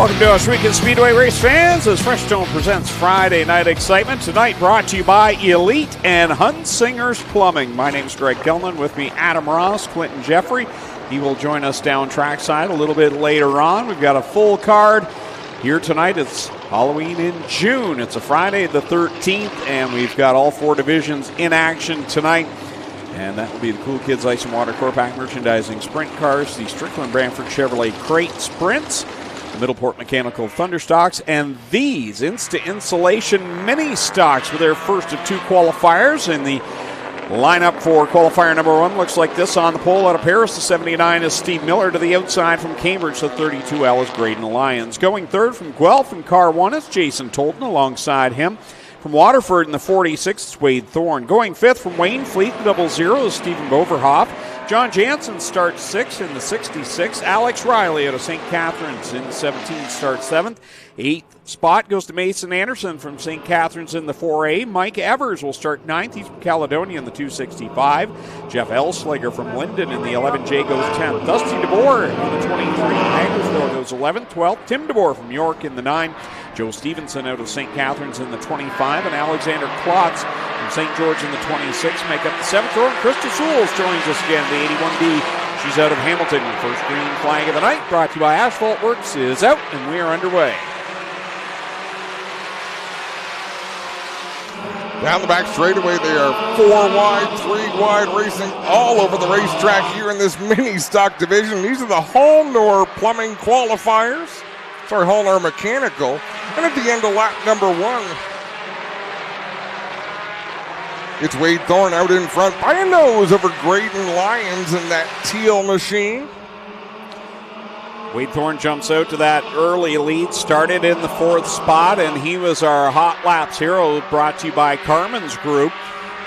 Welcome to Ohsweken Speedway race fans as Freshstone presents Friday Night Excitement. Tonight brought to you by Elite and Hunsinger's Plumbing. My name's Greg Kellman. With me, Adam Ross, Clinton Jeffrey. He will join us down trackside a little bit later on. We've got a full card here tonight. It's Halloween in June. It's a Friday the 13th, and we've got all four divisions in action tonight. And that will be the Cool Kids Ice and Water Core Pack Merchandising Sprint Cars, the Strickland Brantford Chevrolet Crate Sprints, the Middleport Mechanical Thunderstocks, and these Insta Insulation Mini Stocks with their first of two qualifiers. And the lineup for qualifier number one looks like this on the pole. Out of Paris, the 79 is Steve Miller. To the outside from Cambridge, the 32L is Graydon Lyons. Going third from Guelph in car one is Jason Tolton. Alongside him from Waterford in the 46, it's Wade Thorne. Going fifth from Wayne Fleet, the 00 is Stephen Boverhoff. John Jansen starts sixth in the 66. Alex Riley out of St. Catharines in the 17 starts seventh. Eighth spot goes to Mason Anderson from St. Catharines in the 4A. Mike Evers will start ninth. He's from Caledonia in the 265. Jeff Elsliger from Linden in the 11J goes 10th. Dusty DeBoer in the 23. Hagersville goes 11th. 12th. Tim DeBoer from York in the 9. Joe Stevenson out of St. Catharines in the 25. And Alexander Klotz from St. George in the 26 make up the 7th row. And Krista Sewells joins us again, the 81B. She's out of Hamilton. First green flag of the night, brought to you by Asphalt Works, is out, and we are underway. Down the back straightaway, they are 4 wide, 3 wide, racing all over the racetrack here in this mini stock division. These are the Hallnor Plumbing qualifiers. Sorry, Hallnor Mechanical. And at the end of lap number one, it's Wade Thorne out in front by a nose over Graydon Lyons in that teal machine. Wade Thorne jumps out to that early lead, started in the 4th spot, and he was our Hot Laps hero, brought to you by Carmen's Group.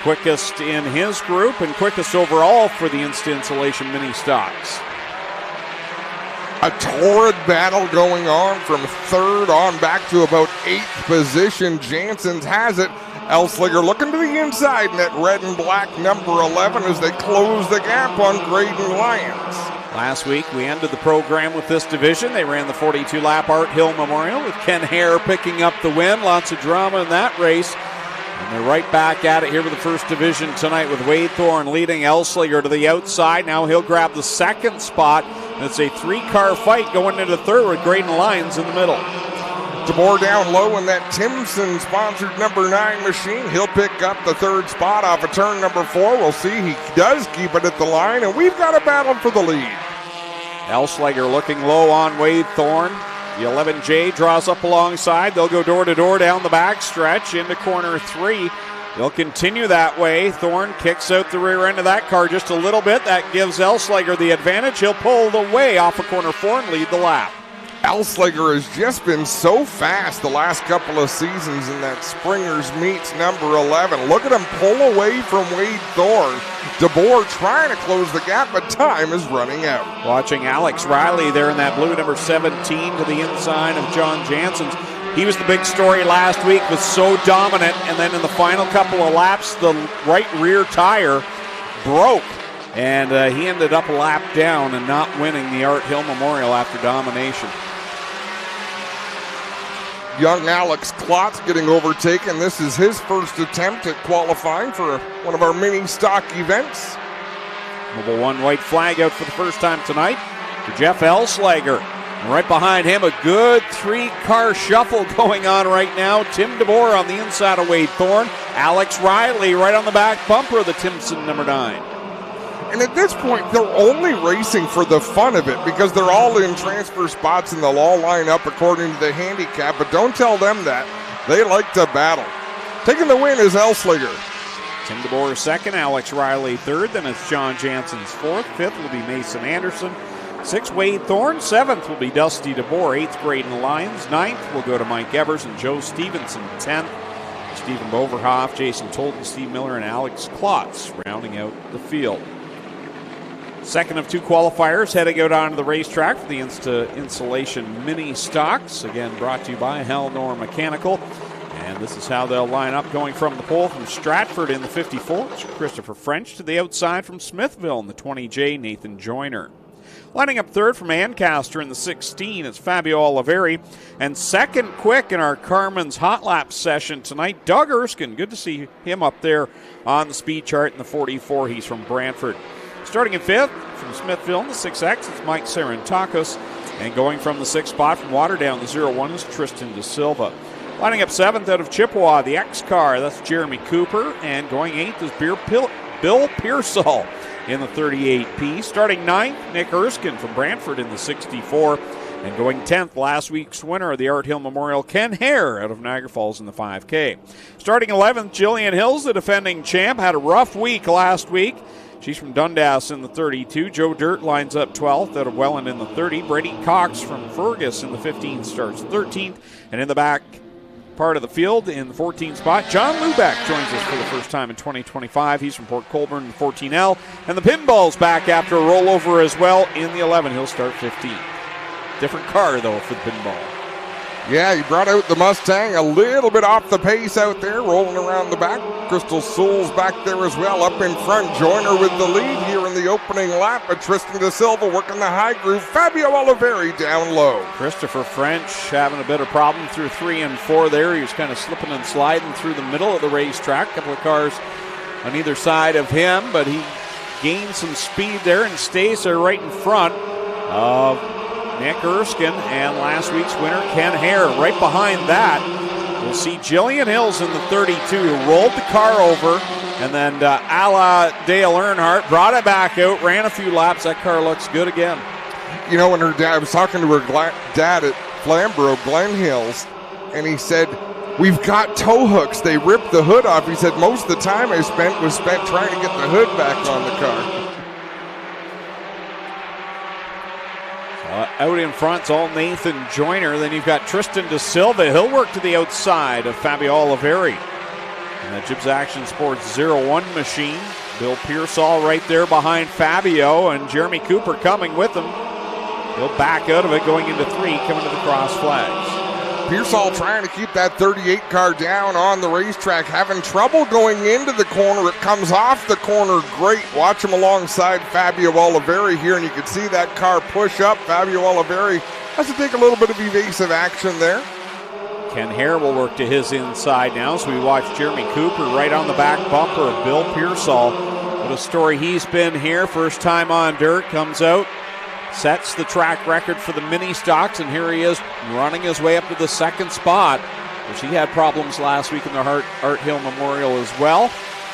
Quickest in his group and quickest overall for the Insta Insulation Mini Stocks. A torrid battle going on from 3rd on back to about 8th position. Jansen's has it. Elsliger looking to the inside in that red and black number 11 as they close the gap on Graydon Lyons. Last week, we ended the program with this division. They ran the 42-lap Art Hill Memorial with Ken Hare picking up the win. Lots of drama in that race. And they're right back at it here with the first division tonight with Wade Thorne leading Elsliger to the outside. Now he'll grab the 2nd spot. And it's a 3-car fight going into 3rd with Graydon Lyons in the middle. DeBoer down low in that Timson-sponsored number 9 machine. He'll pick up the 3rd spot off of turn number 4. We'll see. He does keep it at the line, and we've got a battle for the lead. Elsliger looking low on Wade Thorne. The 11J draws up alongside. They'll go door to door down the back stretch into corner 3. They'll continue that way. Thorne kicks out the rear end of that car just a little bit. That gives Elsliger the advantage. He'll pull the way off of corner 4 and lead the lap. Elsliger has just been so fast the last couple of seasons in that Springers Meets number 11. Look at him pull away from Wade Thorne. DeBoer trying to close the gap, but time is running out. Watching Alex Riley there in that blue number 17 to the inside of John Jansen's. He was the big story last week, was so dominant, and then in the final couple of laps, the right rear tire broke. And he ended up a lap down and not winning the Art Hill Memorial after domination. Young Alex Klotz getting overtaken. This is his first attempt at qualifying for one of our mini stock events. Mobile 1 white flag out for the first time tonight for Jeff Elsliger. And right behind him, a good 3-car shuffle going on right now. Tim DeBoer on the inside of Wade Thorne. Alex Riley right on the back bumper of the Timson number 9. And at this point, they're only racing for the fun of it because they're all in transfer spots and they'll all line up according to the handicap. But don't tell them that. They like to battle. Taking the win is Elsliger. Tim DeBoer 2nd, Alex Riley 3rd. Then it's John Jansen's 4th. 5th will be Mason Anderson. 6th, Wade Thorne. 7th will be Dusty DeBoer. 8th, Graydon Lyons. 9th will go to Mike Evers and Joe Stevenson. 10th, Stephen Boverhoff, Jason Tolton, Steve Miller, and Alex Klotz rounding out the field. 2nd of 2 qualifiers heading out onto the racetrack for the Insta Insulation Mini Stocks. Again, brought to you by Hallnor Mechanical. And this is how they'll line up going from the pole from Stratford in the 54. It's Christopher French to the outside from Smithville in the 20J, Nathan Joyner. Lining up third from Ancaster in the 16 is Fabio Oliveri. And second quick in our Carmen's Hot Lap session tonight, Doug Erskine. Good to see him up there on the speed chart in the 44. He's from Brantford. Starting in fifth from Smithville in the 6X, it's Mike Sarantakos. And going from the 6th spot from Waterdown, the 01 is Tristan De Silva. Lining up 7th out of Chippewa, the X car, that's Jeremy Cooper. And going 8th is Bill Pearsall in the 38P. Starting 9th, Nick Erskine from Brantford in the 64. And going 10th, last week's winner of the Art Hill Memorial, Ken Hare out of Niagara Falls in the 5K. Starting 11th, Jillian Hills, the defending champ, had a rough week last week. She's from Dundas in the 32. Joe Dirt lines up 12th out of Welland in the 30. Brady Cox from Fergus in the 15 starts 13th. And in the back part of the field in the 14th spot, John Lubeck joins us for the first time in 2025. He's from Port Colborne in the 14L. And the Pinball's back after a rollover as well in the 11. He'll start 15th. Different car, though, for the Pinball. Yeah, he brought out the Mustang a little bit off the pace out there, rolling around the back. Crystal Souls back there as well, up in front. Joyner with the lead here in the opening lap, but Tristan De Silva working the high groove. Fabio Oliveri down low. Christopher French having a bit of problem through 3 and 4 there. He was kind of slipping and sliding through the middle of the racetrack. A couple of cars on either side of him, but he gained some speed there and stays there right in front of Nick Erskine and last week's winner, Ken Hare. Right behind that, we'll see Jillian Hills in the 32, who rolled the car over, and then a la Dale Earnhardt brought it back out, ran a few laps. That car looks good again. You know, when her dad, I was talking to her dad at Flamborough, Glen Hills, and he said, we've got tow hooks. They ripped the hood off. He said, most of the time I spent was spent trying to get the hood back on the car. Out in front, it's all Nathan Joyner. Then you've got Tristan De Silva. He'll work to the outside of Fabio Oliveri. And the Gibbs Action Sports 01 machine. Bill Pearsall right there behind Fabio, and Jeremy Cooper coming with him. He'll back out of it going into 3, coming to the cross flags. Pearsall trying to keep that 38 car down on the racetrack, having trouble going into the corner. It comes off the corner great. Watch him alongside Fabio Oliveri here, and you can see that car push up. Fabio Oliveri has to take a little bit of evasive action there. Ken Hare will work to his inside now, so we watch Jeremy Cooper right on the back bumper of Bill Pearsall. What a story he's been here. First time on dirt, comes out, sets the track record for the mini stocks, and here he is running his way up to the 2nd spot, which he had problems last week in the Art Hill Memorial as well.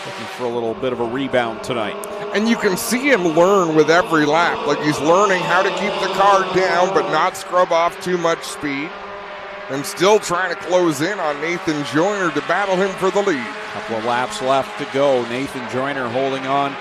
Looking for a little bit of a rebound tonight. And you can see him learn with every lap. Like he's learning how to keep the car down but not scrub off too much speed. And still trying to close in on Nathan Joyner to battle him for the lead. Couple of laps left to go. Nathan Joyner holding on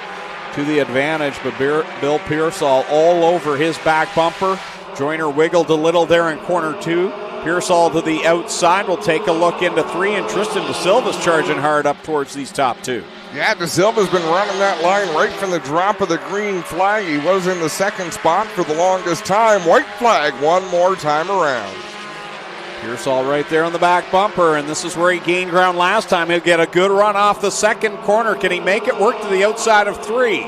to the advantage, but Bill Pearsall all over his back bumper. Joyner wiggled a little there in corner 2. Pearsall to the outside. We'll take a look into 3, and Tristan De Silva's charging hard up towards these top 2. Yeah, De Silva's been running that line right from the drop of the green flag. He was in the 2nd spot for the longest time. White flag one more time around. Pearsall right there on the back bumper, and this is where he gained ground last time. He'll get a good run off the 2nd corner. Can he make it work to the outside of 3?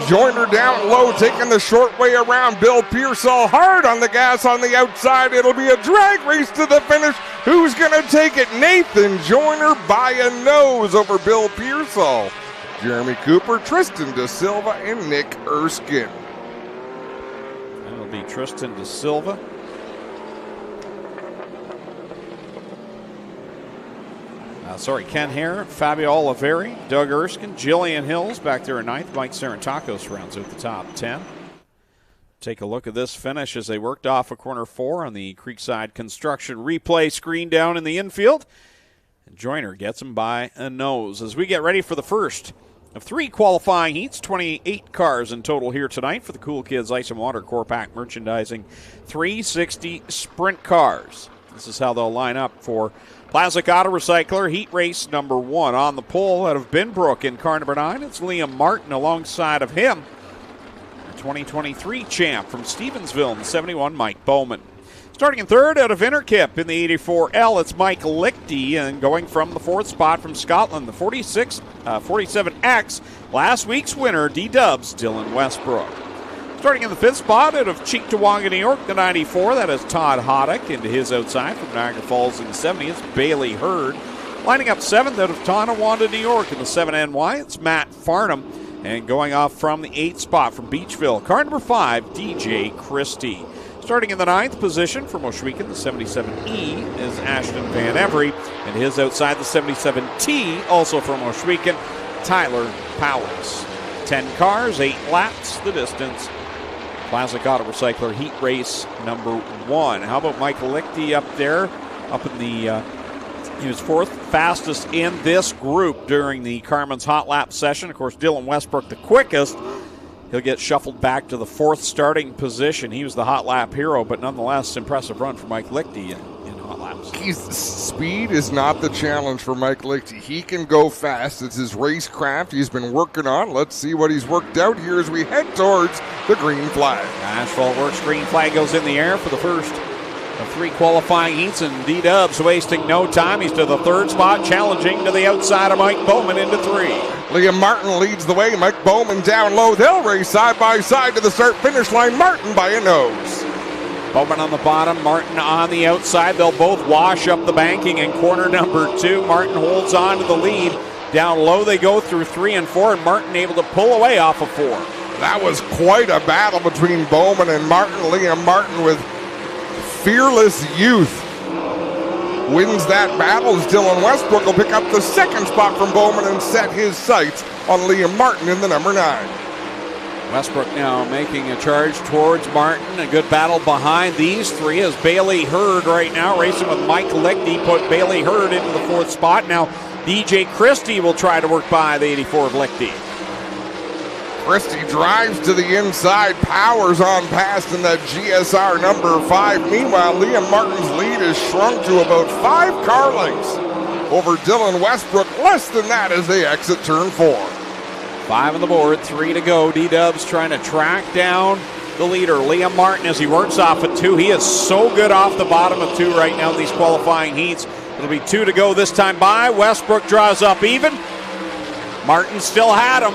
Joyner down low, taking the short way around. Bill Pearsall hard on the gas on the outside. It'll be a drag race to the finish. Who's going to take it? Nathan Joyner by a nose over Bill Pearsall. Jeremy Cooper, Tristan De Silva, and Nick Erskine. That'll be Tristan De Silva. Ken Hare, Fabio Oliveri, Doug Erskine, Jillian Hills back there in 9th. Mike Sarantakos rounds out the top 10. Take a look at this finish as they worked off of corner 4 on the Creekside Construction replay screen down in the infield. And Joyner gets him by a nose as we get ready for the first of 3 qualifying heats. 28 cars in total here tonight for the Cool Kids Ice and Water Core Pack merchandising. 360 sprint cars. This is how they'll line up for Plastic Auto Recycler Heat Race number 1. On the pole out of Binbrook in car number 9, it's Liam Martin alongside of him. The 2023 champ from Stevensville in the 71, Mike Bowman. Starting in 3rd out of Interkip in the 84L, it's Mike Lichty, and going from the 4th spot from Scotland, the 47X, last week's winner, D-Dubs, Dylan Westbrook. Starting in the 5th spot out of Cheektowaga, New York, the 94, that is Todd Hoddick. Into his outside from Niagara Falls in the 70, it's Bailey Hurd. Lining up 7th out of Tonawanda, New York in the 7NY, it's Matt Farnham. And going off from the 8th spot from Beachville, car number 5, DJ Christie. Starting in the 9th position from Ohsweken, the 77E, is Ashton Van Every. And his outside, the 77T, also from Ohsweken, Tyler Powers. 10 cars, 8 laps, the distance. Classic Auto Recycler Heat Race number 1. How about Michael Lichty up there? Up in the, he was 4th fastest in this group during the Carmen's Hot Lap session. Of course, Dylan Westbrook the quickest. He'll get shuffled back to the 4th starting position. He was the Hot Lap hero, but nonetheless, impressive run for Mike Lichty in Hot Laps. Speed is not the challenge for Mike Lichty. He can go fast. It's his racecraft he's been working on. Let's see what he's worked out here as we head towards the green flag. Asphalt Works green flag goes in the air for the first of 3 qualifying heats, and D-Dubs wasting no time. He's to the 3rd spot, challenging to the outside of Mike Bowman into 3. Liam Martin leads the way. Mike Bowman down low. They'll race side by side to the start-finish line. Martin by a nose. Bowman on the bottom, Martin on the outside. They'll both wash up the banking in corner number 2. Martin holds on to the lead. Down low they go through 3 and 4, and Martin able to pull away off of 4. That was quite a battle between Bowman and Martin. Liam Martin with fearless youth wins that battle as Dylan Westbrook will pick up the 2nd spot from Bowman and set his sights on Liam Martin in the number 9. Westbrook now making a charge towards Martin. A good battle behind these 3 as Bailey Hurd right now racing with Mike Lichty. Put Bailey Hurd into the 4th spot. Now DJ Christie will try to work by the 84 of Lichty. Christie drives to the inside, powers on past in that GSR number 5. Meanwhile, Liam Martin's lead is shrunk to about 5 car lengths over Dylan Westbrook. Less than that as they exit turn 4. 5 on the board, 3 to go. D-Dubs trying to track down the leader, Liam Martin, as he works off of 2. He is so good off the bottom of 2 right now in these qualifying heats. It'll be 2 to go this time by. Westbrook draws up even. Martin still had him.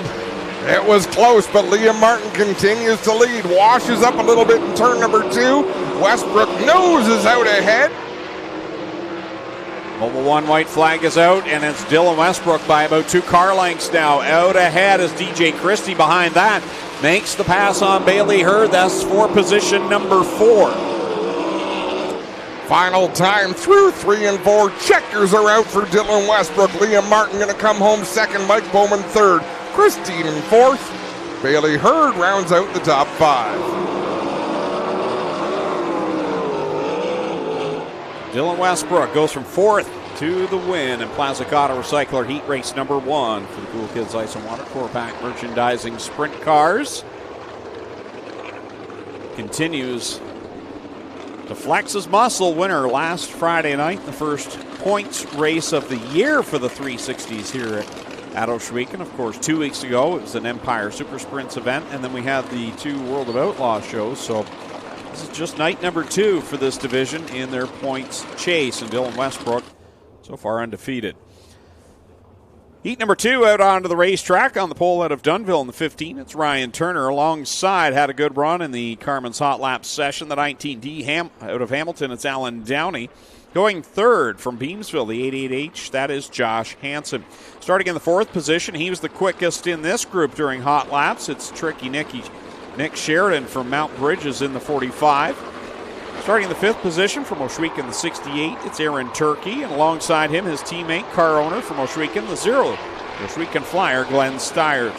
It was close, but Liam Martin continues to lead. Washes up a little bit in turn number 2. Westbrook noses out ahead. Mobile 1 white flag is out, and it's Dylan Westbrook by about 2 car lengths now. Out ahead is DJ Christie behind that. Makes the pass on Bailey Hurd. That's for position number 4. Final time through 3 and 4. Checkers are out for Dylan Westbrook. Liam Martin going to come home 2nd. Mike Bowman 3rd. Christine in 4th. Bailey Hurd rounds out the top 5. Dylan Westbrook goes from 4th to the win in Classic Auto Recycler Heat Race number 1 for the Cool Kids Ice and Water 4-pack merchandising sprint cars. Continues to flex his muscle. Winner last Friday night, the first points race of the year for the 360s here at Ohsweken. Of course, 2 weeks ago, it was an Empire Super Sprints event, and then we had the 2 World of Outlaws shows. So this is just night number 2 for this division in their points chase, and Dylan Westbrook so far undefeated. Heat number 2 out onto the racetrack on the pole out of Dunnville in the 15. It's Ryan Turner alongside. Had a good run in the Carmen's Hot Lap session. The 19D out of Hamilton, it's Alan Downey. Going 3rd from Beamsville, the 88H, that is Josh Hansen. Starting in the 4th position, he was the quickest in this group during hot laps. It's Tricky Nick Sheridan from Mount Bridges in the 45. Starting in the 5th position from Ohsweken, the 68, it's Aaron Turkey. And alongside him, his teammate, car owner from Ohsweken, the 0, Ohsweken Flyer, Glenn Stiers.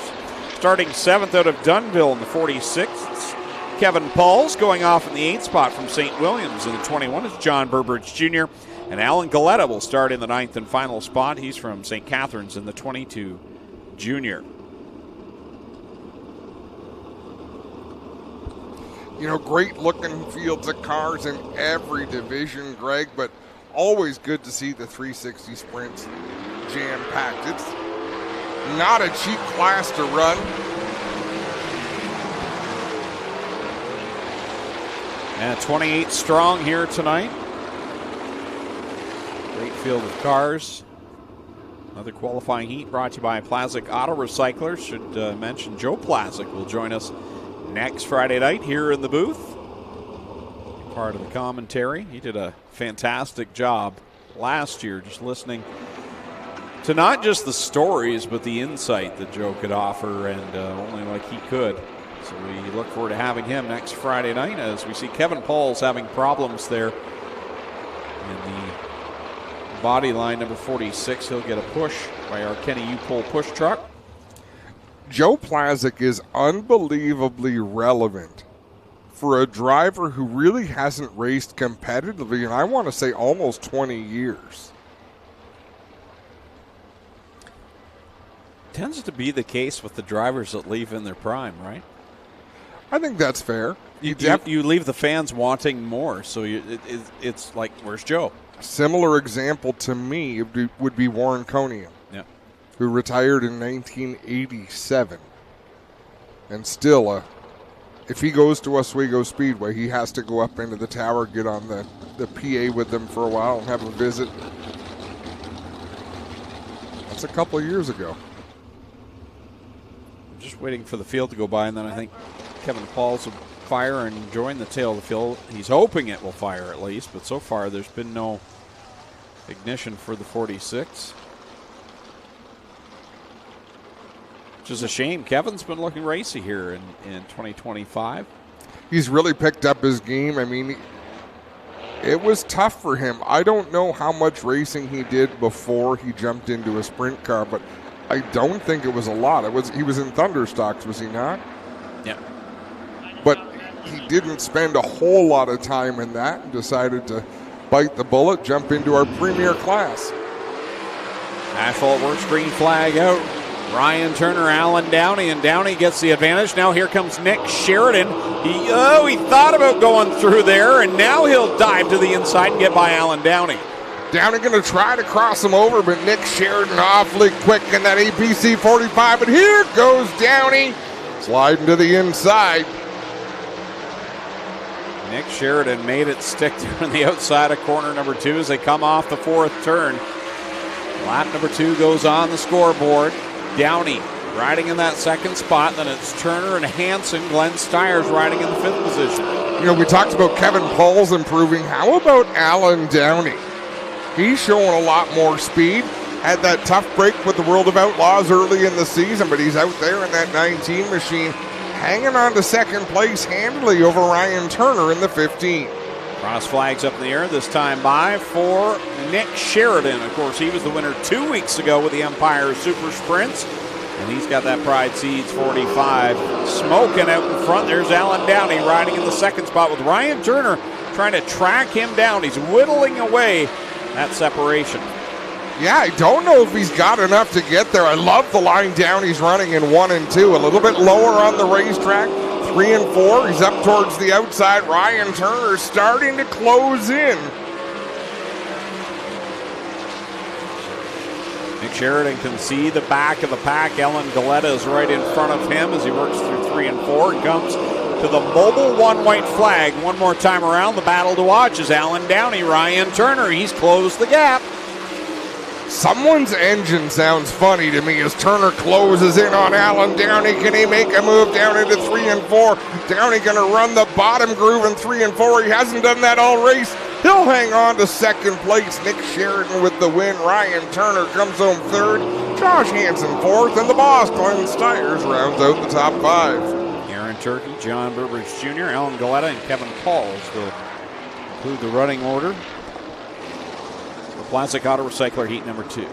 Starting 7th out of Dunnville in the 46, it's Kevin Pauls. Going off in the 8th spot from St. Williams in the 21 is John Burbridge Jr. And Alan Galetta will start in the 9th and final spot. He's from St. Catharines in the 22 junior. You know, great looking fields of cars in every division, Greg, but always good to see the 360 sprints jam-packed. It's not a cheap class to run. And 28 strong here tonight. Great field of cars. Another qualifying heat brought to you by Plazic Auto Recyclers. Should mention Joe Plazic will join us next Friday night here in the booth. Part of the commentary. He did a fantastic job last year just listening to not just the stories, but the insight that Joe could offer, and only like he could. So we look forward to having him next Friday night as we see Kevin Pauls having problems there in the body line, number 46. He'll get a push by our Kenny U-Pull push truck. Joe Plazik is unbelievably relevant for a driver who really hasn't raced competitively in, I want to say, almost 20 years. Tends to be the case with the drivers that leave in their prime, right? I think that's fair. You leave the fans wanting more, so it's like, where's Joe? A similar example to me would be Warren Coniam, who retired in 1987. And still, if he goes to Ohsweken Speedway, he has to go up into the tower, get on the PA with them for a while and have a visit. That's a couple of years ago. I'm just waiting for the field to go by, and then I think Kevin Pauls will fire and join the tail of the field. He's hoping it will fire at least, but so far there's been no ignition for the 46. Which is a shame. Kevin's been looking racy here in 2025. He's really picked up his game. I mean, it was tough for him. I don't know how much racing he did before he jumped into a sprint car, but I don't think it was a lot. He was in Thunderstocks, was he not? Yeah. But he didn't spend a whole lot of time in that and decided to bite the bullet, jump into our premier class. Asphalt Works green flag out. Ryan Turner, Alan Downey, and Downey gets the advantage. Now here comes Nick Sheridan. He thought about going through there, and now he'll dive to the inside and get by Alan Downey. Downey going to try to cross him over, but Nick Sheridan awfully quick in that APC 45. But here goes Downey, sliding to the inside. Nick Sheridan made it stick there on the outside of corner number 2 as they come off the 4th turn. Lap number 2 goes on the scoreboard. Downey riding in that 2nd spot. Then it's Turner and Hansen. Glenn Stiers riding in the 5th position. You know, we talked about Kevin Pauls improving. How about Alan Downey? He's showing a lot more speed. Had that tough break with the World of Outlaws early in the season, but he's out there in that 19 machine, hanging on to 2nd place handily over Ryan Turner in the 15. Cross flags up in the air, this time by for Nick Sheridan. Of course, he was the winner 2 weeks ago with the Empire Super Sprints, and he's got that Pride Seeds 45 smoking out in front. There's Alan Downey riding in the 2nd spot with Ryan Turner trying to track him down. He's whittling away that separation. Yeah, I don't know if he's got enough to get there. I love the line Downey's running in 1 and 2. A little bit lower on the racetrack. 3 and 4. He's up towards the outside. Ryan Turner starting to close in. Nick Sheridan can see the back of the pack. Ellen Galetta is right in front of him as he works through 3 and 4 and comes to the mobile 1 white flag. One more time around. The battle to watch is Alan Downey, Ryan Turner. He's closed the gap. Someone's engine sounds funny to me as Turner closes in on Alan Downey. Can he make a move down into 3 and 4? Downey going to run the bottom groove in 3 and 4. He hasn't done that all race. He'll hang on to 2nd place. Nick Sheridan with the win. Ryan Turner comes home 3rd. Josh Hansen 4th. And the boss, Glenn Stiers, rounds out the top 5. Aaron Turkey, John Burbridge Jr., Alan Galetta, and Kevin Pauls will include the running order. Plastic Auto Recycler heat number 2.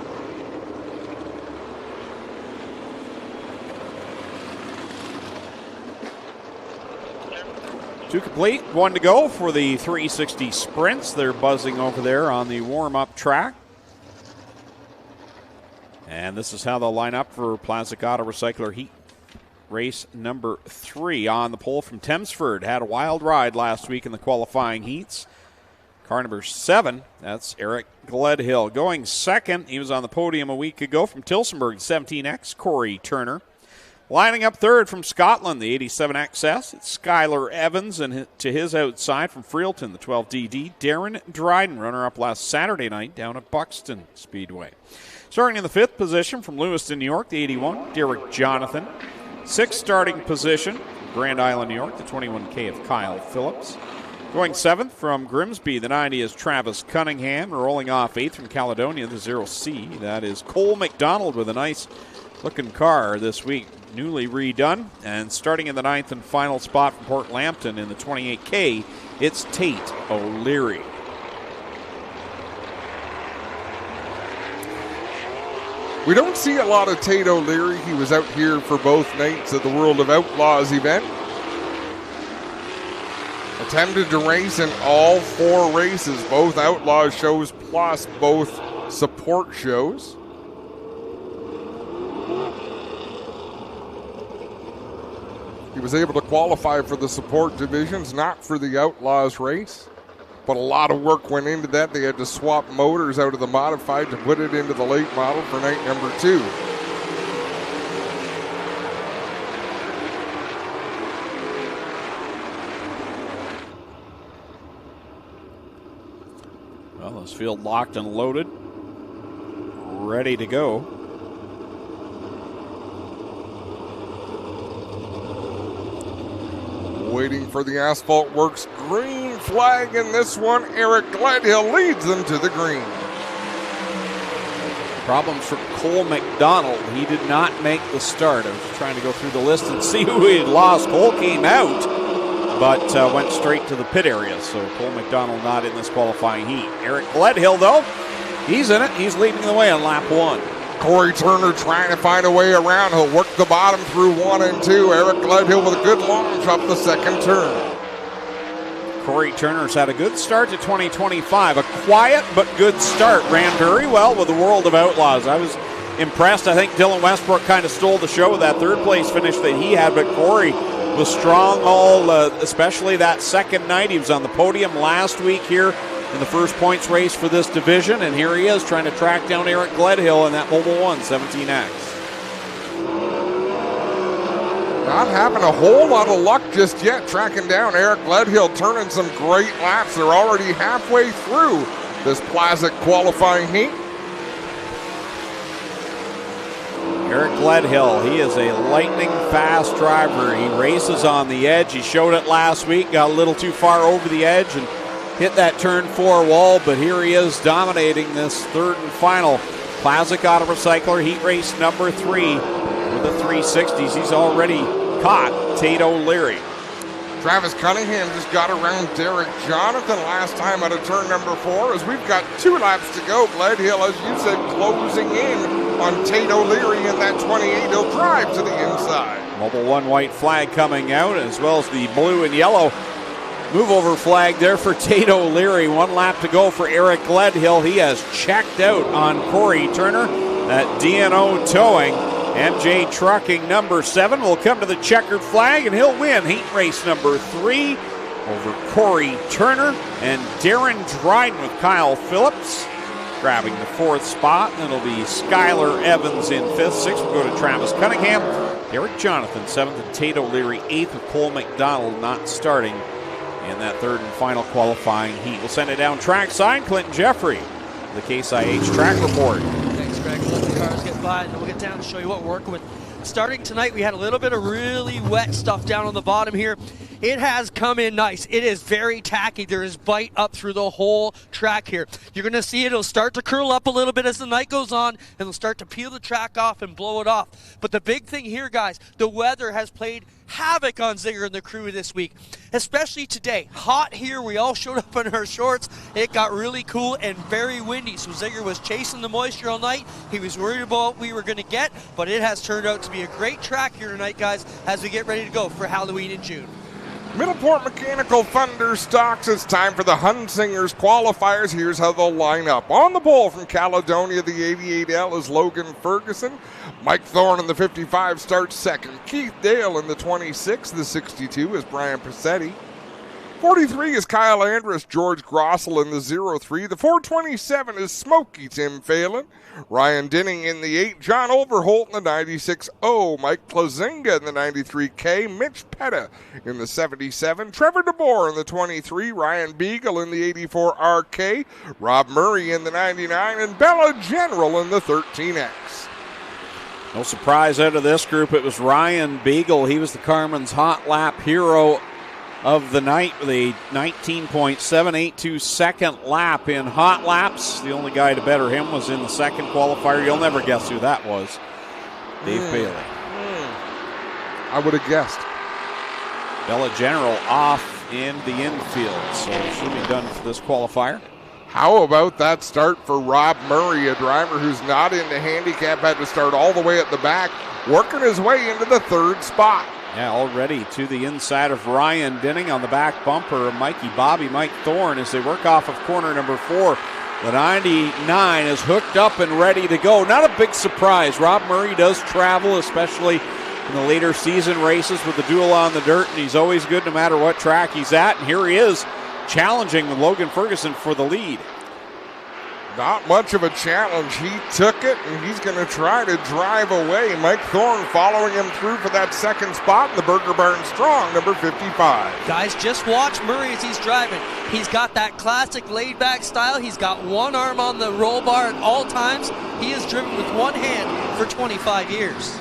Two complete, 1 to go for the 360 sprints. They're buzzing over there on the warm-up track. And this is how they'll line up for Plastic Auto Recycler heat race number 3 on the pole from Thamesford. Had a wild ride last week in the qualifying heats. Car number 7, that's Eric Gledhill. Going 2nd, he was on the podium a week ago from Tilsonburg, 17X, Corey Turner. Lining up 3rd from Scotland, the 87XS, it's Skylar Evans, and to his outside from Freelton, the 12DD, Darren Dryden, runner-up last Saturday night down at Buxton Speedway. Starting in the 5th position from Lewiston, New York, the 81, Derek Jonathan. 6th starting position, Grand Island, New York, the 21K of Kyle Phillips. Going 7th from Grimsby, the 90 is Travis Cunningham. Rolling off 8th from Caledonia, the 0C. That is Cole McDonald with a nice looking car this week, newly redone. And starting in the 9th and final spot from Port Lambton in the 28K, it's Tate O'Leary. We don't see a lot of Tate O'Leary. He was out here for both nights of the World of Outlaws event. Attempted to race in all 4 races, both Outlaws shows plus both support shows. He was able to qualify for the support divisions, not for the Outlaws race. But a lot of work went into that. They had to swap motors out of the modified to put it into the late model for night number 2. Well, this field locked and loaded, ready to go. Waiting for the Asphalt Works green flag in this one. Eric Gledhill leads them to the green. Problems for Cole McDonald. He did not make the start. I was trying to go through the list and see who he had lost. Cole came out, but went straight to the pit area. So Cole McDonald not in this qualifying heat. Eric Gledhill, though, he's in it. He's leading the way on lap 1. Corey Turner trying to find a way around. He'll work the bottom through 1 and 2. Eric Gledhill with a good launch up the second turn. Corey Turner's had a good start to 2025. A quiet but good start. Ran very well with the World of Outlaws. I was impressed. I think Dylan Westbrook kind of stole the show with that third place finish that he had, but Corey was strong especially that second night. He was on the podium last week here in the first points race for this division, and here he is trying to track down Eric Gledhill in that Mobile 1 17X. Not having a whole lot of luck just yet tracking down Eric Gledhill, turning some great laps. They're already halfway through this Plaza qualifying heat. Eric Gledhill, he is a lightning fast driver. He races on the edge. He showed it last week, got a little too far over the edge and hit that turn 4 wall, but here he is dominating this third and final Classic Auto Recycler heat race number 3 with the 360s. He's already caught Tate O'Leary. Travis Cunningham just got around Derek Jonathan last time out of turn number 4 as we've got 2 laps to go. Gledhill, as you said, closing in on Tate O'Leary in that 28. He'll drive to the inside. Mobile 1 white flag coming out, as well as the blue and yellow move-over flag there for Tate O'Leary. 1 lap to go for Eric Gledhill. He has checked out on Corey Turner at D&O Towing. MJ Trucking number 7 will come to the checkered flag, and he'll win heat race number 3 over Corey Turner and Darren Dryden with Kyle Phillips grabbing the 4th spot. And it'll be Skylar Evans in 5th. 6th will go to Travis Cunningham. Derek Jonathan 7th, and Tate O'Leary 8th, with Cole McDonald not starting in that third and final qualifying heat. We'll send it down trackside. Clinton Jeffrey, the Case IH track report. Thanks, Greg. Let the cars get by, and then we'll get down and show you what we're working with. Starting tonight, we had a little bit of really wet stuff down on the bottom here. It has come in nice. It is very tacky. There is bite up through the whole track here. You're going to see it'll start to curl up a little bit as the night goes on, and it'll start to peel the track off and blow it off. But the big thing here, guys, the weather has played havoc on Zinger and the crew this week, especially today. Hot here. We all showed up in our shorts. It got really cool and very windy, so Zinger was chasing the moisture all night. He was worried about what we were going to get, but it has turned out to be a great track here tonight, guys, as we get ready to go for Halloween in June. Middleport Mechanical Thunder Stocks. It's time for the Hunsingers qualifiers. Here's how they'll line up. On the pole from Caledonia, the 88L is Logan Ferguson. Mike Thorne in the 55 starts second. Keith Dale in the 26. The 62 is Brian Passetti. 43 is Kyle Andrus. George Grossel in the 03. The 427 is Smokey Tim Phelan. Ryan Dinning in the 8. John Overholt in the 96O. Mike Plazinga in the 93K. Mitch Petta in the 77. Trevor DeBoer in the 23. Ryan Beagle in the 84 RK. Rob Murray in the 99. And Bella General in the 13X. No surprise out of this group. It was Ryan Beagle. He was the Carmen's hot lap hero of the night with a 19.782 second lap in hot laps. The only guy to better him was in the second qualifier. You'll never guess who that was. Dave Bailey. I would have guessed. Bella General off in the infield, so she'll be done for this qualifier. How about that start for Rob Murray, a driver who's not in the handicap, had to start all the way at the back, working his way into the third spot. Yeah, already to the inside of Ryan Dinning on the back bumper. Mike Thorne as they work off of corner number 4. The 99 is hooked up and ready to go. Not a big surprise. Rob Murray does travel, especially in the later season races with the duel on the dirt, and he's always good no matter what track he's at. And here he is, challenging Logan Ferguson for the lead. Not much of a challenge. He took it, and he's going to try to drive away. Mike Thorne following him through for that second spot in the Burger Barn Strong, number 55. Guys, just watch Murray as he's driving. He's got that classic laid-back style. He's got one arm on the roll bar at all times. He has driven with one hand for 25 years.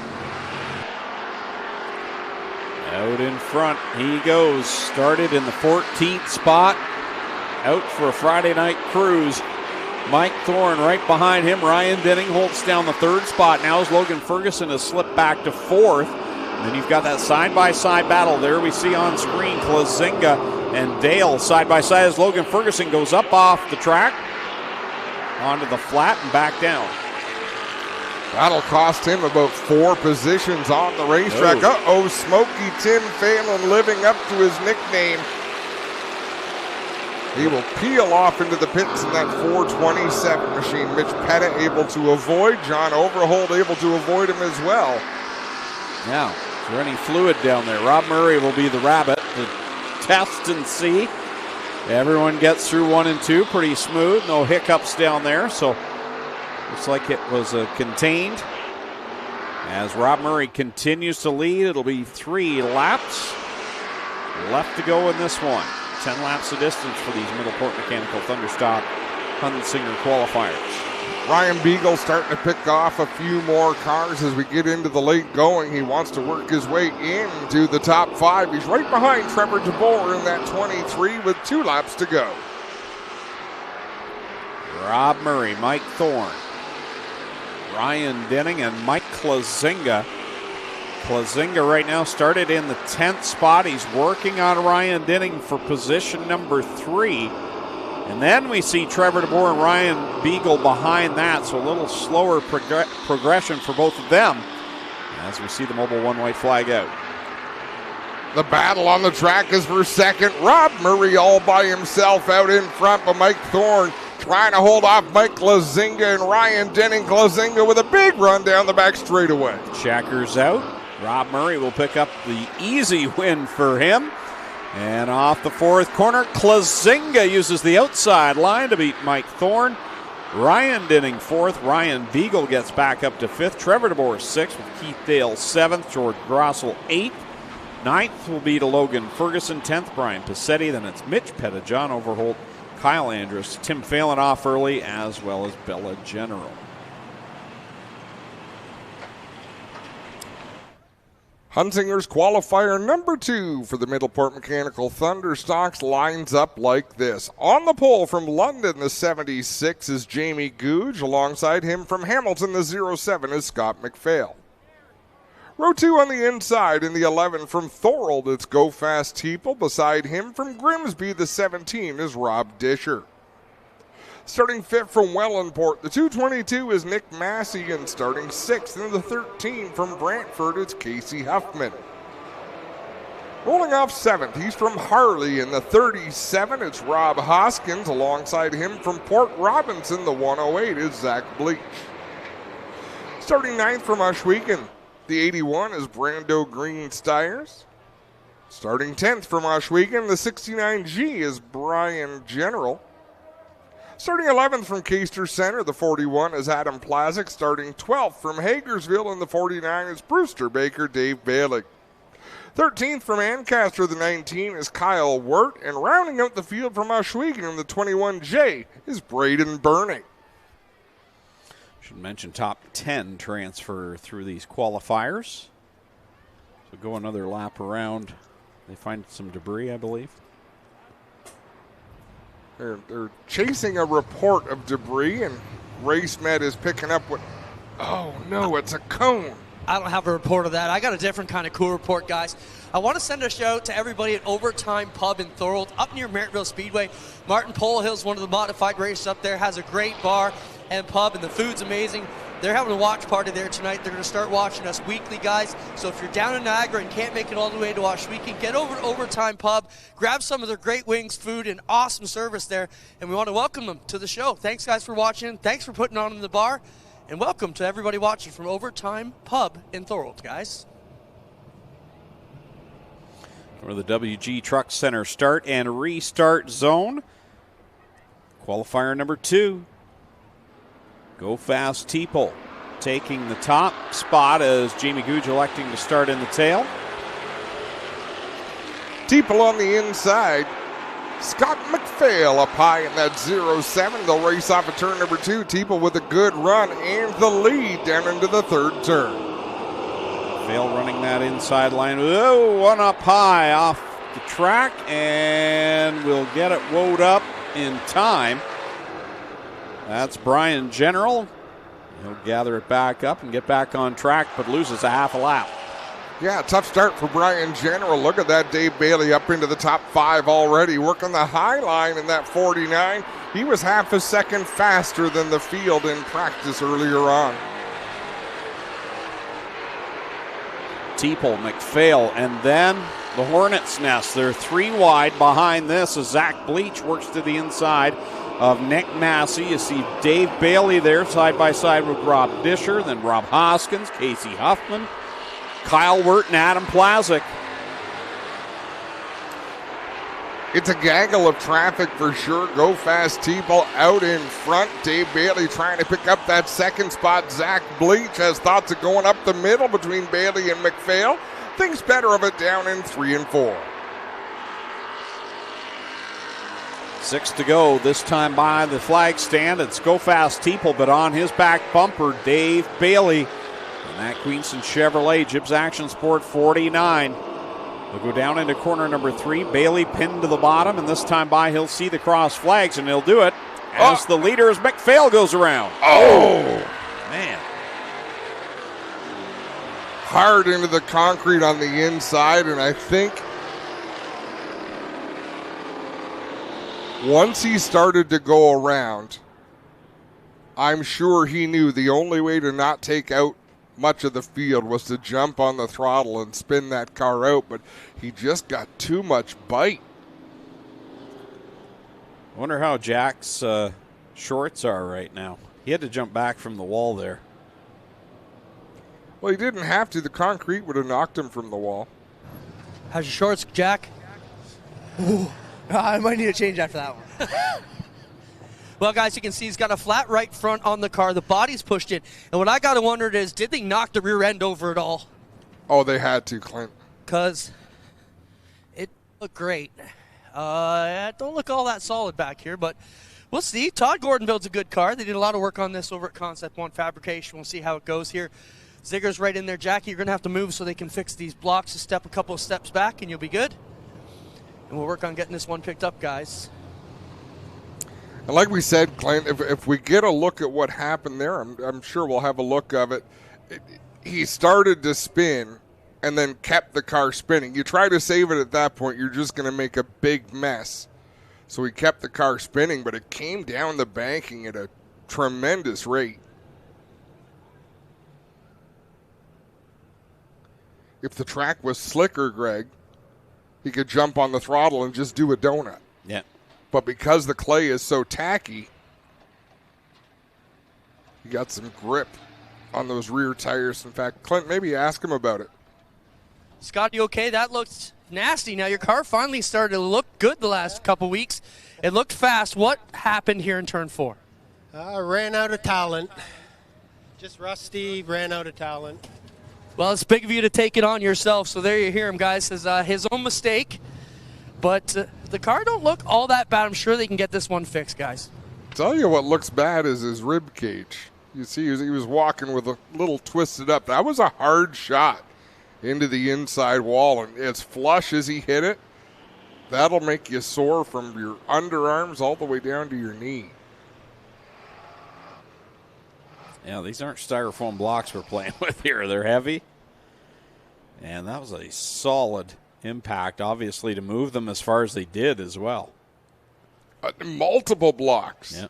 Out in front he goes. Started in the 14th spot. Out for a Friday night cruise. Mike Thorne right behind him. Ryan Denning holds down the third spot. Now as Logan Ferguson has slipped back to fourth. And then you've got that side-by-side battle there. We see on screen Klazinga and Dale side-by-side as Logan Ferguson goes up off the track onto the flat and back down. That'll cost him about 4 positions on the racetrack. Smoky Tim Phelan living up to his nickname. He will peel off into the pits in that 427 machine. Mitch Petta able to avoid. John Overholt able to avoid him as well. Now, is there any fluid down there? Rob Murray will be the rabbit to test and see. Everyone gets through 1 and 2 pretty smooth. No hiccups down there, so looks like it was contained. As Rob Murray continues to lead, it'll be 3 laps left to go in this one. 10 laps of distance for these Middleport Mechanical Thunderstock Hunsinger qualifiers. Ryan Beagle starting to pick off a few more cars as we get into the late going. He wants to work his way into the top 5. He's right behind Trevor DeBoer in that 23 with 2 laps to go. Rob Murray, Mike Thorne, Ryan Denning, and Mike Klazinga. Klazinga right now started in the 10th spot. He's working on Ryan Denning for position number 3. And then we see Trevor DeBoer and Ryan Beagle behind that, so a little slower progression for both of them as we see the Mobile 1 white flag out. The battle on the track is for second. Rob Murray all by himself out in front, but Mike Thorne trying to hold off Mike Klazinga and Ryan Denning. Klazinga with a big run down the back straightaway. Checkers out. Rob Murray will pick up the easy win for him. And off the 4th corner, Klazinga uses the outside line to beat Mike Thorne. Ryan Denning 4th. Ryan Beagle gets back up to 5th. Trevor DeBoer 6th with Keith Dale 7th. George Grossel 8th. 9th will be to Logan Ferguson. 10th, Brian Passetti. Then it's Mitch Petta, John Overholt, Kyle Andrus, Tim Phelan off early, as well as Bella General. Hunsinger's qualifier number 2 for the Middleport Mechanical Thunderstocks lines up like this. On the pole from London, the 76 is Jamie Googe. Alongside him from Hamilton, the 07 is Scott McPhail. Row 2 on the inside in the 11 from Thorold, it's Go Fast Teeple. Beside him from Grimsby, the 17 is Rob Disher. Starting 5th from Wellandport, the 222 is Nick Massey, and starting 6th in the 13 from Brantford, it's Casey Huffman. Rolling off 7th, he's from Harley in the 37, it's Rob Hoskins. Alongside him from Port Robinson, the 108 is Zach Bleach. Starting 9th from Ohsweken, the 81 is Brando Green Stiers. Starting 10th from Ohsweken, the 69G is Brian General. Starting 11th from Caister Center, the 41 is Adam Plazik. Starting 12th from Hagersville in the 49 is Brewster Baker, Dave Bailey. 13th from Ancaster, the 19 is Kyle Wirt. And rounding out the field from Ohsweken in the 21J is Braden Burney. Should mention top 10 transfer through these qualifiers. So go another lap around. They find some debris, I believe. They're chasing a report of debris, and RaceMed is picking up what... Oh, no, it's a cone. I don't have a report of that. I got a different kind of cool report, guys. I want to send a shout out to everybody at Overtime Pub in Thorold, up near Merrittville Speedway. Martin Polhill's one of the modified races up there, has a great bar and pub, and the food's amazing. They're having a watch party there tonight. They're going to start watching us weekly, guys. So if you're down in Niagara and can't make it all the way to Ohsweken, get over to Overtime Pub, grab some of their great wings, food, and awesome service there. And we want to welcome them to the show. Thanks, guys, for watching. Thanks for putting on in the bar. And welcome to everybody watching from Overtime Pub in Thorold, guys. For the WG Truck Center start and restart zone. Qualifier number 2. Go Fast Teeple taking the top spot as Jamie Gouge electing to start in the tail. Teeple on the inside. Scott McPhail up high in that 0-7. They'll race off at turn number 2. Teeple with a good run and the lead down into the third turn. McPhail running that inside line. Oh, one up high off the track, and we'll get it woed up in time. That's Brian General. He'll gather it back up and get back on track, but loses a half a lap. Yeah, tough start for Brian General. Look at that, Dave Bailey up into the top 5 already, working the high line in that 49. He was half a second faster than the field in practice earlier on. Teeple, McPhail, and then the Hornets' Nest. They're 3 wide behind this as Zach Bleach works to the inside of Nick Massey. You see Dave Bailey there side by side with Rob Disher, then Rob Hoskins, Casey Huffman, Kyle Wirt, and Adam Plazik. It's a gaggle of traffic for sure. Go Fast Teeple out in front. Dave Bailey trying to pick up that second spot. Zach Bleach has thoughts of going up the middle between Bailey and McPhail. Thinks better of it down in 3 and 4. 6 to go, this time by the flag stand. It's Go Fast Teeple, but on his back bumper, Dave Bailey. And that Queenston Chevrolet, Gibbs Action Sport 49. They'll go down into corner number 3. Bailey pinned to the bottom, and this time by he'll see the cross flags, and he'll do it as the leader as McPhail goes around. Oh, man. Hard into the concrete on the inside, and I think once he started to go around, I'm sure he knew the only way to not take out much of the field was to jump on the throttle and spin that car out, but he just got too much bite. I wonder how Jack's shorts are right now. He had to jump back from the wall there. Well, he didn't have to. The concrete would have knocked him from the wall. How's your shorts, Jack? Ooh, I might need to change after that one. Well, guys, you can see he's got a flat right front on the car. The body's pushed in. And what I got to wonder is, did they knock the rear end over at all? Oh, they had to, Clint. Because it looked great. It don't look all that solid back here, but we'll see. Todd Gordon builds a good car. They did a lot of work on this over at Concept One Fabrication. We'll see how it goes here. Zigger's right in there. Jackie, you're going to have to move so they can fix these blocks. Just step a couple of steps back, and you'll be good. And we'll work on getting this one picked up, guys. And like we said, Clint, if we get a look at what happened there, I'm sure we'll have a look of it. He started to spin and then kept the car spinning. You try to save it at that point, you're just going to make a big mess. So he kept the car spinning, but it came down the banking at a tremendous rate. If the track was slicker, Greg, he could jump on the throttle and just do a donut. Yeah. But because the clay is so tacky, he got some grip on those rear tires. In fact, Clint, maybe ask him about it. Scott, you okay? That looked nasty. Now, your car finally started to look good the last couple weeks. It looked fast. What happened here in turn 4? I ran out of talent. Just rusty, ran out of talent. Well, it's big of you to take it on yourself. So there you hear him, guys. Says his own mistake. But the car don't look all that bad. I'm sure they can get this one fixed, guys. Tell you what looks bad is his rib cage. You see, he was walking with a little twisted up. That was a hard shot into the inside wall, and as flush as he hit it, that'll make you sore from your underarms all the way down to your knee. Yeah, these aren't styrofoam blocks we're playing with here. They're heavy. And that was a solid impact, obviously, to move them as far as they did as well. Multiple blocks. Yeah.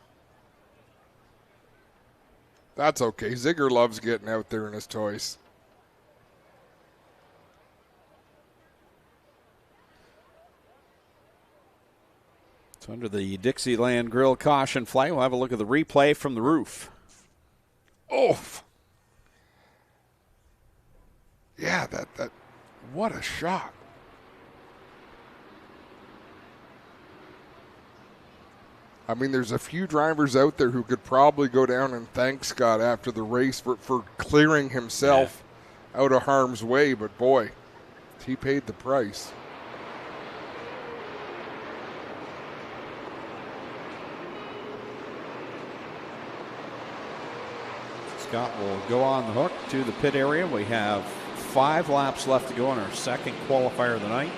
That's okay. Ziegler loves getting out there in his toys. So under the Dixieland Grill caution flag, we'll have a look at the replay from the roof. Oh. Yeah, that what a shot. I mean, there's a few drivers out there who could probably go down and thank Scott after the race for clearing himself out of harm's way, but boy, he paid the price. Scott will go on the hook to the pit area. We have 5 laps left to go on our second qualifier of the night.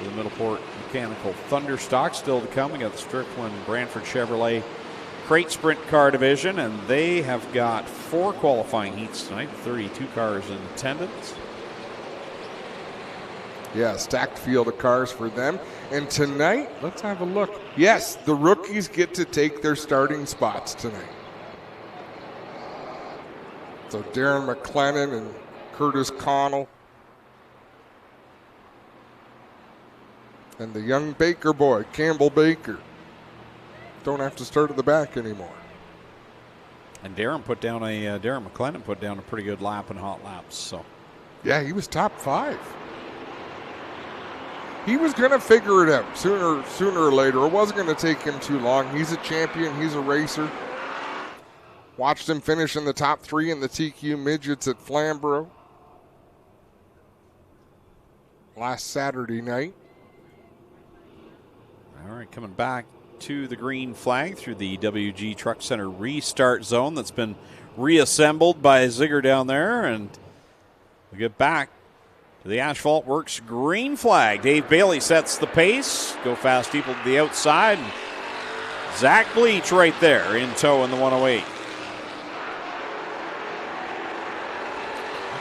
The Middleport Mechanical Thunderstock still to come. We got the Strickland Brantford Chevrolet Crate Sprint Car Division, and they have got 4 qualifying heats tonight, 32 cars in attendance. Yeah, stacked field of cars for them. And tonight, let's have a look. Yes, the rookies get to take their starting spots tonight. So Darren McLennan and Curtis Connell. And the young Baker boy, Campbell Baker. Don't have to start at the back anymore. And Darren McLennan put down a pretty good lap in hot laps. So, yeah, he was top 5. He was going to figure it out sooner or later. It wasn't going to take him too long. He's a champion. He's a racer. Watched him finish in the top 3 in the TQ midgets at Flamborough last Saturday night. All right, coming back to the green flag through the WG Truck Center restart zone that's been reassembled by Ziegler down there. And we get back to the Asphalt Works green flag. Dave Bailey sets the pace. Go fast people to the outside. And Zach Bleach right there in tow in the 108.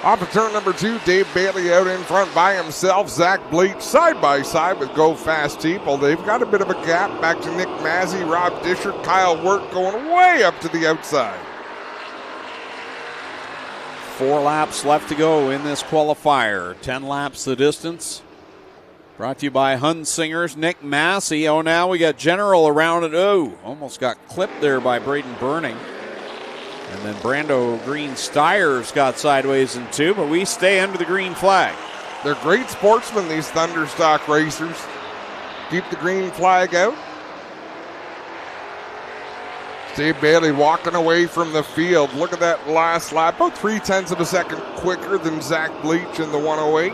Off of turn number 2, Dave Bailey out in front by himself. Zach Bleach side by side with Go Fast People. They've got a bit of a gap back to Nick Mazzy, Rob Disher, Kyle Wirt going way up to the outside. 4 laps left to go in this qualifier. 10 laps the distance. Brought to you by Hunsingers, Nick Massey. Oh, now we got General around it. Oh, almost got clipped there by Braden Burning. And then Brando Green Steyers got sideways in 2, but we stay under the green flag. They're great sportsmen, these Thunderstock racers. Keep the green flag out. Dave Bailey walking away from the field. Look at that last lap. About 0.3 of a second quicker than Zach Bleach in the 108.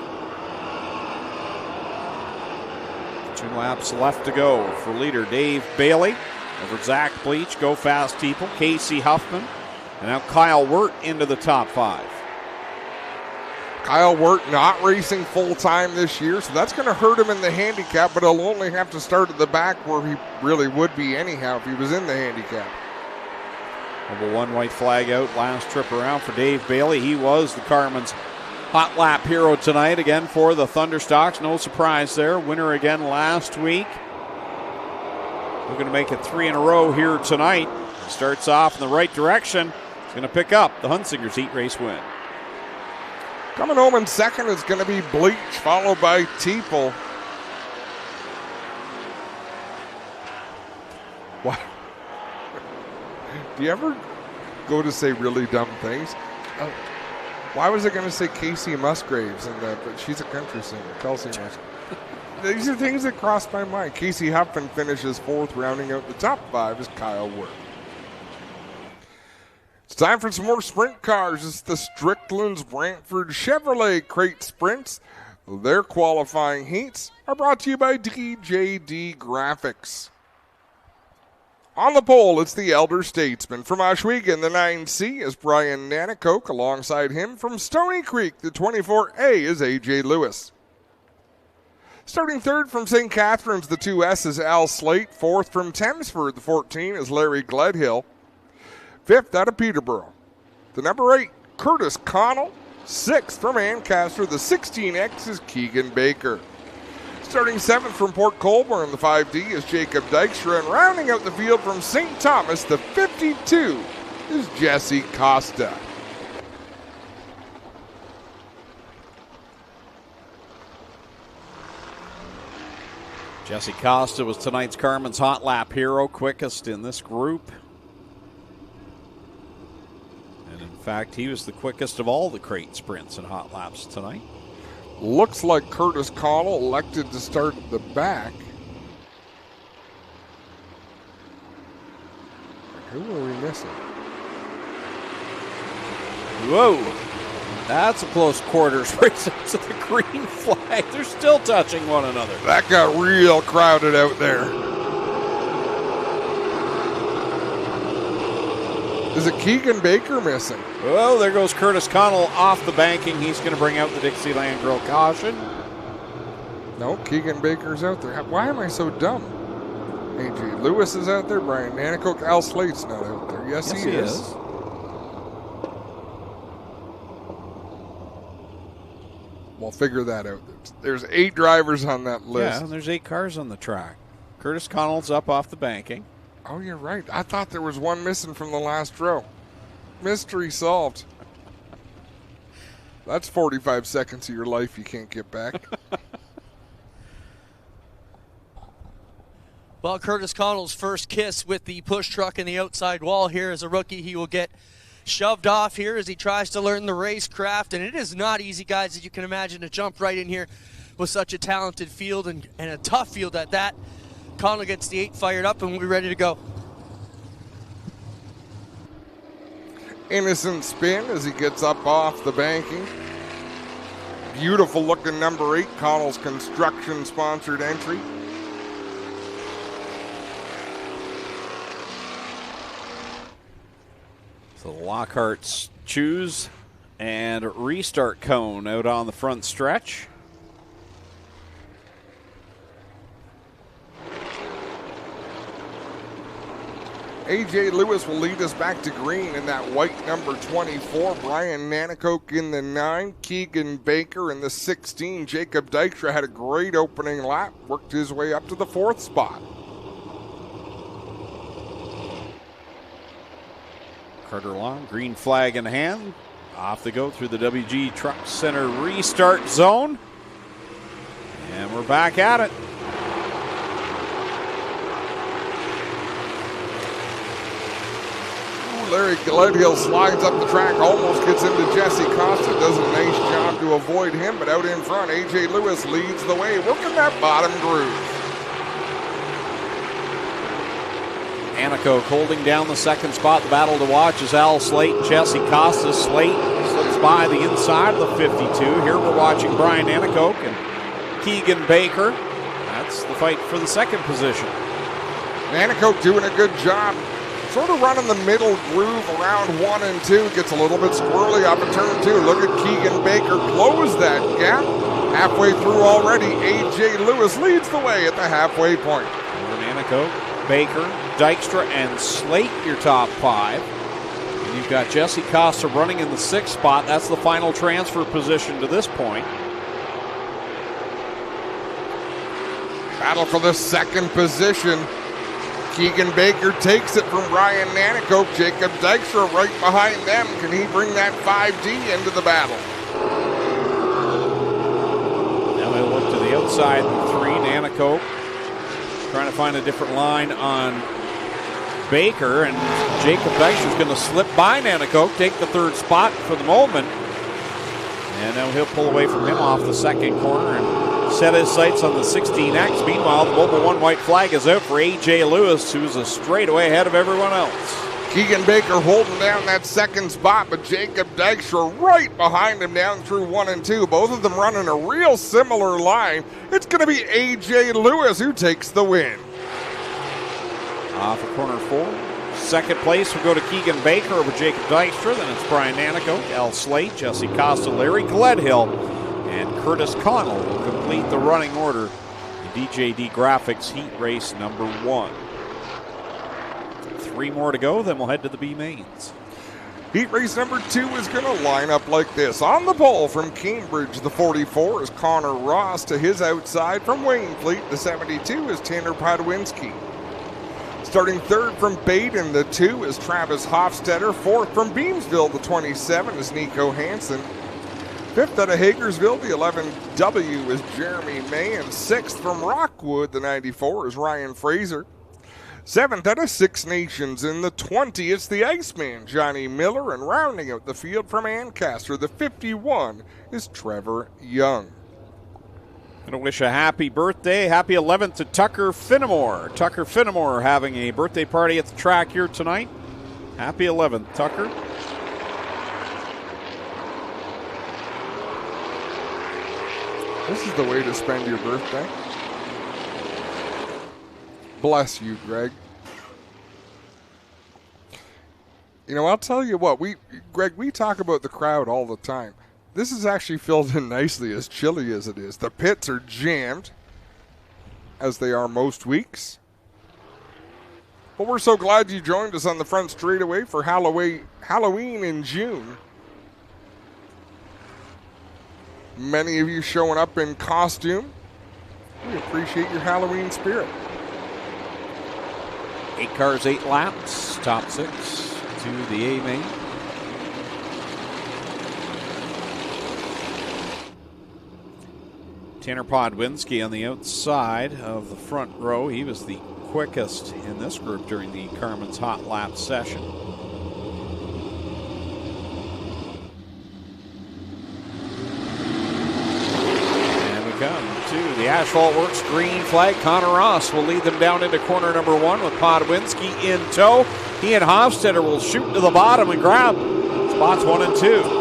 2 laps left to go for leader Dave Bailey over Zach Bleach, Go Fast People, Casey Huffman. And now Kyle Wirt into the top 5. Kyle Wirt not racing full-time this year, so that's going to hurt him in the handicap, but he'll only have to start at the back where he really would be anyhow if he was in the handicap. Number 1 white flag out, last trip around for Dave Bailey. He was the Carmen's hot lap hero tonight, again for the Thunderstocks. No surprise there. Winner again last week. We're going to make it 3 in a row here tonight. Starts off in the right direction. He's going to pick up the Hunsingers heat race win. Coming home in second is going to be Bleach, followed by Teeple. What? Do you ever go to say really dumb things? Why was it going to say Casey Musgraves in that? But she's a country singer, Kelsey Musgraves. These are things that cross my mind. Casey Huffman finishes 4th, rounding out the top 5 is Kyle Wirt. It's time for some more sprint cars. It's the Strickland's Brantford Chevrolet Crate Sprints. Their qualifying heats are brought to you by DJD Graphics. On the pole, it's the Elder Statesman. From Ohsweken, the 9C is Brian Nanakoke. Alongside him from Stony Creek, the 24A is A.J. Lewis. Starting third from St. Catharines, the 2S is Al Slate. Fourth from Thamesford, the 14 is Larry Gledhill. Fifth out of Peterborough, the number 8, Curtis Connell. Sixth from Ancaster, the 16X is Keegan Baker. Starting seventh from Port Colborne, the 5D is Jacob Dykstra. And rounding out the field from St. Thomas, the 52 is Jesse Costa. Jesse Costa was tonight's Carmen's Hot Lap hero, quickest in this group. And in fact, he was the quickest of all the crate sprints and hot laps tonight. Looks like Curtis Connell elected to start at the back. Who are we missing? Whoa. That's a close quarters race up to the green flag. They're still touching one another. That got real crowded out there. Is it Keegan Baker missing? Oh, there goes Curtis Connell off the banking. He's going to bring out the Dixieland Grill caution. No, Keegan Baker's out there. Why am I so dumb? A.J. Lewis is out there. Brian Nanakoke. Al Slate's not out there. Yes, he is. We'll figure that out. There's 8 drivers on that list. Yeah, and there's 8 cars on the track. Curtis Connell's up off the banking. Oh, you're right. I thought there was one missing from the last row. Mystery solved. That's 45 seconds of your life you can't get back. Well, Curtis Connell's first kiss with the push truck in the outside wall here as a rookie. He will get shoved off here as he tries to learn the racecraft. And it is not easy, guys, as you can imagine, to jump right in here with such a talented field and a tough field at that. Connell gets the 8 fired up and we're ready to go. Innocent spin as he gets up off the banking. Beautiful looking number 8, Connell's Construction sponsored entry. So the Lockhart's choose and restart cone out on the front stretch. A.J. Lewis will lead us back to green in that white number 24. Brian Nanakoke in the 9. Keegan Baker in the 16. Jacob Dykstra had a great opening lap. Worked his way up to the 4th spot. Carter Long, green flag in hand. Off they go through the WG Truck Center restart zone. And we're back at it. Larry Gledhill slides up the track, almost gets into Jesse Costa, does a nice job to avoid him, but out in front, A.J. Lewis leads the way, working that bottom groove. Nanakoke holding down the 2nd spot. The battle to watch is Al Slate and Jesse Costa. Slate slips by the inside of the 52. Here we're watching Brian Nanakoke and Keegan Baker. That's the fight for the 2nd position. Nanakoke doing a good job. Sort of running the middle groove around 1 and 2. Gets a little bit squirrely up at turn 2. Look at Keegan Baker close that gap. Halfway through already, A.J. Lewis leads the way at the halfway point. Nanakoke, Baker, Dykstra, and Slate, your top 5. And you've got Jesse Costa running in the 6th spot. That's the final transfer position to this point. Battle for the 2nd position. Keegan Baker takes it from Brian Nanakoke. Jacob Dykstra right behind them. Can he bring that 5D into the battle? Now he'll look to the outside, 3, Nanakoke. Trying to find a different line on Baker, and Jacob Dykstra's going to slip by Nanakoke, take the 3rd spot for the moment. And now he'll pull away from him off the 2nd corner and set his sights on the 16X. Meanwhile, the Mobile 1 white flag is out for A.J. Lewis, who's a straightaway ahead of everyone else. Keegan Baker holding down that 2nd spot, but Jacob Dykstra right behind him down through 1 and 2. Both of them running a real similar line. It's going to be A.J. Lewis who takes the win. off of corner 4. Second place will go to Keegan Baker over Jacob Dykstra. Then it's Brian Nanico, El Slate, Jesse Costa, Larry Gledhill, and Curtis Connell will complete the running order in DJD Graphics Heat Race number 1. 3 more to go, then we'll head to the B mains. Heat race number 2 is going to line up like this. On the pole from Cambridge, the 44 is Connor Ross. To his outside from Waynefleet, the 72 is Tanner Podwinski. Starting third from Baden, the 2 is Travis Hofstetter. Fourth from Beamsville, the 27 is Nico Hansen. Fifth out of Hagersville, the 11W is Jeremy May. And sixth from Rockwood, the 94 is Ryan Fraser. Seventh out of Six Nations in the 20, it's the Iceman, Johnny Miller. And rounding out the field from Ancaster, the 51 is Trevor Young. Going to wish a happy birthday, happy 11th to Tucker Finnemore. Tucker Finnemore having a birthday party at the track here tonight. Happy 11th, Tucker. This is the way to spend your birthday. Bless you, Greg. You know, I'll tell you what, Greg, we talk about the crowd all the time. This is actually filled in nicely, as chilly as it is. The pits are jammed, as they are most weeks. But we're so glad you joined us on the front straightaway for Halloween in June. Many of you showing up in costume. We appreciate your Halloween spirit. 8 cars, 8 laps, top 6 to the A main. Tanner Podwinski on the outside of the front row. He was the quickest in this group during the Carmen's Hot Lap session. And we come to the Asphalt Works green flag. Connor Ross will lead them down into corner number 1 with Podwinski in tow. He and Hofstetter will shoot to the bottom and grab spots 1 and 2.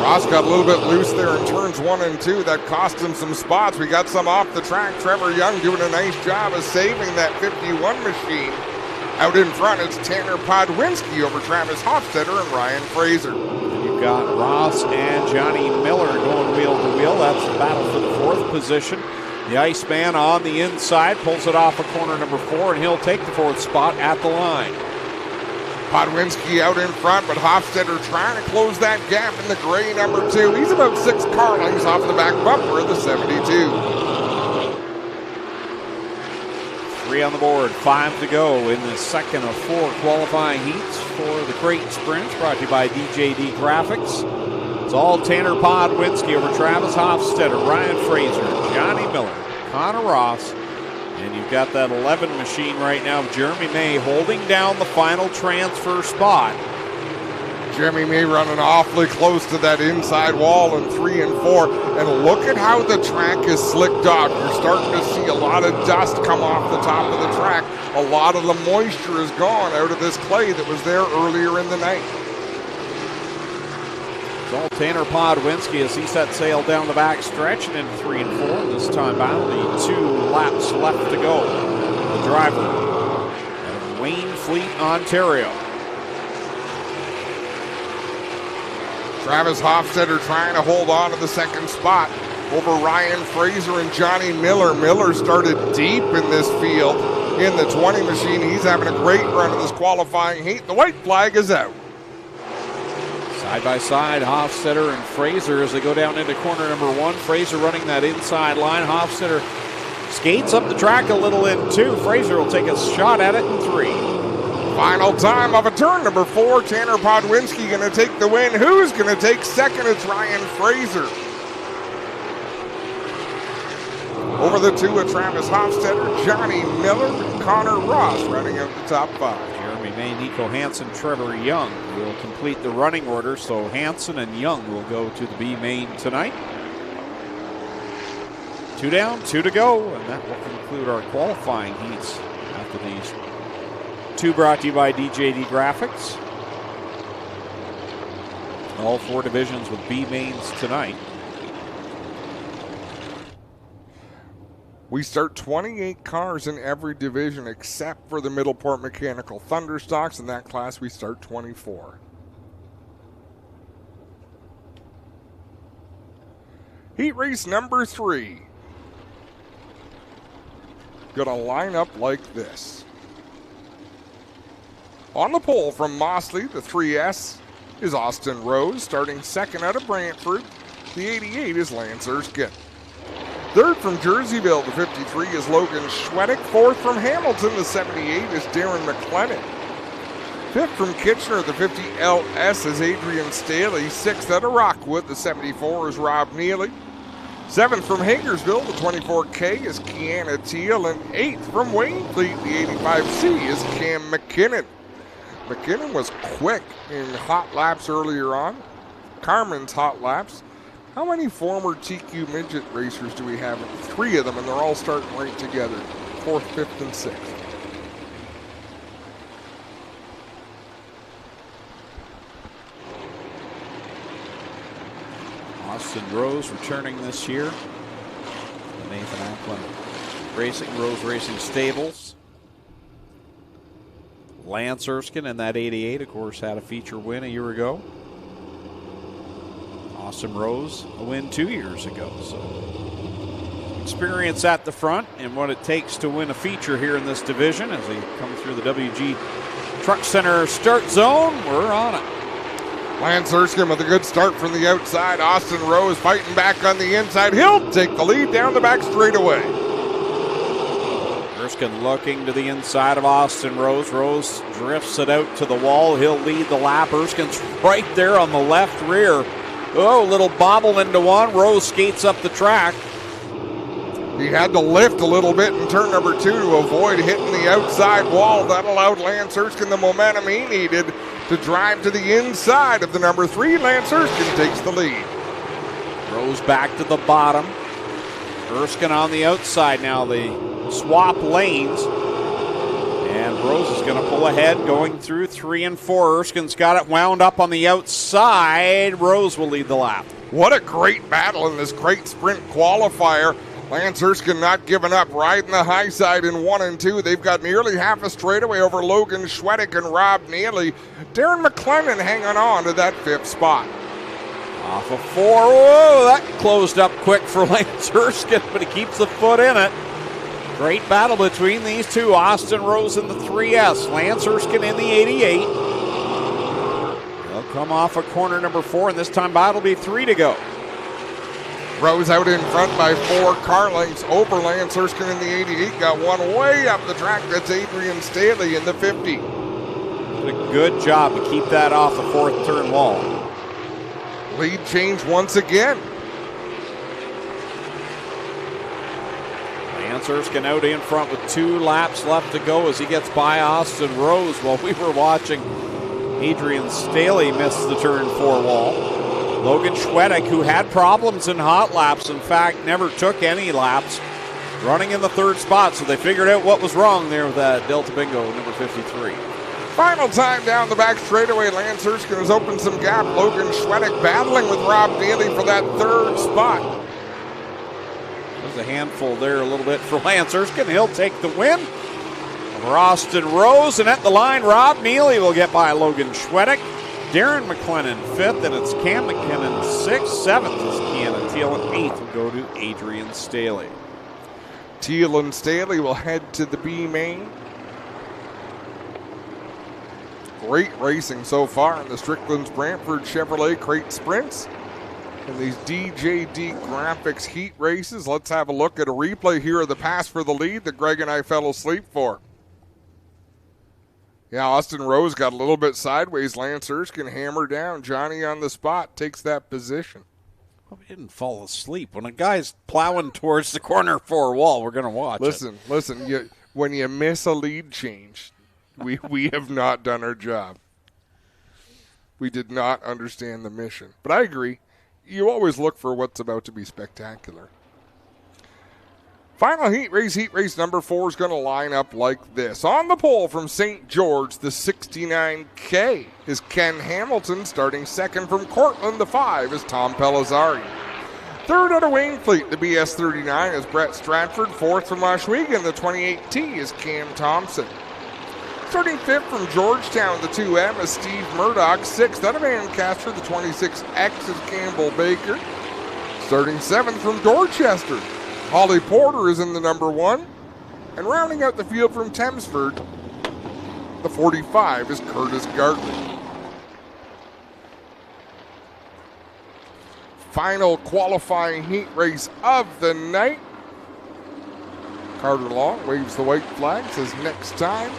Ross got a little bit loose there in turns 1 and 2. That cost him some spots. We got some off the track. Trevor Young doing a nice job of saving that 51 machine. Out in front, it's Tanner Podwinski over Travis Hofstetter and Ryan Fraser. You've got Ross and Johnny Miller going wheel to wheel. That's the battle for the 4th position. The Iceman on the inside pulls it off of corner number 4, and he'll take the 4th spot at the line. Podwinski out in front, but Hofstetter trying to close that gap in the gray number 2. He's about 6 car lengths off the back bumper of the 72. 3 on the board, 5 to go in the second of 4 qualifying heats for the Crate Sprints, brought to you by DJD Graphics. It's all Tanner Podwinski over Travis Hofstetter, Ryan Fraser, Johnny Miller, Connor Ross. And you've got that 11 machine right now of Jeremy May holding down the final transfer spot. Jeremy May running awfully close to that inside wall in 3 and 4. And look at how the track is slicked off. You're starting to see a lot of dust come off the top of the track. A lot of the moisture is gone out of this clay that was there earlier in the night. It's all Tanner Podwinski as he set sail down the back stretch and into 3 and 4. This time only 2 laps left to go. The driver of Waynefleet, Ontario. Travis Hofstetter trying to hold on to the second spot over Ryan Fraser and Johnny Miller. Miller started deep in this field in the 20 machine. He's having a great run in this qualifying heat. The white flag is out. Side by side, Hofstetter and Fraser as they go down into corner number 1. Fraser running that inside line. Hofstetter skates up the track a little in 2. Fraser will take a shot at it in 3. Final time of a turn number 4. Tanner Podwinski going to take the win. Who's going to take second? It's Ryan Fraser. Over the 2 of Travis Hofstetter, Johnny Miller, and Connor Ross running out the top 5. Jeremy May, Nico Hansen, Trevor Young will complete the running order, so Hansen and Young will go to the B main tonight. 2 down, 2 to go, and that will conclude our qualifying heats after these 2 brought to you by DJD Graphics. All 4 divisions with B mains tonight. We start 28 cars in every division except for the Middleport Mechanical Thunderstocks. In that class, we start 24. Heat race number 3. Gonna line up like this. On the pole from Mossley, the 3S is Austin Rose. Starting second out of Brantford, the 88 is Lance Erskine. Third from Jerseyville, the 53 is Logan Schwedick. Fourth from Hamilton, the 78 is Darren McLennan. Fifth from Kitchener, the 50 LS is Adrian Staley. Sixth out of Rockwood, the 74 is Rob Neely. Seventh from Hagersville, the 24K is Kiana Teal. And eighth from Waynefleet, the 85C is Cam McKinnon. McKinnon was quick in hot laps earlier on. Carmen's hot laps. How many former TQ midget racers do we have? 3 of them, and they're all starting right together. 4th, 5th, and 6th. Austin Rose returning this year. Nathan Ackland Racing, Rose Racing Stables. Lance Erskine in that 88, of course, had a feature win a year ago. Austin Rose, a win 2 years ago. So experience at the front and what it takes to win a feature here in this division as they come through the WG Truck Center start zone. We're on it. Lance Erskine with a good start from the outside. Austin Rose fighting back on the inside. He'll take the lead down the back straightaway. Erskine looking to the inside of Austin Rose. Rose drifts it out to the wall. He'll lead the lap. Erskine's right there on the left rear. Oh, little bobble into one. Rose skates up the track. He had to lift a little bit in turn number 2 to avoid hitting the outside wall. That allowed Lance Erskine the momentum he needed to drive to the inside of the number 3. Lance Erskine takes the lead. Rose back to the bottom. Erskine on the outside now. They swap lanes. And Rose is going to pull ahead going through 3 and 4. Erskine's got it wound up on the outside. Rose will lead the lap. What a great battle in this great sprint qualifier. Lance Erskine not giving up, riding the high side in 1 and 2. They've got nearly half a straightaway over Logan Schwedick and Rob Neely. Darren McLennan hanging on to that 5th spot. Off of 4. Whoa, that closed up quick for Lance Erskine, but he keeps the foot in it. Great battle between these two. Austin Rose in the 3S. Lance Erskine in the 88. They'll come off of corner number 4, and this time by it'll be 3 to go. Rose out in front by 4 car lengths over Lance Erskine in the 88. Got one way up the track. That's Adrian Staley in the 50. Did a good job to keep that off the 4th turn wall. Lead change once again. Lance Erskine out in front with 2 laps left to go as he gets by Austin Rose. While we were watching, Adrian Staley missed the turn 4 wall. Logan Schwedick, who had problems in hot laps, in fact, never took any laps, running in the 3rd spot, so they figured out what was wrong there with that Delta Bingo, number 53. Final time down the back straightaway. Lance Erskine has opened some gap. Logan Schwedick battling with Rob Neely for that 3rd spot. There's a handful there a little bit for Lance Erskine. He'll take the win over Austin Rose, and at the line, Rob Neely will get by Logan Schwedick. Darren McLennan 5th, and it's Cam McKinnon 6th. 7th is Kiana Teal, and 8th will go to Adrian Staley. Teal and Staley will head to the B main. Great racing so far in the Strickland's Brantford Chevrolet Crate Sprints. And these DJD Graphics heat races. Let's have a look at a replay here of the pass for the lead that Greg and I fell asleep for. Yeah, Austin Rose got a little bit sideways. Lance Erskine hammer down. Johnny on the spot takes that position. Well, we didn't fall asleep. When a guy's plowing towards the corner 4 wall, we're going to watch Listen, when you miss a lead change, we have not done our job. We did not understand the mission. But I agree. You always look for what's about to be spectacular. Final heat race number 4 is going to line up like this. On the pole from St. George, the 69K is Ken Hamilton. Starting second from Cortland, the 5 is Tom Pellizzari. Third out of Wainfleet, the BS39 is Brett Stratford. Fourth from Ohsweken, the 28T is Cam Thompson. Starting fifth from Georgetown, the 2M is Steve Murdoch. Sixth out of Ancaster, the 26X is Campbell Baker. Starting seventh from Dorchester, Holly Porter is in the number 1. And rounding out the field from Thamesford, the 45 is Curtis Gartley. Final qualifying heat race of the night. Carter Long waves the white flag, says next time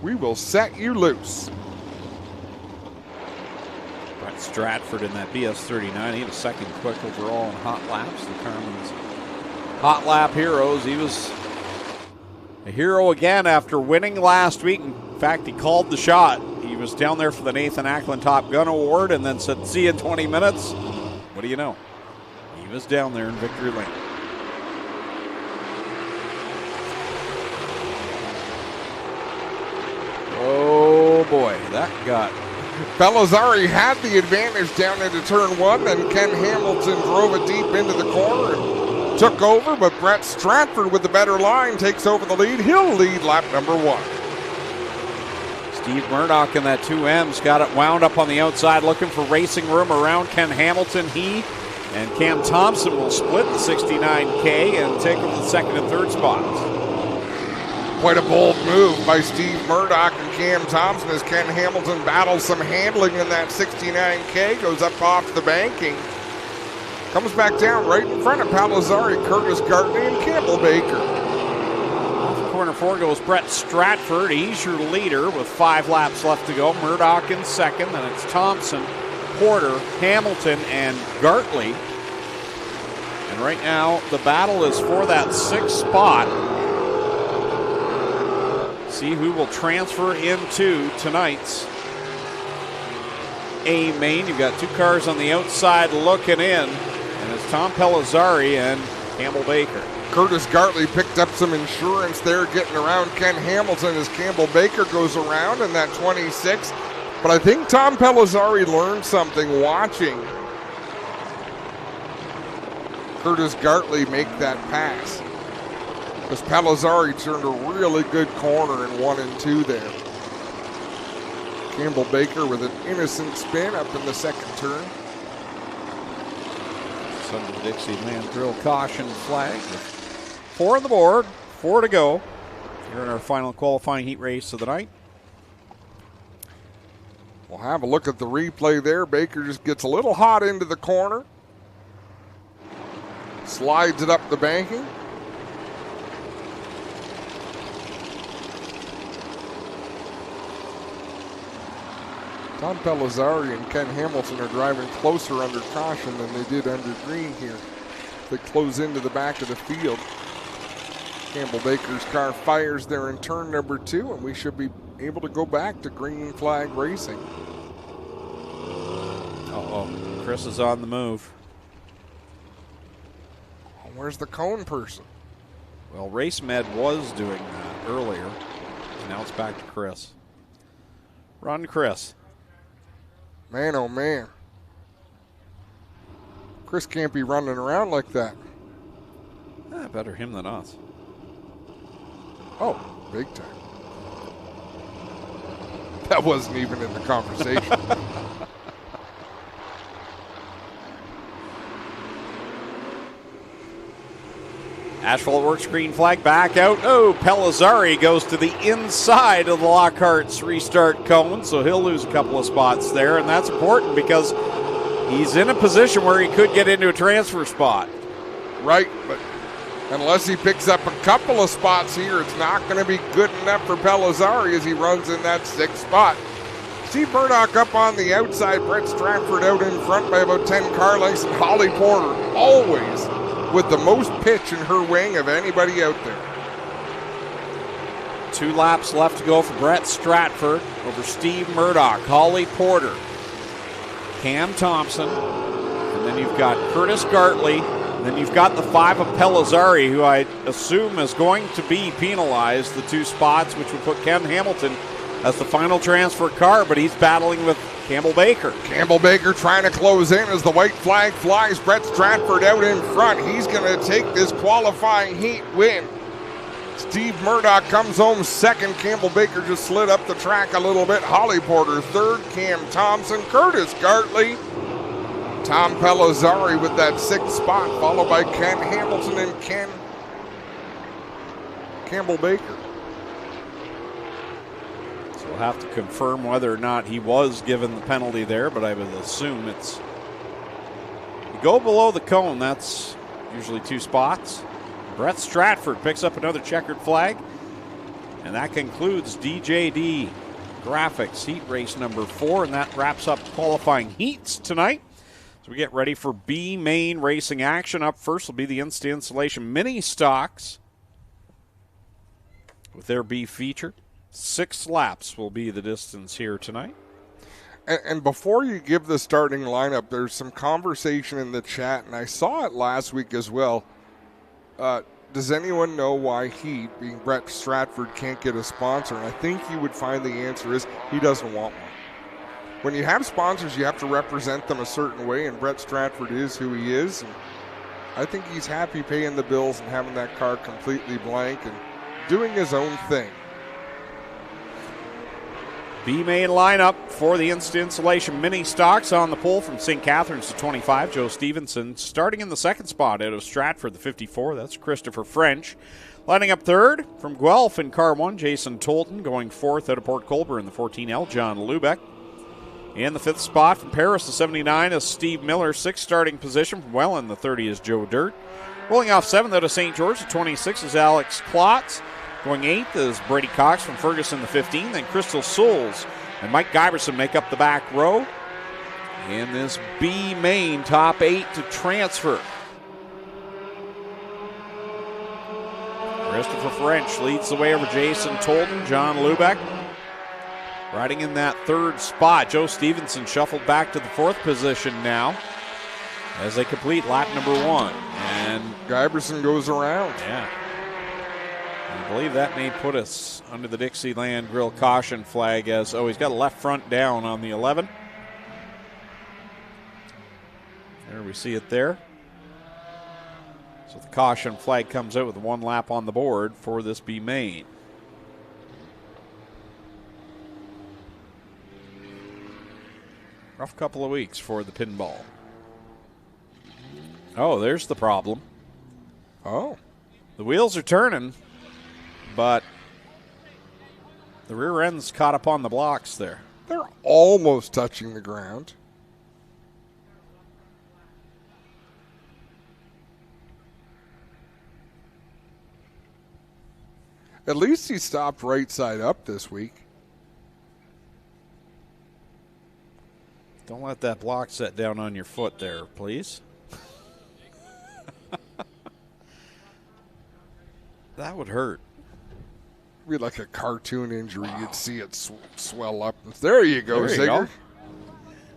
we will set you loose. Brett Stratford in that BS39. He had a second quick overall in hot laps. The Carmen's hot lap heroes. He was a hero again after winning last week. In fact, he called the shot. He was down there for the Nathan Ackland Top Gun Award and then said, see you in 20 minutes. What do you know? He was down there in victory lane. Oh boy, that got... Pellizzari had the advantage down into turn 1, then Ken Hamilton drove it deep into the corner and took over, but Brett Stratford with the better line takes over the lead. He'll lead lap number 1. Steve Murdoch in that 2M's got it wound up on the outside, looking for racing room around Ken Hamilton. He and Cam Thompson will split the 69K and take over the second and third spots. Quite a bold move by Steve Murdoch and Cam Thompson as Ken Hamilton battles some handling in that 69K, goes up off the banking, comes back down right in front of Pellizzari, Curtis Gartley, and Campbell Baker. Corner 4 goes Brett Stratford. He's your leader with 5 laps left to go. Murdoch in second. Then it's Thompson, Porter, Hamilton, and Gartley. And right now, the battle is for that 6th spot. See who will transfer into tonight's A main. You've got 2 cars on the outside looking in. And it's Tom Pellizzari and Campbell Baker. Curtis Gartley picked up some insurance there getting around Ken Hamilton as Campbell Baker goes around in that 26. But I think Tom Pellizzari learned something watching Curtis Gartley make that pass. Because Pellizzari turned a really good corner in 1 and 2 there. Campbell Baker with an innocent spin up in the second turn. Under the Dixieland drill caution flag. 4 on the board, 4 to go. Here in our final qualifying heat race of the night. We'll have a look at the replay there. Baker just gets a little hot into the corner. Slides it up the banking. Tom Pellizzari and Ken Hamilton are driving closer under caution than they did under green here. They close into the back of the field. Campbell Baker's car fires there in turn number 2, and we should be able to go back to green flag racing. Uh-oh, Chris is on the move. Where's the cone person? Well, Race Med was doing that earlier. Now it's back to Chris. Run, Chris. Man, oh man. Chris can't be running around like that. Better him than us. Oh, big time. That wasn't even in the conversation. Asphalt Works green flag back out. Oh, Pellizzari goes to the inside of the Lockhart's restart cone, so he'll lose a couple of spots there, and that's important because he's in a position where he could get into a transfer spot. Right, but unless he picks up a couple of spots here, it's not going to be good enough for Pellizzari as he runs in that 6th spot. Steve Murdoch up on the outside, Brett Stratford out in front by about 10 car lengths, and Holly Porter always with the most pitch in her wing of anybody out there. 2 laps left to go for Brett Stratford over Steve Murdoch, Holly Porter, Cam Thompson, and then you've got Curtis Gartley, and then you've got the 5 of Pellizzari, who I assume is going to be penalized, the 2 spots, which would put Ken Hamilton That's the final transfer car, but he's battling with Campbell Baker. Campbell Baker trying to close in as the white flag flies. Brett Stratford out in front. He's going to take this qualifying heat win. Steve Murdoch comes home second. Campbell Baker just slid up the track a little bit. Holly Porter third. Cam Thompson, Curtis Gartley, Tom Pellizzari with that sixth spot, followed by Ken Hamilton and Campbell Baker. So we'll have to confirm whether or not he was given the penalty there, but I would assume it's, you go below the cone, that's usually 2 spots. Brett Stratford picks up another checkered flag, and that concludes DJD Graphics Heat Race number 4, and that wraps up qualifying heats tonight. So we get ready for B main racing action. Up first will be the Insta Installation Mini Stocks with their B feature. 6 laps will be the distance here tonight. And before you give the starting lineup, there's some conversation in the chat, and I saw it last week as well. Does anyone know why he, being Brett Stratford, can't get a sponsor? And I think you would find the answer is he doesn't want one. When you have sponsors, you have to represent them a certain way, and Brett Stratford is who he is. And I think he's happy paying the bills and having that car completely blank and doing his own thing. B main lineup for the Insta Installation Mini Stocks on the pole from St. Catharines to 25. Joe Stevenson starting in the second spot out of Stratford, the 54. That's Christopher French. Lining up third from Guelph in car 1, Jason Tolton. Going fourth out of Port Colborne in the 14L, John Lubeck. In the 5th spot from Paris, the 79 is Steve Miller. 6th starting position from Welland, the 30 is Joe Dirt. Rolling off 7th out of St. George, the 26 is Alex Klotz. Going 8th is Brady Cox from Ferguson, the 15. Then Crystal Souls and Mike Giberson make up the back row. In this B main, top 8 to transfer. Christopher French leads the way over Jason Tolton, John Lubeck. Riding in that 3rd spot, Joe Stevenson shuffled back to the 4th position now as they complete lap number 1. And Giberson goes around. Yeah. I believe that may put us under the Dixieland Grill caution flag as, he's got a left front down on the 11. There we see it there. So the caution flag comes out with 1 lap on the board for this B main. Rough couple of weeks for the pinball. Oh, there's the problem. Oh. The wheels are turning, but the rear end's caught up on the blocks there. They're almost touching the ground. At least he stopped right side up this week. Don't let that block set down on your foot there, please. That would hurt. Be like a cartoon injury. Wow. You'd see it swell up. There you go, Zigger.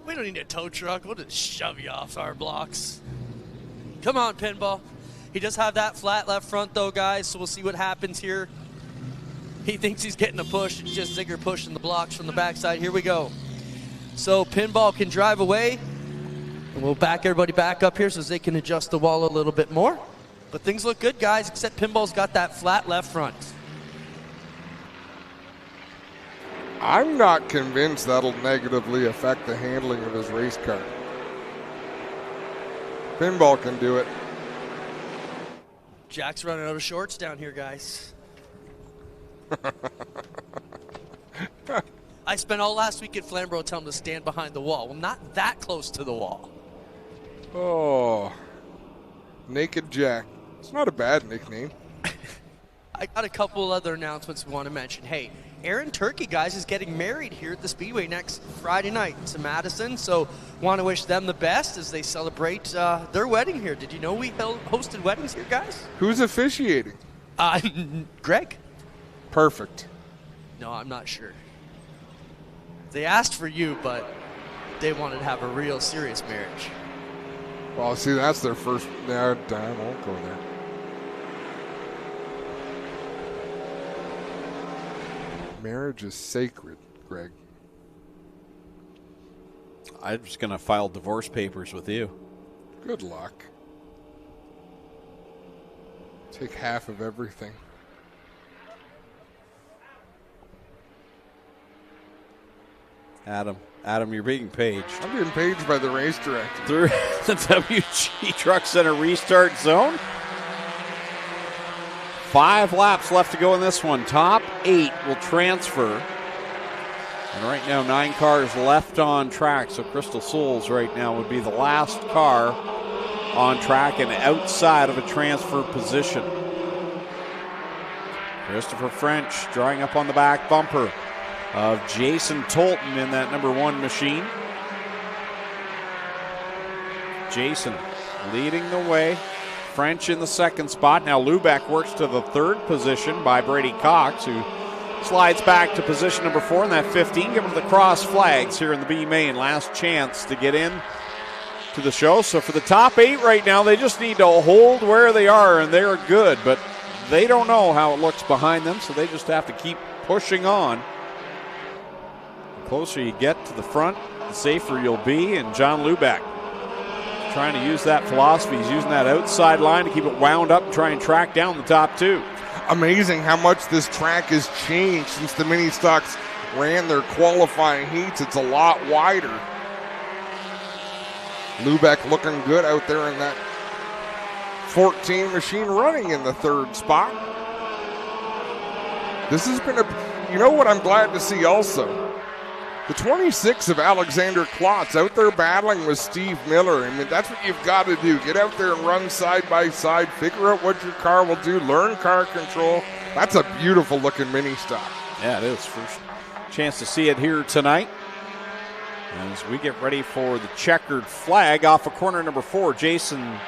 We don't need a tow truck. We'll just shove you off our blocks. Come on, Pinball. He does have that flat left front, though, guys, so we'll see what happens here. He thinks he's getting a push. It's just Zigger pushing the blocks from the backside. Here we go. So Pinball can drive away, and we'll back everybody back up here so they can adjust the wall a little bit more. But things look good, guys, except Pinball's got that flat left front. I'm not convinced that'll negatively affect the handling of his race car. Pinball can do it. Jack's running out of shorts down here, guys. I spent all last week at Flamborough telling him to stand behind the wall. Well, not that close to the wall. Oh, Naked Jack. It's not a bad nickname. I got a couple other announcements we want to mention. Hey, Aaron Turkey, guys, is getting married here at the Speedway next Friday night to Madison. So want to wish them the best as they celebrate their wedding here. Did you know we hosted weddings here, guys? Who's officiating? Greg. Perfect. No, I'm not sure. They asked for you, but they wanted to have a real serious marriage. Well, see, that's their first. No, I won't go there. Marriage is sacred, Greg. I'm just going to file divorce papers with you. Good luck. Take half of everything. Adam, you're being paged. I'm being paged by the race director. Through the WG Truck Center restart zone. 5 laps left to go in this one. Top 8 will transfer. And right now, 9 cars left on track. So Crystal Souls right now would be the last car on track and outside of a transfer position. Christopher French drawing up on the back bumper of Jason Tolton in that number 1 machine. Jason leading the way. French in the 2nd spot. Now Lubeck works to the 3rd position by Brady Cox, who slides back to position number 4 in that 15. Given the cross flags here in the B main. Last chance to get in to the show. So for the top 8 right now, they just need to hold where they are, and they're good. But they don't know how it looks behind them, so they just have to keep pushing on. The closer you get to the front, the safer you'll be. And John Lubeck trying to use that philosophy. He's using that outside line to keep it wound up and try and track down the top 2. Amazing how much this track has changed since the mini stocks ran their qualifying heats. It's a lot wider. Lubeck looking good out there in that 14 machine, running in the 3rd spot. This has been you know what I'm glad to see also? The 26 of Alexander Klotz out there battling with Steve Miller. I mean, that's what you've got to do. Get out there and run side by side. Figure out what your car will do. Learn car control. That's a beautiful looking mini stock. Yeah, it is. First chance to see it here tonight. As we get ready for the checkered flag off of corner number 4, Jason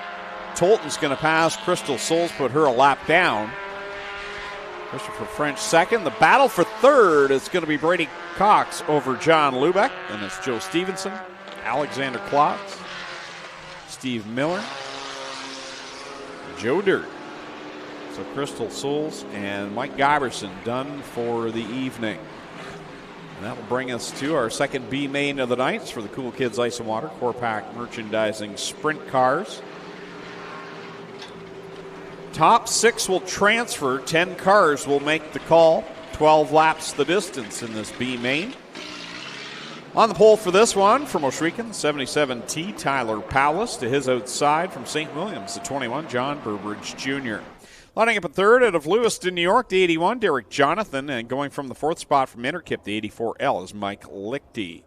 Tolton's going to pass Crystal Souls, put her a lap down. Christopher French 2nd. The battle for 3rd is going to be Brady Cox over John Lubeck. And it's Joe Stevenson, Alexander Klotz, Steve Miller, Joe Dirt. So Crystal Souls and Mike Giberson done for the evening. And that will bring us to our 2nd B main of the night. It's for the Cool Kids Ice and Water Core Pack Merchandising Sprint Cars. Top 6 will transfer. 10 cars will make the call. 12 laps the distance in this B main. On the pole for this one, from Ohsweken, 77T, Tyler Powlis. To his outside, from St. Williams, the 21, John Burbridge Jr. Lining up a 3rd out of Lewiston, New York, the 81, Derek Jonathan. And going from the 4th spot from Interkip, the 84L, is Mike Lichty.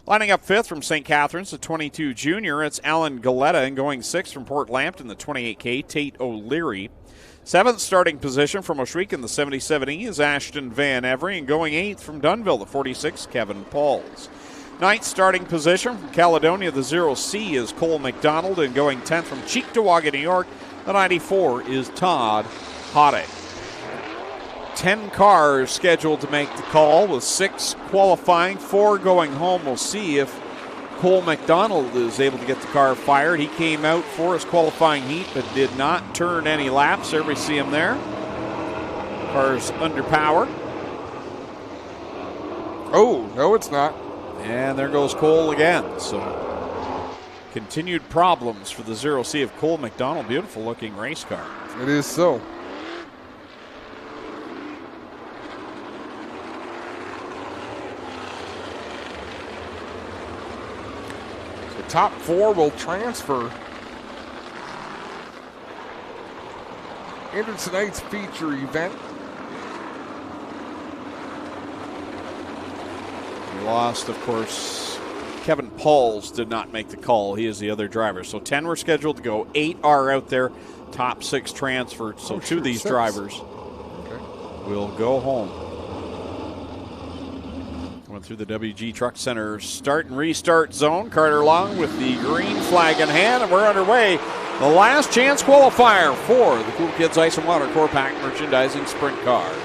Lining up 5th from St. Catharines, the 22 Junior, it's Alan Galetta. And going 6th from Port Lambton, the 28K, Tate O'Leary. 7th starting position from Ohsweken, the 77E, is Ashton Van Every. And going 8th from Dunnville, the 46, Kevin Pauls. 9th starting position from Caledonia, the 0C, is Cole McDonald. And going 10th from Cheektowaga, New York, the 94 is Todd Hodde. 10 cars scheduled to make the call, with 6 qualifying, 4 going home. We'll see if Cole McDonald is able to get the car fired. He came out for his qualifying heat but did not turn any laps. There we see him there. Car's under power. Oh, no, it's not. And there goes Cole again. So continued problems for the 0C of Cole McDonald. Beautiful looking race car. It is so. Top 4 will transfer into tonight's feature event. We lost, of course. Kevin Pauls did not make the call. He is the other driver. So 10 were scheduled to go. 8 are out there. Top 6 transferred. So 2 of these 6 drivers will go home. Through the WG Truck Center start and restart zone. Carter Long with the green flag in hand, and we're underway. The last chance qualifier for the Cool Kids Ice and Water Core Pack Merchandising Sprint Cars.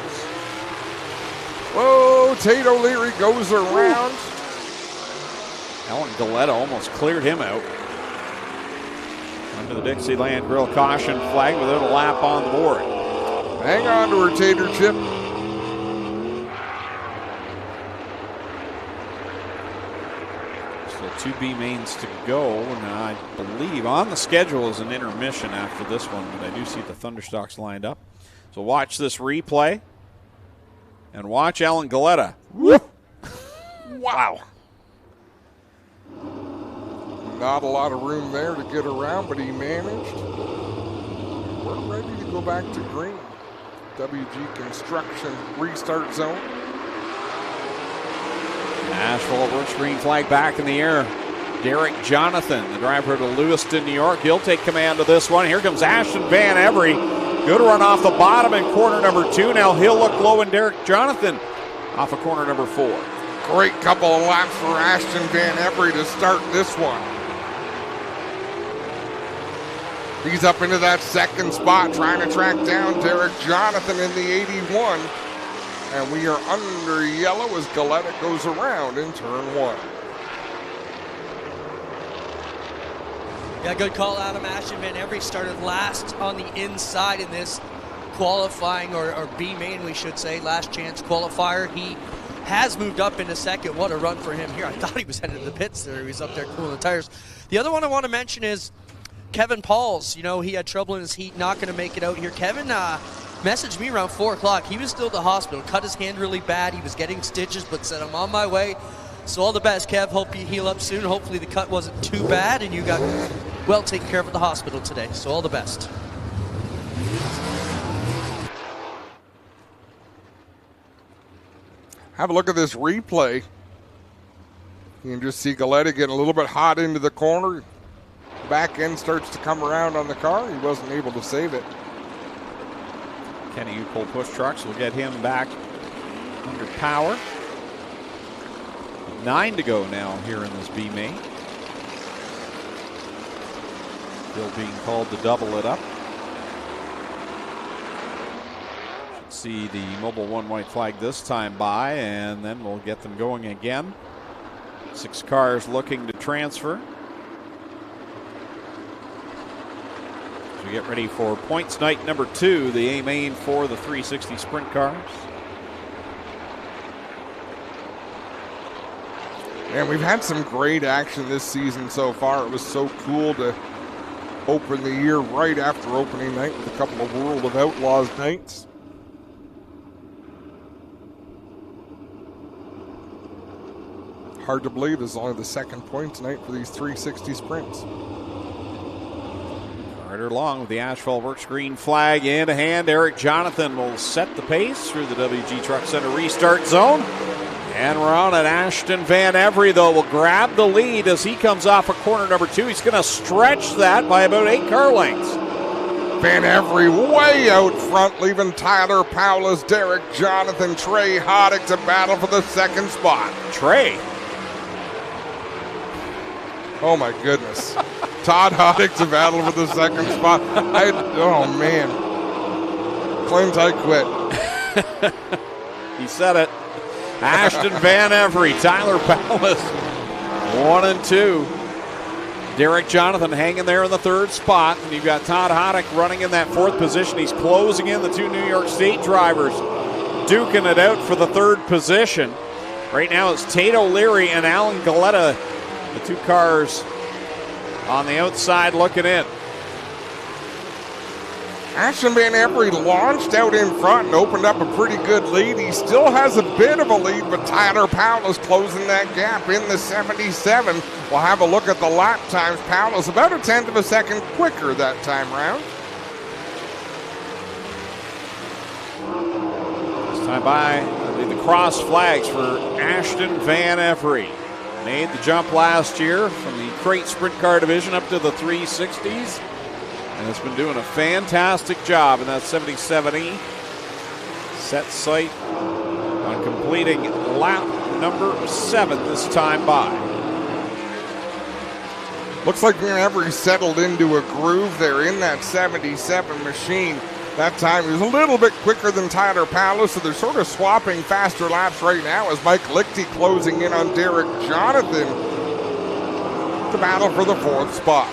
Whoa, Tate O'Leary goes around. Alan Galetta almost cleared him out. Under the Dixieland Grill caution flag without a lap on the board. Hang on to her, Tater Chip. 2 B mains to go, and I believe on the schedule is an intermission after this one, but I do see the Thunderstocks lined up. So watch this replay, and watch Alan Galetta. Wow. Not a lot of room there to get around, but he managed. We're ready to go back to green. WG Construction restart zone. Asphalt works, green flag back in the air. Derek Jonathan, the driver to Lewiston, New York. He'll take command of this one. Here comes Ashton Van Every. Good run off the bottom in corner number 2. Now he'll look low, and Derek Jonathan off of corner number 4. Great couple of laps for Ashton Van Every to start this one. He's up into that second spot, trying to track down Derek Jonathan in the 81. And we are under yellow as Galetta goes around in turn 1. Yeah, good call, Adam. Ashton Van Every started last on the inside in this qualifying, or B main, we should say, last chance qualifier. He has moved up into second. What a run for him here. I thought he was headed to the pits there. He was up there cooling the tires. The other one I want to mention is Kevin Pauls. You know, he had trouble in his heat, not going to make it out here. Kevin messaged me around 4 o'clock. He was still at the hospital, cut his hand really bad. He was getting stitches, but said, I'm on my way. So all the best, Kev. Hope you heal up soon. Hopefully the cut wasn't too bad and you got well taken care of at the hospital today. So all the best. Have a look at this replay. You can just see Galetta getting a little bit hot into the corner. Back end starts to come around on the car. He wasn't able to save it. Kenny Upol push trucks will get him back under power. 9 to go now here in this B main. Still being called to double it up. Should see the Mobile 1 white flag this time by, and then we'll get them going again. 6 cars looking to transfer. As we get ready for points night number 2, the A main for the 360 sprint cars. And we've had some great action this season so far. It was so cool to open the year right after opening night with a couple of World of Outlaws nights. Hard to believe it's only the second points night for these 360 sprints. Carter Long with the Asphalt Works green flag in hand. Eric Jonathan will set the pace through the WG Truck Center restart zone. And we're on at Ashton Van Every, though, will grab the lead as he comes off of corner number 2. He's going to stretch that by about 8 car lengths. Van Every way out front, leaving Tyler Powles, Derek Jonathan, Trey Hoddick to battle for the second spot. Trey. Oh, my goodness. Todd Hoddick to battle for the second spot. Oh, man. Clint, I quit. He said it. Ashton Van Every, Tyler Powles, 1 and 2. Derek Jonathan hanging there in the 3rd spot. And you've got Todd Hoddick running in that 4th position. He's closing in the 2 New York State drivers, duking it out for the 3rd position. Right now it's Tate O'Leary and Alan Galetta, the 2 cars on the outside looking in. Ashton Van Every launched out in front and opened up a pretty good lead. He still has a bit of a lead, but Tyler Powles closing that gap in the 77. We'll have a look at the lap times. Powles about a 1/10 of a second quicker that time round. This time by the cross flags for Ashton Van Every. Made the jump last year from the crate sprint car division up to the 360s. And has been doing a fantastic job in that 77E. Set sight on completing lap number 7 this time by. Looks like Van Every settled into a groove there in that 77 machine. That time he was a little bit quicker than Tyler Powles, so they're sort of swapping faster laps right now as Mike Lichty closing in on Derek Jonathan to battle for the 4th spot.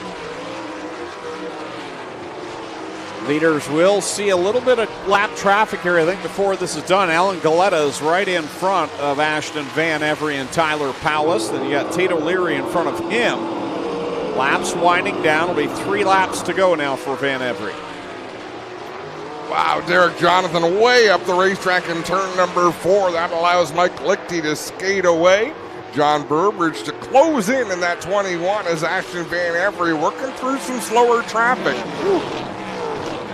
Leaders will see a little bit of lap traffic here, I think, before this is done. Alan Galetta is right in front of Ashton Van Every and Tyler Powlis. Then you got Tate O'Leary in front of him. Laps winding down. It'll be 3 laps to go now for Van Every. Wow, Derek Jonathan way up the racetrack in turn number 4. That allows Mike Lichty to skate away. John Burbridge to close in that 21 as Ashton Van Every working through some slower traffic. Whew.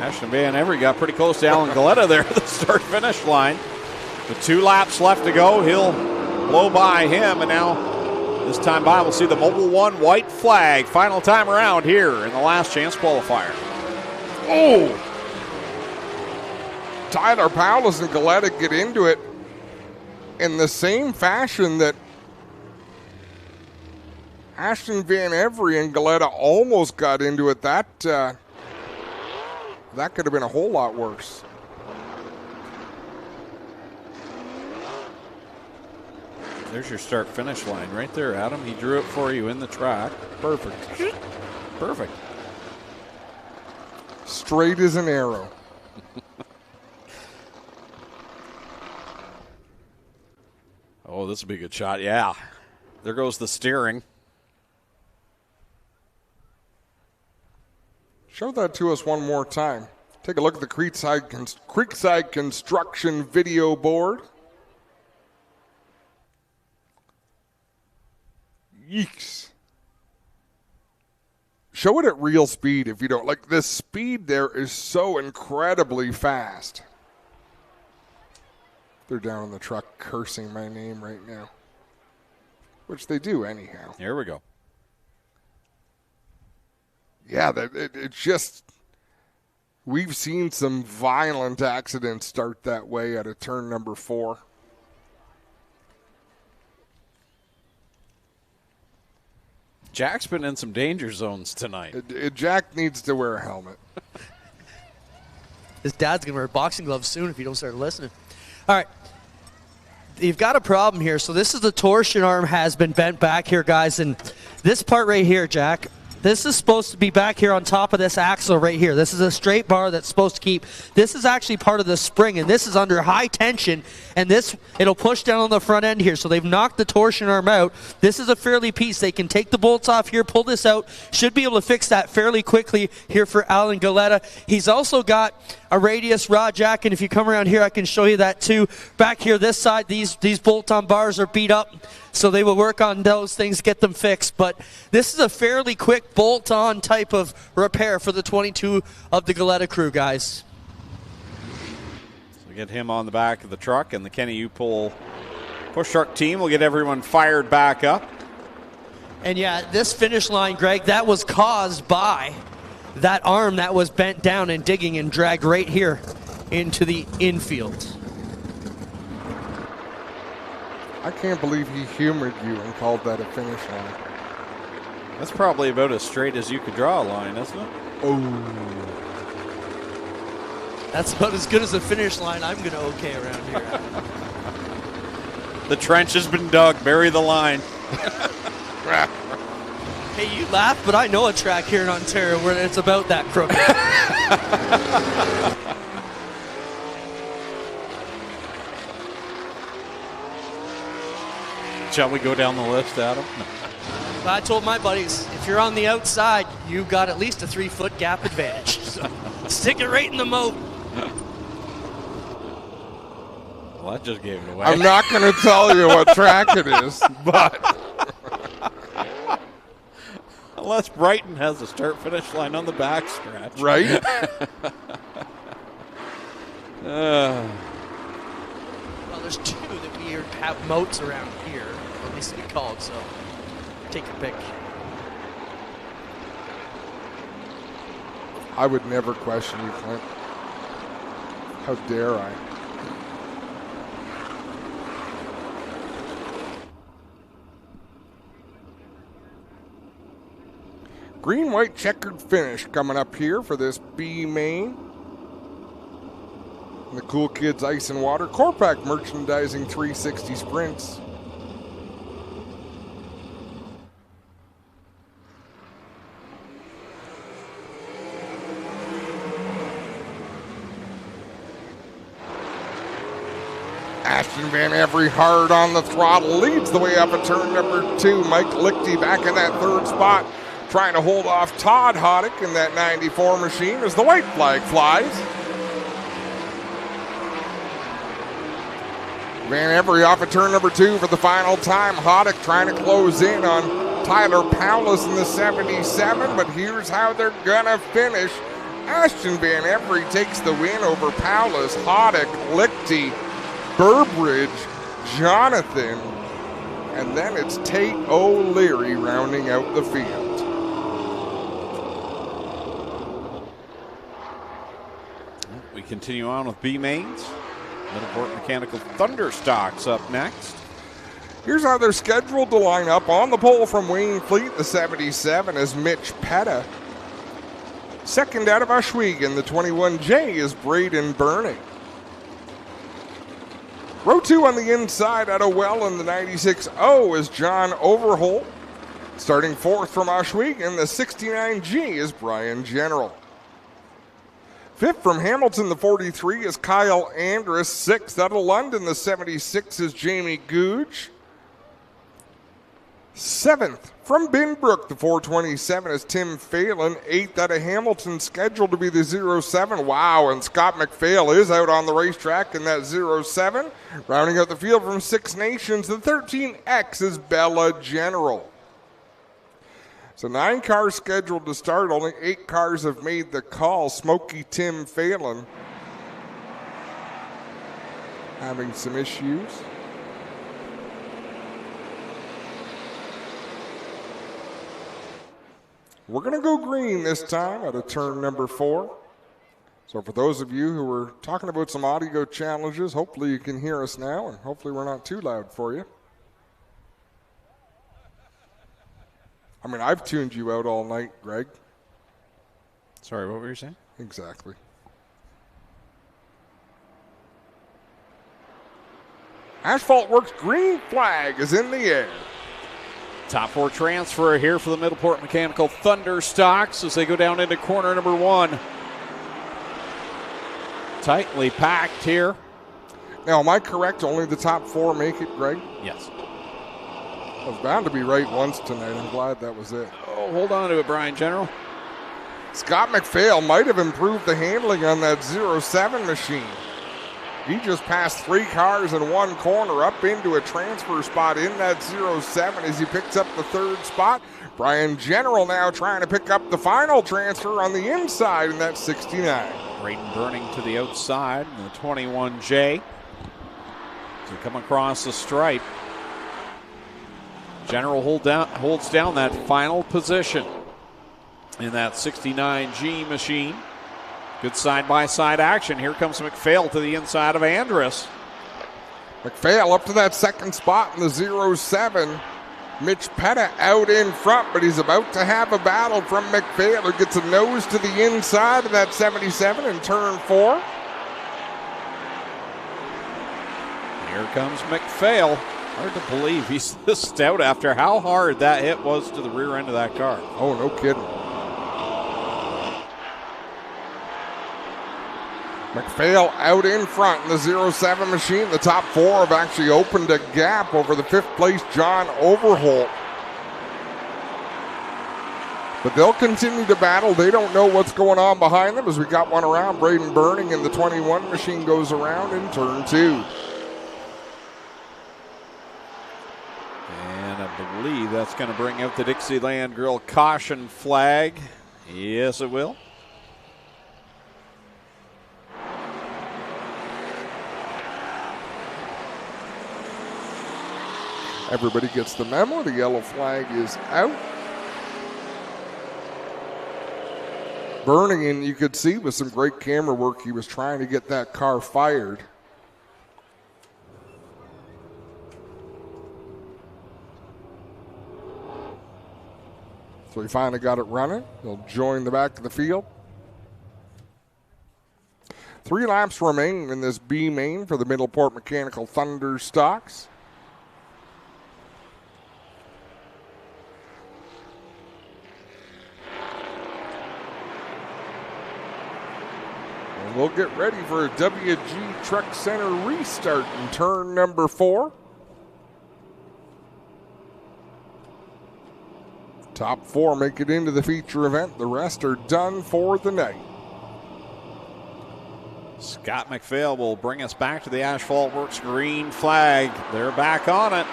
Ashton Van Every got pretty close to Alan Galetta there at the start-finish line. With 2 laps left to go, he'll blow by him, and now this time by we'll see the Mobil 1 white flag. Final time around here in the last chance qualifier. Oh! Tyler Powlis and Galetta get into it in the same fashion that Ashton Van Every and Galetta almost got into it. That could have been a whole lot worse. There's your start-finish line right there, Adam. He drew it for you in the track. Perfect. Perfect. Straight as an arrow. Oh, this will be a good shot. Yeah. There goes the steering. Show that to us one more time. Take a look at the Creekside Construction video board. Yeeks. Show it at real speed if you don't. Like, the speed there is so incredibly fast. They're down in the truck cursing my name right now. Which they do anyhow. Here we go. Yeah, it's just, we've seen some violent accidents start that way at a turn number 4. Jack's been in some danger zones tonight. Jack needs to wear a helmet. His dad's going to wear boxing gloves soon if you don't start listening. All right. You've got a problem here. So this is the torsion arm has been bent back here, guys. And this part right here, Jack, this is supposed to be back here on top of this axle right here. This is a straight bar that's supposed to keep. This is actually part of the spring, and this is under high tension, and it'll push down on the front end here. So they've knocked the torsion arm out. This is a fairly piece. They can take the bolts off here, pull this out. Should be able to fix that fairly quickly here for Alan Galetta. He's also got a radius rod jack, and if you come around here, I can show you that too. Back here, this side, these bolt-on bars are beat up, so they will work on those things, get them fixed. But this is a fairly quick bolt-on type of repair for the 22 of the Galetta crew, guys. So get him on the back of the truck, and the Kenny U-Pull push truck team will get everyone fired back up. And yeah, this finish line, Greg, that was caused by that arm that was bent down and digging and dragged right here into the infield. I can't believe he humored you and called that a finish line. That's probably about as straight as you could draw a line, isn't it? Oh. That's about as good as a finish line I'm going to okay around here. The trench has been dug. Bury the line. Hey, you laugh, but I know a track here in Ontario where it's about that crooked. Shall we go down the list, Adam? No. I told my buddies, if you're on the outside, you got at least a 3-foot gap advantage. So stick it right in the moat. Well, that just gave it away. I'm not going to tell you what track it is, but unless Brighton has a start-finish line on the back stretch. Right? Well, there's 2 that we have moats around here, or at least we call it, so take your pick. I would never question you, Clint. How dare I? Green-white checkered finish coming up here for this B main. And the Cool Kids Ice and Water Corpac Merchandising 360 Sprints. Ashton Van Every hard on the throttle, leads the way up at turn number 2. Mike Lichty back in that third spot, trying to hold off Todd Hoddick in that 94 machine as the white flag flies. Van Every off at turn number 2 for the final time. Hoddick trying to close in on Tyler Paulus in the 77, but here's how they're gonna finish. Ashton Van Every takes the win over Paulus, Hoddick, Lichty, Burbridge, Jonathan, and then it's Tate O'Leary rounding out the field. We continue on with B mains. Middleport Mechanical Thunderstocks up next. Here's how they're scheduled to line up. On the pole from Wayne Fleet, the 77 is Mitch Petta. Second out of Ohsweken, the 21J is Braden Burning. Row 2 on the inside out of Welland, the 96O is John Overholt. Starting fourth from Ohsweken, the 69G is Brian General. Fifth from Hamilton, the 43 is Kyle Andrus. Sixth out of London, the 76 is Jamie Googe. Seventh from Binbrook, the 427 is Tim Phelan. Eighth out of Hamilton, scheduled to be the 07. Wow, and Scott McPhail is out on the racetrack in that 07. Rounding out the field from Six Nations, the 13X is Bella General. So 9 cars scheduled to start. Only 8 cars have made the call. Smoky Tim Phelan having some issues. We're going to go green this time out of turn number 4. So for those of you who were talking about some audio challenges, hopefully you can hear us now, and hopefully we're not too loud for you. I mean, I've tuned you out all night, Greg. Sorry, what were you saying? Exactly. Asphalt Works green flag is in the air. Top 4 transfer here for the Middleport Mechanical Thunderstocks as they go down into corner number 1. Tightly packed here. Now, am I correct? Only the top 4 make it, Greg? Yes. I was bound to be right once tonight. I'm glad that was it. Oh, hold on to it, Brian General. Scott McPhail might have improved the handling on that 07 machine. He just passed 3 cars in one corner up into a transfer spot in that 07 as he picks up the 3rd spot. Brian General now trying to pick up the final transfer on the inside in that 69. Braden Burning to the outside in the 21J. To come across the stripe. General holds down that final position in that 69G machine. Good side-by-side action. Here comes McPhail to the inside of Andrus. McPhail up to that 2nd spot in the 07. Mitch Petta out in front, but he's about to have a battle from McPhail, who gets a nose to the inside of that 77 in turn 4. Here comes McPhail. Hard to believe he's this stout after how hard that hit was to the rear end of that car. Oh, no kidding. McPhail out in front in the 07 machine. The top 4 have actually opened a gap over the 5th place John Overholt. But they'll continue to battle. They don't know what's going on behind them as we got one around. Braden Burning and the 21 machine goes around in turn 2. And I believe that's going to bring out the Dixieland Grill caution flag. Yes, it will. Everybody gets the memo. The yellow flag is out. Burning, and you could see with some great camera work, he was trying to get that car fired. So he finally got it running. He'll join the back of the field. 3 laps remain in this B main for the Middleport Mechanical Thunderstocks. We'll get ready for a WG Truck Center restart in turn number 4. Top 4 make it into the feature event. The rest are done for the night. Scott McPhail will bring us back to the Asphalt Works green flag. They're back on it.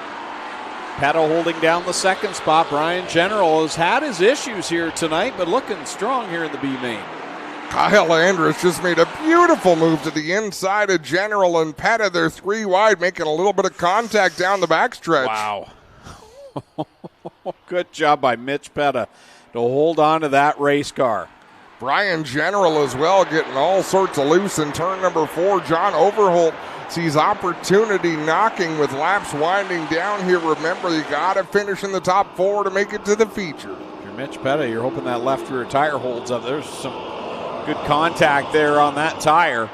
Petto holding down the second spot. Brian General has had his issues here tonight, but looking strong here in the B main. Kyle Andrus just made a beautiful move to the inside of General and Petto. They're 3 wide, making a little bit of contact down the backstretch. Wow. Good job by Mitch Petto to hold on to that race car. Brian General as well, getting all sorts of loose in turn number 4. John Overholt sees opportunity knocking with laps winding down here. Remember, you got to finish in the top 4 to make it to the feature. If you're Mitch Petto, you're hoping that left rear tire holds up. There's some good contact there on that tire.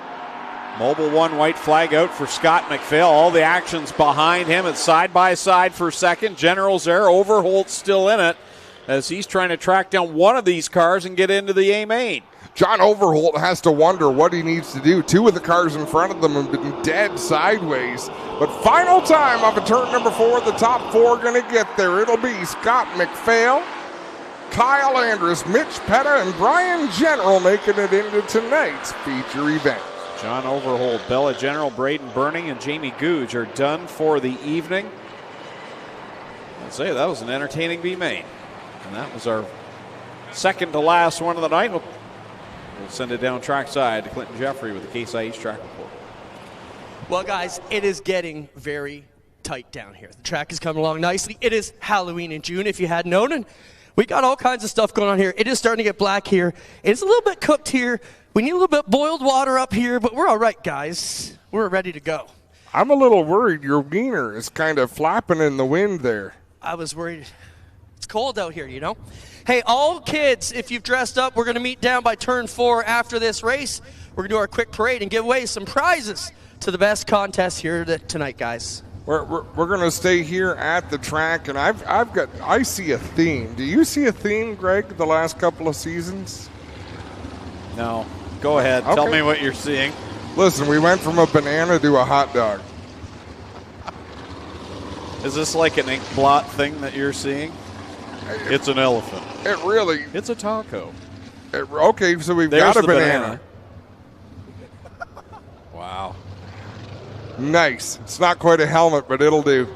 Mobile 1 white flag out for Scott McPhail. All the action's behind him. It's side by side for second. General's there. Overholt's still in it as he's trying to track down one of these cars and get into the A main. John Overholt has to wonder what he needs to do. 2 of the cars in front of them have been dead sideways. But final time off of turn number 4, the top 4 going to get there. It'll be Scott McPhail, Kyle Andrus, Mitch Petto, and Brian General making it into tonight's feature event. John Overholt, Bella General, Braden Burning, and Jamie Googe are done for the evening. I'd say that was an entertaining B main. And that was our second to last one of the night. We'll send it down trackside to Clinton Jeffrey with the Case IH track report. Well, guys, it is getting very tight down here. The track is coming along nicely. It is Halloween in June, if you hadn't known. And we got all kinds of stuff going on here. It is starting to get black here. It's a little bit cooked here. We need a little bit boiled water up here, but we're all right, guys. We're ready to go. I'm a little worried your wiener is kind of flapping in the wind there. I was worried. It's cold out here, you know. Hey, all kids, if you've dressed up, we're going to meet down by turn 4 after this race. We're going to do our quick parade and give away some prizes to the best contest here tonight, guys. We're going to stay here at the track, and I see a theme. Do you see a theme, Greg, the last couple of seasons? No. Go ahead. Okay. Tell me what you're seeing. Listen, we went from a banana to a hot dog. Is this like an ink blot thing that you're seeing? It's an elephant. It really. It's a taco. Okay, so we've got a banana. Wow. Nice. It's not quite a helmet, but it'll do.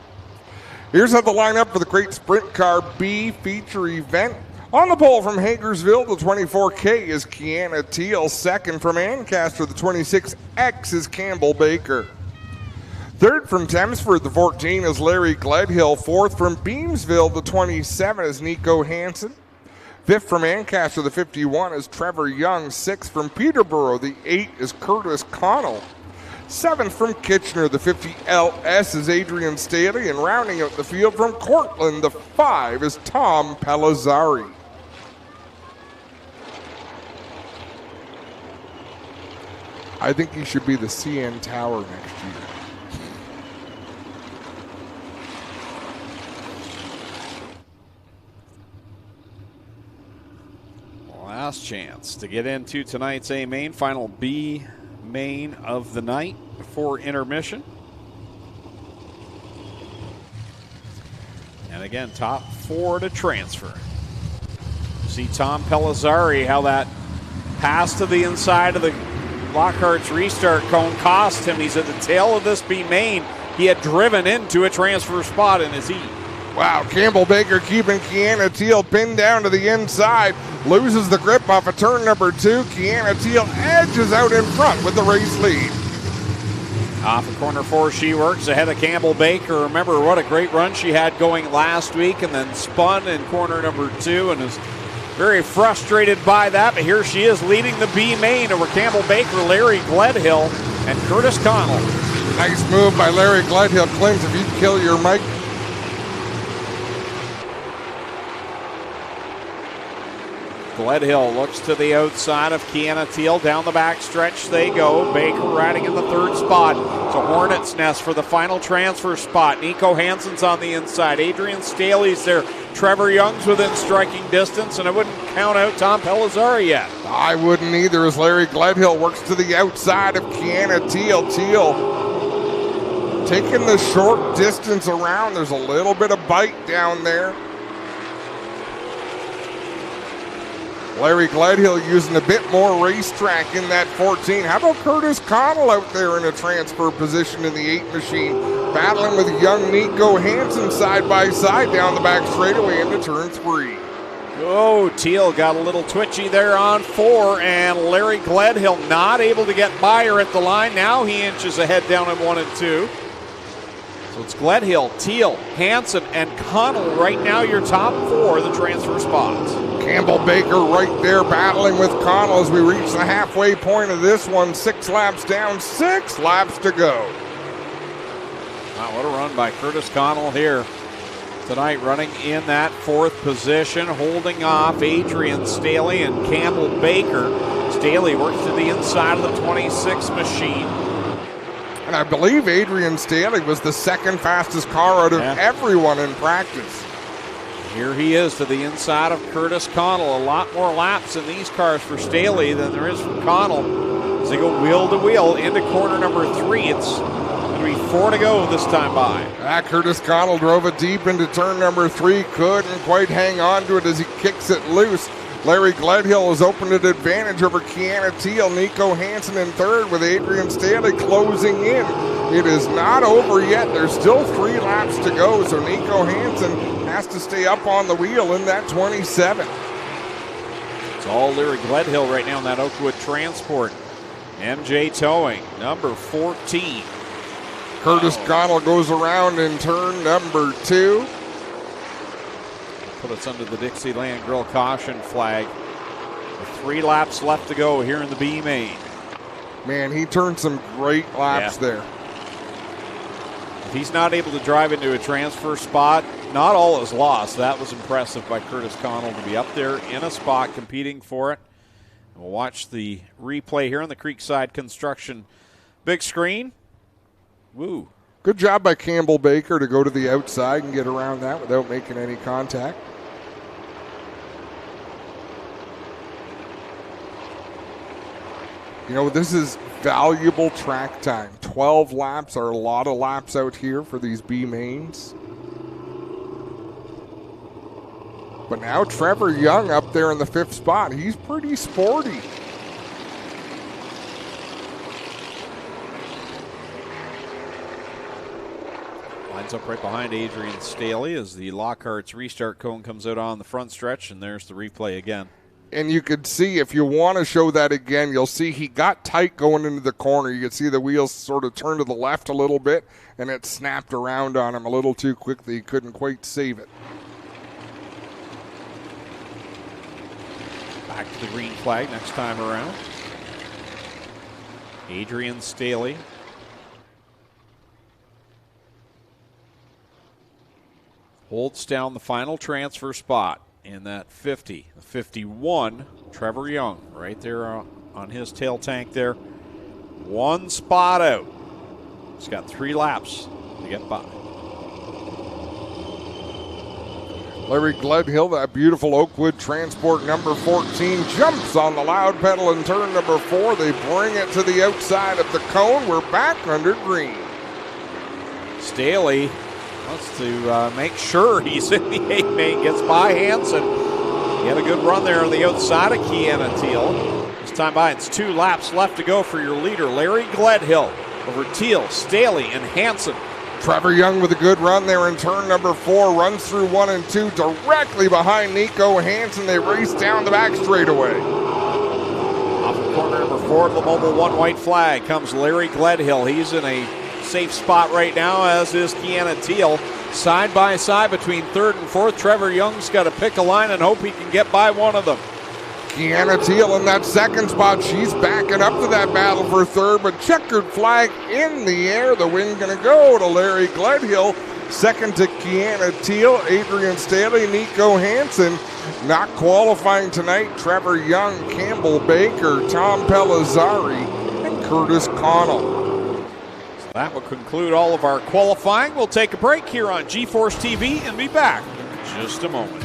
Here's how the lineup for the Great Sprint Car B feature event. On the pole from Hagersville, the 24K is Kiana Teal. Second from Ancaster, the 26X is Campbell Baker. Third from Thamesford, the 14 is Larry Gledhill. Fourth from Beamsville, the 27 is Nico Hansen. Fifth from Ancaster, the 51 is Trevor Young. Sixth from Peterborough, the 8 is Curtis Connell. Seventh from Kitchener, the 50LS is Adrian Staley. And rounding out the field from Cortland, the 5 is Tom Palazzari. I think he should be the CN Tower next year. Last chance to get into tonight's A main, final B main of the night before intermission. And again, top 4 to transfer. See Tom Palazzari, how that pass to the inside of the Lockhart's restart cone cost him. He's at the tail of this B main. He had driven into a transfer spot in his heat. Wow, Campbell Baker keeping Kiana Teal pinned down to the inside. Loses the grip off of turn number 2. Kiana Teal edges out in front with the race lead. Off of corner 4, she works ahead of Campbell Baker. Remember what a great run she had going last week and then spun in corner number 2 and is very frustrated by that. But here she is leading the B main over Campbell Baker, Larry Gledhill, and Curtis Connell. Nice move by Larry Gledhill. Clint, if you kill your mic. Gledhill looks to the outside of Kiana Teal. Down the back stretch they go. Baker riding in the third spot. It's a hornet's nest for the final transfer spot. Nico Hansen's on the inside. Adrian Staley's there. Trevor Young's within striking distance, and I wouldn't count out Tom Pellizzari yet. I wouldn't either, as Larry Gledhill works to the outside of Kiana Teal. Teal taking the short distance around. There's a little bit of bite down there. Larry Gledhill using a bit more racetrack in that 14. How about Curtis Connell out there in a transfer position in the 8 machine, battling with young Nico Hansen side by side down the back straightaway into turn 3. Oh, Teal got a little twitchy there on 4, and Larry Gledhill not able to get by her at the line. Now he inches ahead down in 1 and 2. So it's Gledhill, Teal, Hansen, and Connell right now your top 4 the transfer spots. Campbell Baker right there battling with Connell as we reach the halfway point of this one. 6 laps down, 6 laps to go. Wow, what a run by Curtis Connell here tonight, running in that 4th position, holding off Adrian Staley and Campbell Baker. Staley works to the inside of the 26 machine. And I believe Adrian Staley was the 2nd fastest car out of everyone in practice. Here he is to the inside of Curtis Connell. A lot more laps in these cars for Staley than there is for Connell as they go wheel to wheel into corner number 3. It's going to be 4 to go this time by. Curtis Connell drove it deep into turn number 3. Couldn't quite hang on to it as he kicks it loose. Larry Gledhill has opened an advantage over Kiana Teal. Nico Hansen in 3rd with Adrian Staley closing in. It is not over yet. There's still 3 laps to go, so Nico Hansen has to stay up on the wheel in that 27. It's all Larry Gledhill right now in that Oakwood Transport. MJ Towing, number 14. Curtis Connell goes around in turn number 2. Put us under the Dixieland Grill caution flag. With 3 laps left to go here in the B main. Man, he turned some great laps there. If he's not able to drive into a transfer spot, not all is lost. That was impressive by Curtis Connell to be up there in a spot competing for it. We'll watch the replay here on the Creekside Construction big screen. Woo. Good job by Campbell Baker to go to the outside and get around that without making any contact. You know, this is valuable track time. 12 laps are a lot of laps out here for these B mains. But now Trevor Young up there in the 5th spot. He's pretty sporty. Lines up right behind Adrian Staley as the Lockhart's restart cone comes out on the front stretch, and there's the replay again. And you could see, if you want to show that again, you'll see he got tight going into the corner. You could see the wheels sort of turn to the left a little bit, and it snapped around on him a little too quickly. He couldn't quite save it. Back to the green flag next time around. Adrian Staley. Holds down the final transfer spot in that 50. The 51, Trevor Young, right there on his tail tank there. 1 spot out. He's got 3 laps to get by. Larry Gledhill, that beautiful Oakwood Transport number 14, jumps on the loud pedal in turn number 4. They bring it to the outside of the cone. We're back under green. Staley wants to make sure he's in the 8 main, gets by Hansen. He had a good run there on the outside of Kiana Teal. This time by, it's 2 laps left to go for your leader, Larry Gledhill, over Teal, Staley, and Hansen. Trevor Young with a good run there in turn number 4, runs through 1 and 2 directly behind Nico Hansen. They race down the back straightaway. Off of corner number 4 of the Mobile 1 white flag comes Larry Gledhill. He's in a safe spot right now, as is Kiana Teal. Side by side between 3rd and 4th. Trevor Young's got to pick a line and hope he can get by one of them. Kiana Teal in that 2nd spot. She's backing up to that battle for 3rd, but checkered flag in the air. The win going to go to Larry Gledhill Second to Kiana Teal, Adrian Staley, Nico Hansen. Not qualifying tonight, Trevor Young, Campbell Baker, Tom Pellizzari, and Curtis Connell. So that will conclude all of our qualifying. We'll take a break here on GeForce TV and be back in just a moment.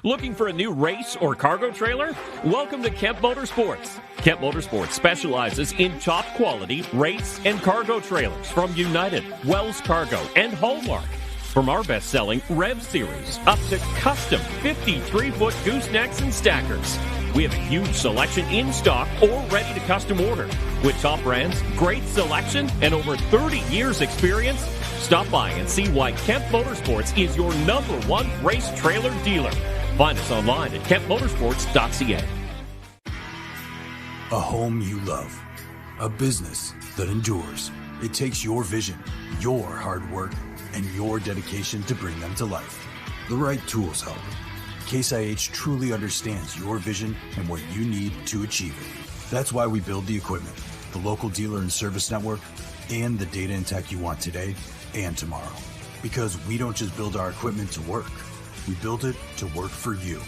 Looking for a new race or cargo trailer? Welcome to Kemp Motorsports. Kemp Motorsports specializes in top quality race and cargo trailers from United, Wells Cargo, and Hallmark. From our best-selling Rev Series up to custom 53-foot goosenecks and stackers. We have a huge selection in stock or ready to custom order. With top brands, great selection, and over 30 years experience, stop by and see why Kemp Motorsports is your #1 race trailer dealer. Find us online at kempmotorsports.ca. A home you love. A business that endures. It takes your vision, your hard work, and your dedication to bring them to life. The right tools help. Case IH truly understands your vision and what you need to achieve it. That's why we build the equipment, the local dealer and service network, and the data and tech you want today and tomorrow. Because we don't just build our equipment to work. We built it to work for you.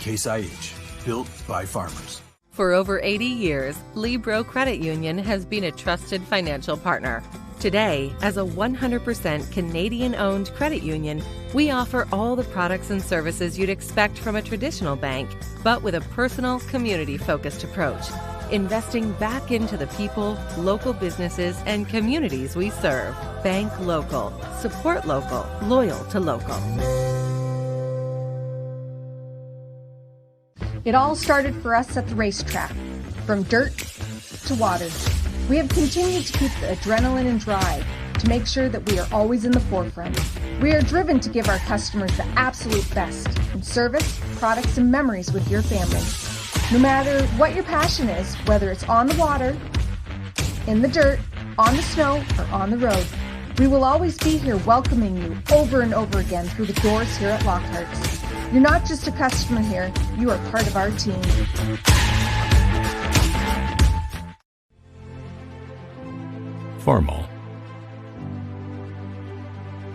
Case IH, built by farmers. For over 80 years, Libro Credit Union has been a trusted financial partner. Today, as a 100% Canadian-owned credit union, we offer all the products and services you'd expect from a traditional bank, but with a personal, community-focused approach, investing back into the people, local businesses, and communities we serve. Bank local, support local, loyal to local. It all started for us at the racetrack, from dirt to water. We have continued to keep the adrenaline and drive to make sure that we are always in the forefront. We are driven to give our customers the absolute best in service, products, and memories with your family. No matter what your passion is, whether it's on the water, in the dirt, on the snow, or on the road, we will always be here welcoming you over and over again through the doors here at Lockhart's. You're not just a customer here, you are part of our team. Farmall.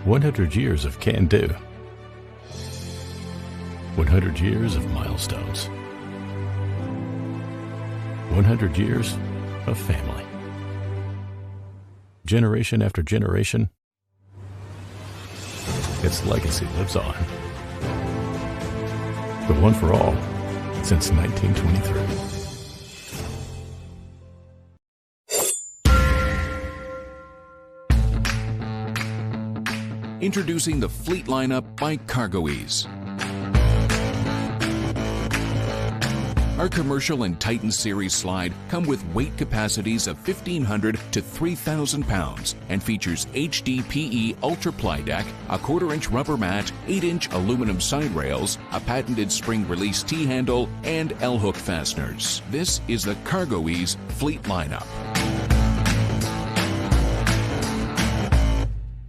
100 years of can-do. 100 years of milestones. 100 years of family. Generation after generation, its legacy lives on. The one for all since 1923. Introducing the Fleet Lineup by CargoEase. Our commercial and Titan Series slide come with weight capacities of 1,500 to 3,000 pounds and features HDPE Ultra Ply Deck, a 1/4-inch rubber mat, 8-inch aluminum side rails, a patented spring-release T-handle, and L-hook fasteners. This is the CargoEase Fleet Lineup.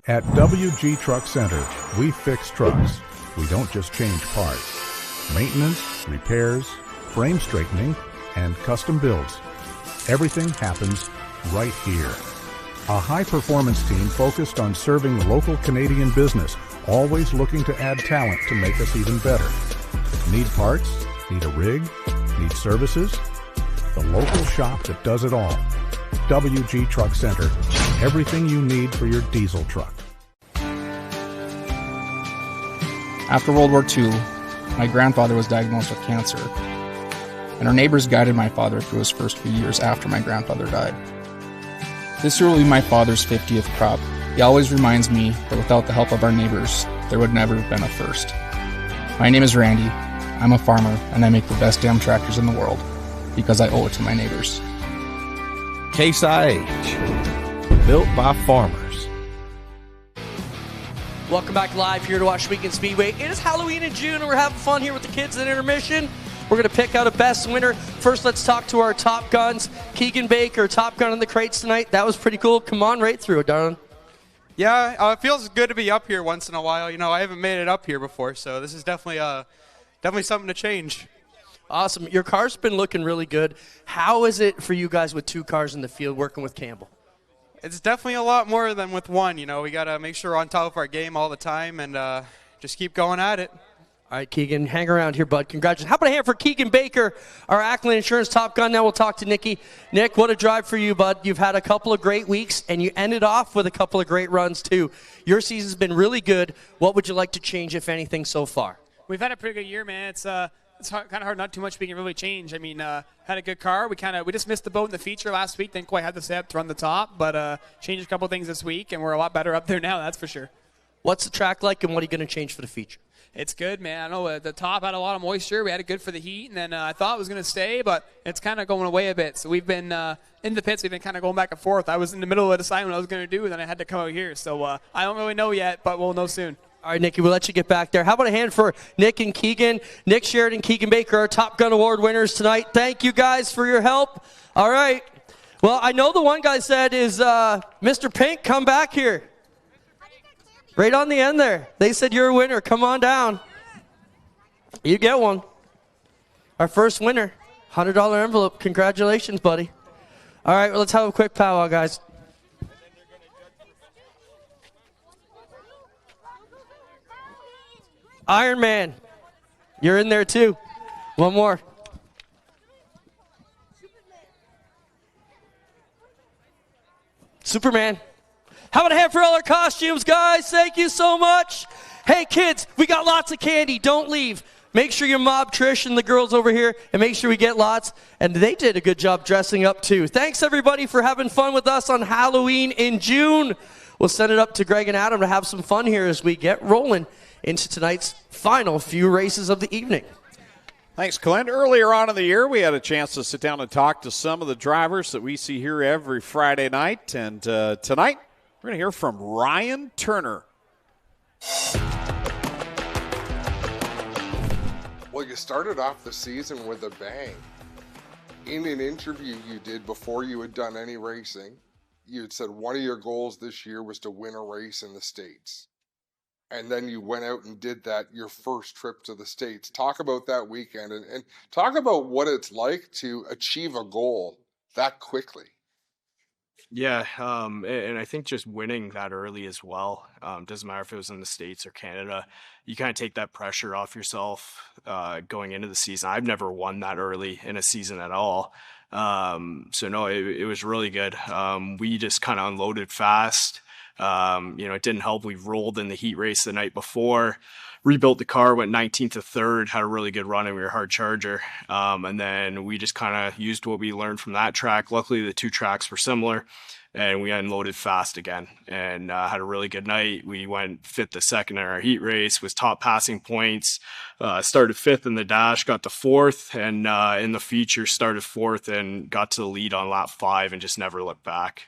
At WG Truck Center, we fix trucks. We don't just change parts. Maintenance, repairs, frame straightening, and custom builds. Everything happens right here. A high-performance team focused on serving local Canadian business, always looking to add talent to make us even better. Need parts? Need a rig? Need services? The local shop that does it all. WG Truck Center. Everything you need for your diesel truck. After World War II, my grandfather was diagnosed with cancer, and our neighbors guided my father through his first few years after my grandfather died. This year will be my father's 50th crop. He always reminds me that without the help of our neighbors, there would never have been a first. My name is Randy. I'm a farmer, and I make the best damn tractors in the world because I owe it to my neighbors. Case IH, built by farmers. Welcome back live here to Ohsweken Speedway. It is Halloween in June, and we're having fun here with the kids at Intermission. We're going to pick out a best winner. First, let's talk to our top guns. Keegan Baker, top gun in the crates tonight. That was pretty cool. Come on right through it, darling. Yeah, it feels good to be up here once in a while. You know, I haven't made it up here before, so this is definitely something to change. Awesome. Your car's been looking really good. How is it for you guys with 2 cars in the field working with Campbell? It's definitely a lot more than with one. You know, we got to make sure we're on top of our game all the time and just keep going at it. All right, Keegan, hang around here, bud. Congratulations. How about a hand for Keegan Baker, our Ackland Insurance top gun? Now we'll talk to Nicky. Nick, what a drive for you, bud. You've had a couple of great weeks, and you ended off with a couple of great runs, too. Your season's been really good. What would you like to change, if anything, so far? We've had a pretty good year, man. It's kind of hard, not too much we can really change. I mean, had a good car. We just missed the boat in the feature last week. Didn't quite have the setup to run the top, but changed a couple things this week, and we're a lot better up there now, that's for sure. What's the track like, and what are you going to change for the feature? It's good, man. I know the top had a lot of moisture. We had it good for the heat, and then I thought it was going to stay, but it's kind of going away a bit. So we've been in the pits. We've been kind of going back and forth. I was in the middle of deciding what I was going to do, and then I had to come out here. So I don't really know yet, but we'll know soon. All right, Nicky, we'll let you get back there. How about a hand for Nick and Keegan? Nick Sheridan, Keegan Baker, our Top Gun Award winners tonight. Thank you guys for your help. All right. Well, I know the one guy said is Mr. Pink, come back here. Right on the end there. They said you're a winner. Come on down. You get one. Our first winner, $100 envelope. Congratulations, buddy. All right, well, let's have a quick powwow, guys. Iron Man, you're in there too. One more. Superman. How about a hand for all our costumes, guys? Thank you so much. Hey, kids, we got lots of candy. Don't leave. Make sure you mob Trish and the girls over here, and make sure we get lots. And they did a good job dressing up, too. Thanks, everybody, for having fun with us on Halloween in June. We'll send it up to Greg and Adam to have some fun here as we get rolling into tonight's final few races of the evening. Thanks, Clint. Earlier on in the year, we had a chance to sit down and talk to some of the drivers that we see here every Friday night. And tonight, we're going to hear from Ryan Turner. Well, you started off the season with a bang. In an interview you did before you had done any racing, you had said one of your goals this year was to win a race in the States. And then you went out and did that, your first trip to the States. Talk about that weekend and talk about what it's like to achieve a goal that quickly. Yeah, and I think just winning that early as well, doesn't matter if it was in the States or Canada, you kind of take that pressure off yourself going into the season. I've never won that early in a season at all. So no, it was really good. We just kind of unloaded fast. It didn't help. We rolled in the heat race the night before, rebuilt the car, went 19th to 3rd, had a really good run, and we were a hard charger. And then we just kind of used what we learned from that track. Luckily, the two tracks were similar, and we unloaded fast again and had a really good night. We went 5th to 2nd in our heat race, was top passing points, started 5th in the dash, got to 4th, and in the feature started 4th and got to the lead on lap 5 and just never looked back.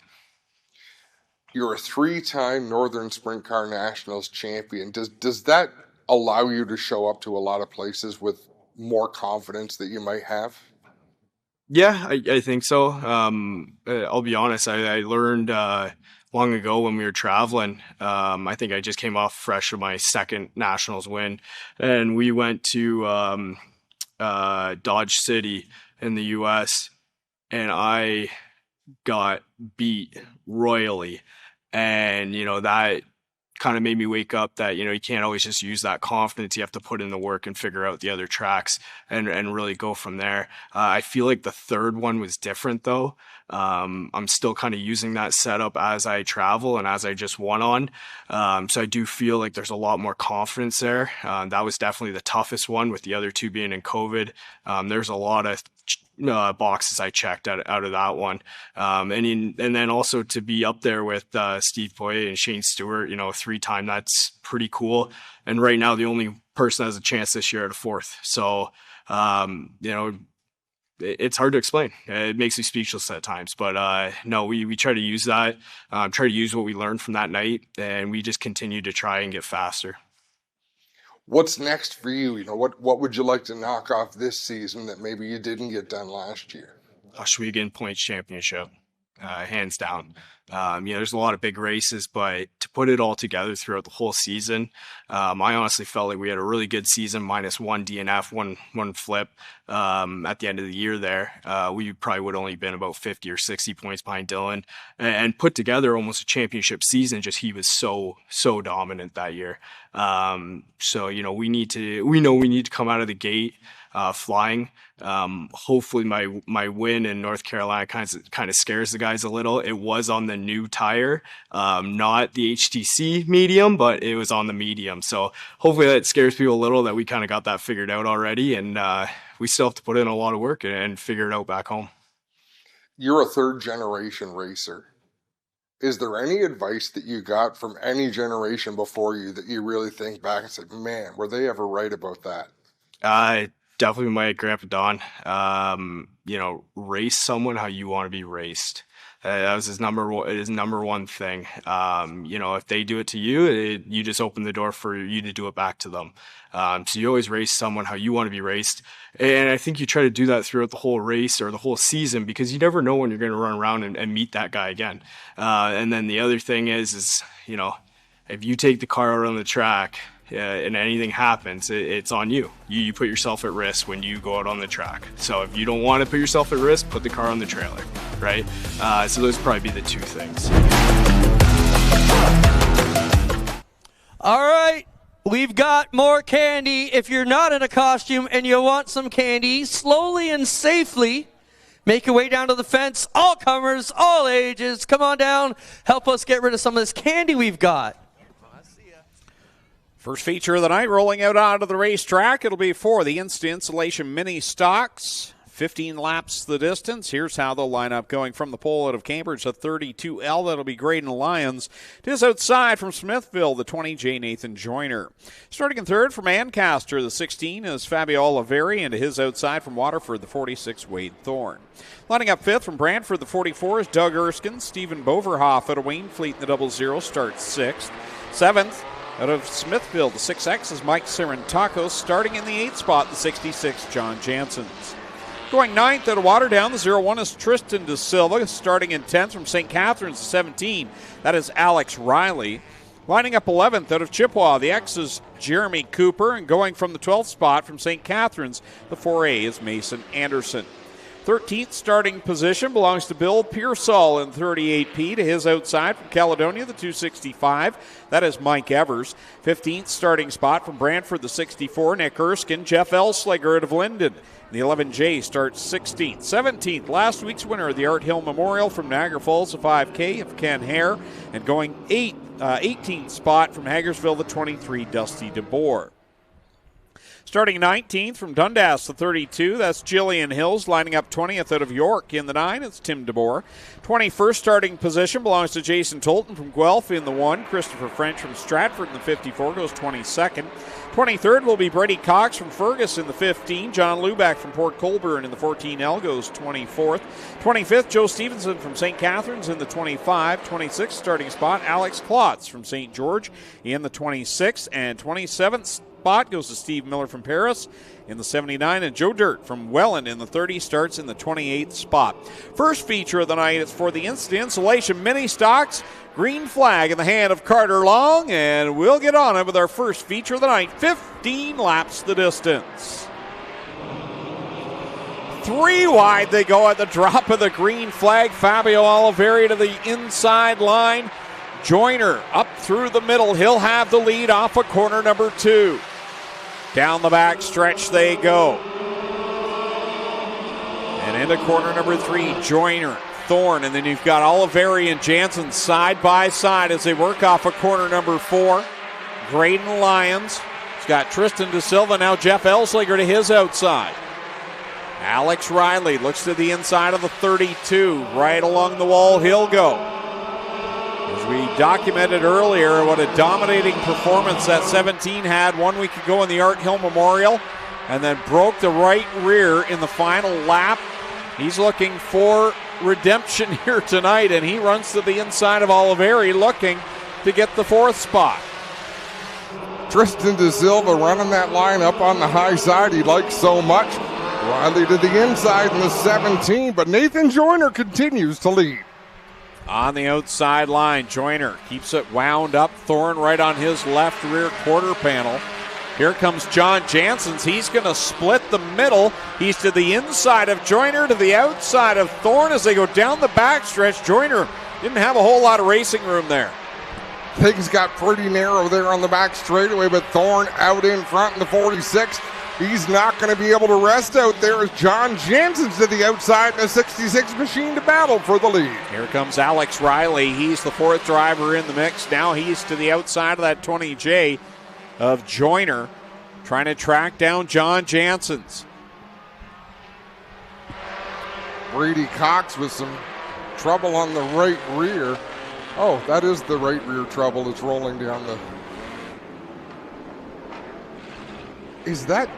You're a 3-time Northern Sprint Car Nationals champion. Does that allow you to show up to a lot of places with more confidence that you might have? Yeah, I think so. I'll be honest. I learned long ago when we were traveling. I think I just came off fresh of my second Nationals win, and we went to Dodge City in the U.S., and I got beat royally. And, that kind of made me wake up that, you can't always just use that confidence. You have to put in the work and figure out the other tracks and really go from there. I feel like the third one was different, though. I'm still kind of using that setup as I travel and as I just won on. So I do feel like there's a lot more confidence there. That was definitely the toughest one, with the other two being in COVID. There's a lot of boxes I checked out of that one. And then also to be up there with Steve Poirier and Shane Stewart, 3-time, that's pretty cool. And right now, the only person that has a chance this year at a 4th. So, it's hard to explain. It makes me speechless at times, but no, we try to use that, try to use what we learned from that night, and we just continue to try and get faster. What's next for you? What would you like to knock off this season that maybe you didn't get done last year? Ohsweken Points Championship, hands down. There's a lot of big races, but to put it all together throughout the whole season, I honestly felt like we had a really good season, minus one DNF, one flip at the end of the year there. We probably would only been about 50 or 60 points behind Dylan and put together almost a championship season. Just he was so dominant that year. We need to come out of the gate flying. Hopefully my win in North Carolina kind of scares the guys a little. It was on the new tire, not the HTC medium, but it was on the medium. So hopefully that scares people a little, that we kind of got that figured out already. And we still have to put in a lot of work and figure it out back home. You're a third generation racer. Is there any advice that you got from any generation before you that you really think back and said, man, were they ever right about that? Definitely my grandpa Don. Race someone how you want to be raced. That was his number one thing. If they do it to you, you just open the door for you to do it back to them. So you always race someone how you want to be raced. And I think you try to do that throughout the whole race or the whole season, because you never know when you're going to run around and meet that guy again. And then the other thing is if you take the car out on the track, and anything happens, it's on you. You put yourself at risk when you go out on the track. So if you don't want to put yourself at risk, put the car on the trailer, right? So those would probably be the two things. All right, we've got more candy. If you're not in a costume and you want some candy, slowly and safely make your way down to the fence. All comers, all ages, come on down. Help us get rid of some of this candy we've got. First feature of the night rolling out onto the racetrack. It'll be for the Insta Insulation Mini Stocks. 15 laps the distance. Here's how they'll line up going from the pole out of Cambridge, the 32L. That'll be Graydon Lyons. To his outside from Smithville, the 20J Nathan Joyner. Starting in third from Ancaster, the 16 is Fabio Oliveri. And to his outside from Waterford, the 46 Wade Thorne. Lining up fifth from Brantford, the 44 is Doug Erskine. Stephen Boverhoff out of Waynefleet in the 00 starts sixth. Seventh, out of Smithville, the 6X is Mike Sirentakos. Starting in the 8th spot, the 66, John Janssens. Going 9th out of Waterdown, the 01 is Tristan De Silva. Starting in 10th from St. Catharines, the 17, that is Alex Riley. Lining up 11th out of Chippewa, the X is Jeremy Cooper. And going from the 12th spot from St. Catharines, the 4A is Mason Anderson. 13th starting position belongs to Bill Pearsall in 38P. To his outside from Caledonia, the 265. That is Mike Evers. 15th starting spot from Brantford, the 64. Nick Erskine. Jeff Elsliger out of Linden. The 11J starts 16th. 17th, last week's winner of the Art Hill Memorial from Niagara Falls, the 5K of Ken Hare. And going 18th spot from Hagersville, the 23, Dusty DeBoer. Starting 19th from Dundas, the 32, that's Jillian Hills. Lining up 20th out of York in the 9, it's Tim DeBoer. 21st starting position belongs to Jason Tolton from Guelph in the 1. Christopher French from Stratford in the 54 goes 22nd. 23rd will be Brady Cox from Fergus in the 15. John Luback from Port Colborne in the 14L goes 24th. 25th, Joe Stevenson from St. Catharines in the 25. 26th starting spot, Alex Klotz from St. George in the 26th. And 27th spot goes to Steve Miller from Paris in the 79, and Joe Dirt from Welland in the 30 starts in the 28th spot. First feature of the night is for the Insta Insulation Mini Stocks. Green flag in the hand of Carter Long, and we'll get on it with our first feature of the night. 15 laps the distance. 3 wide they go at the drop of the green flag. Fabio Oliveri to the inside line. Joyner up through the middle. He'll have the lead off of corner number 2. Down the back stretch they go. And into corner number 3, Joyner, Thorne, and then you've got Oliveri and Janssen side by side as they work off of corner number 4. Graydon Lyons. He's got Tristan De Silva, now Jeff Elsliger to his outside. Alex Riley looks to the inside of the 32. Right along the wall he'll go. As we documented earlier, what a dominating performance that 17 had 1 week ago in the Art Hill Memorial, and then broke the right rear in the final lap. He's looking for redemption here tonight, and he runs to the inside of Oliveri looking to get the 4th spot. Tristan De Silva running that line up on the high side he likes so much. Riley to the inside in the 17, but Nathan Joyner continues to lead. On the outside line, Joyner keeps it wound up. Thorne right on his left rear quarter panel. Here comes John Janssens. He's going to split the middle. He's to the inside of Joyner, to the outside of Thorne as they go down the backstretch. Joyner didn't have a whole lot of racing room there. Things got pretty narrow there on the back straightaway, but Thorne out in front in the 46. He's not going to be able to rest out there as John Janssens to the outside in the 66 machine to battle for the lead. Here comes Alex Riley. He's the fourth driver in the mix. Now he's to the outside of that 20J of Joyner, trying to track down John Janssens. Brady Cox with some trouble on the right rear. Oh, that is the right rear trouble that's rolling down the... Is that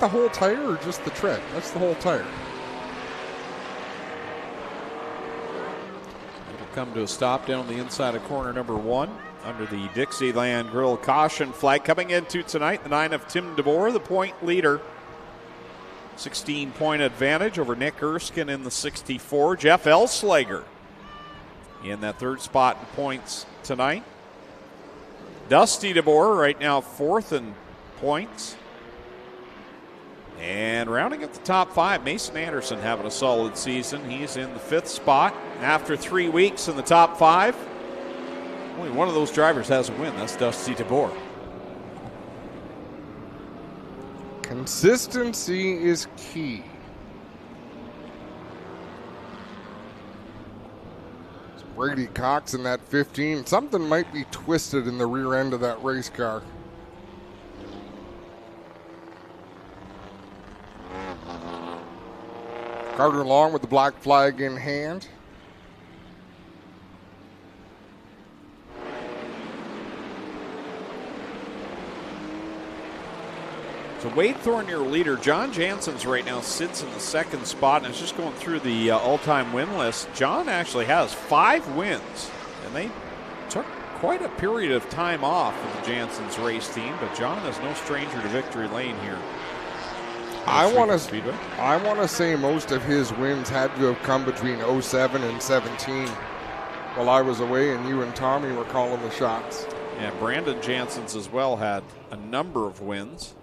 the whole tire or just the tread? That's the whole tire. It'll come to a stop down the inside of corner number 1 under the Dixieland Grill caution flag. Coming into tonight, the 9 of Tim DeBoer, the point leader. 16-point advantage over Nick Erskine in the 64. Jeff Elslager in that third spot in points tonight. Dusty DeBoer right now fourth in points. And rounding up the top 5, Mason Anderson having a solid season. He's in the 5th spot after 3 weeks in the top 5. Only one of those drivers has a win. That's Dusty DeBoer. Consistency is key. It's Brady Cox in that 15. Something might be twisted in the rear end of that race car. Carter Long with the black flag in hand. So Wade Thorne, your leader. John Janssens right now sits in the 2nd spot and is just going through the all-time win list. John actually has 5 wins, and they took quite a period of time off for the Janssens race team, but John is no stranger to victory lane here. I want to say most of his wins had to have come between 07 and 17 while I was away and you and Tommy were calling the shots. Yeah, Brandon Janssens as well had a number of wins.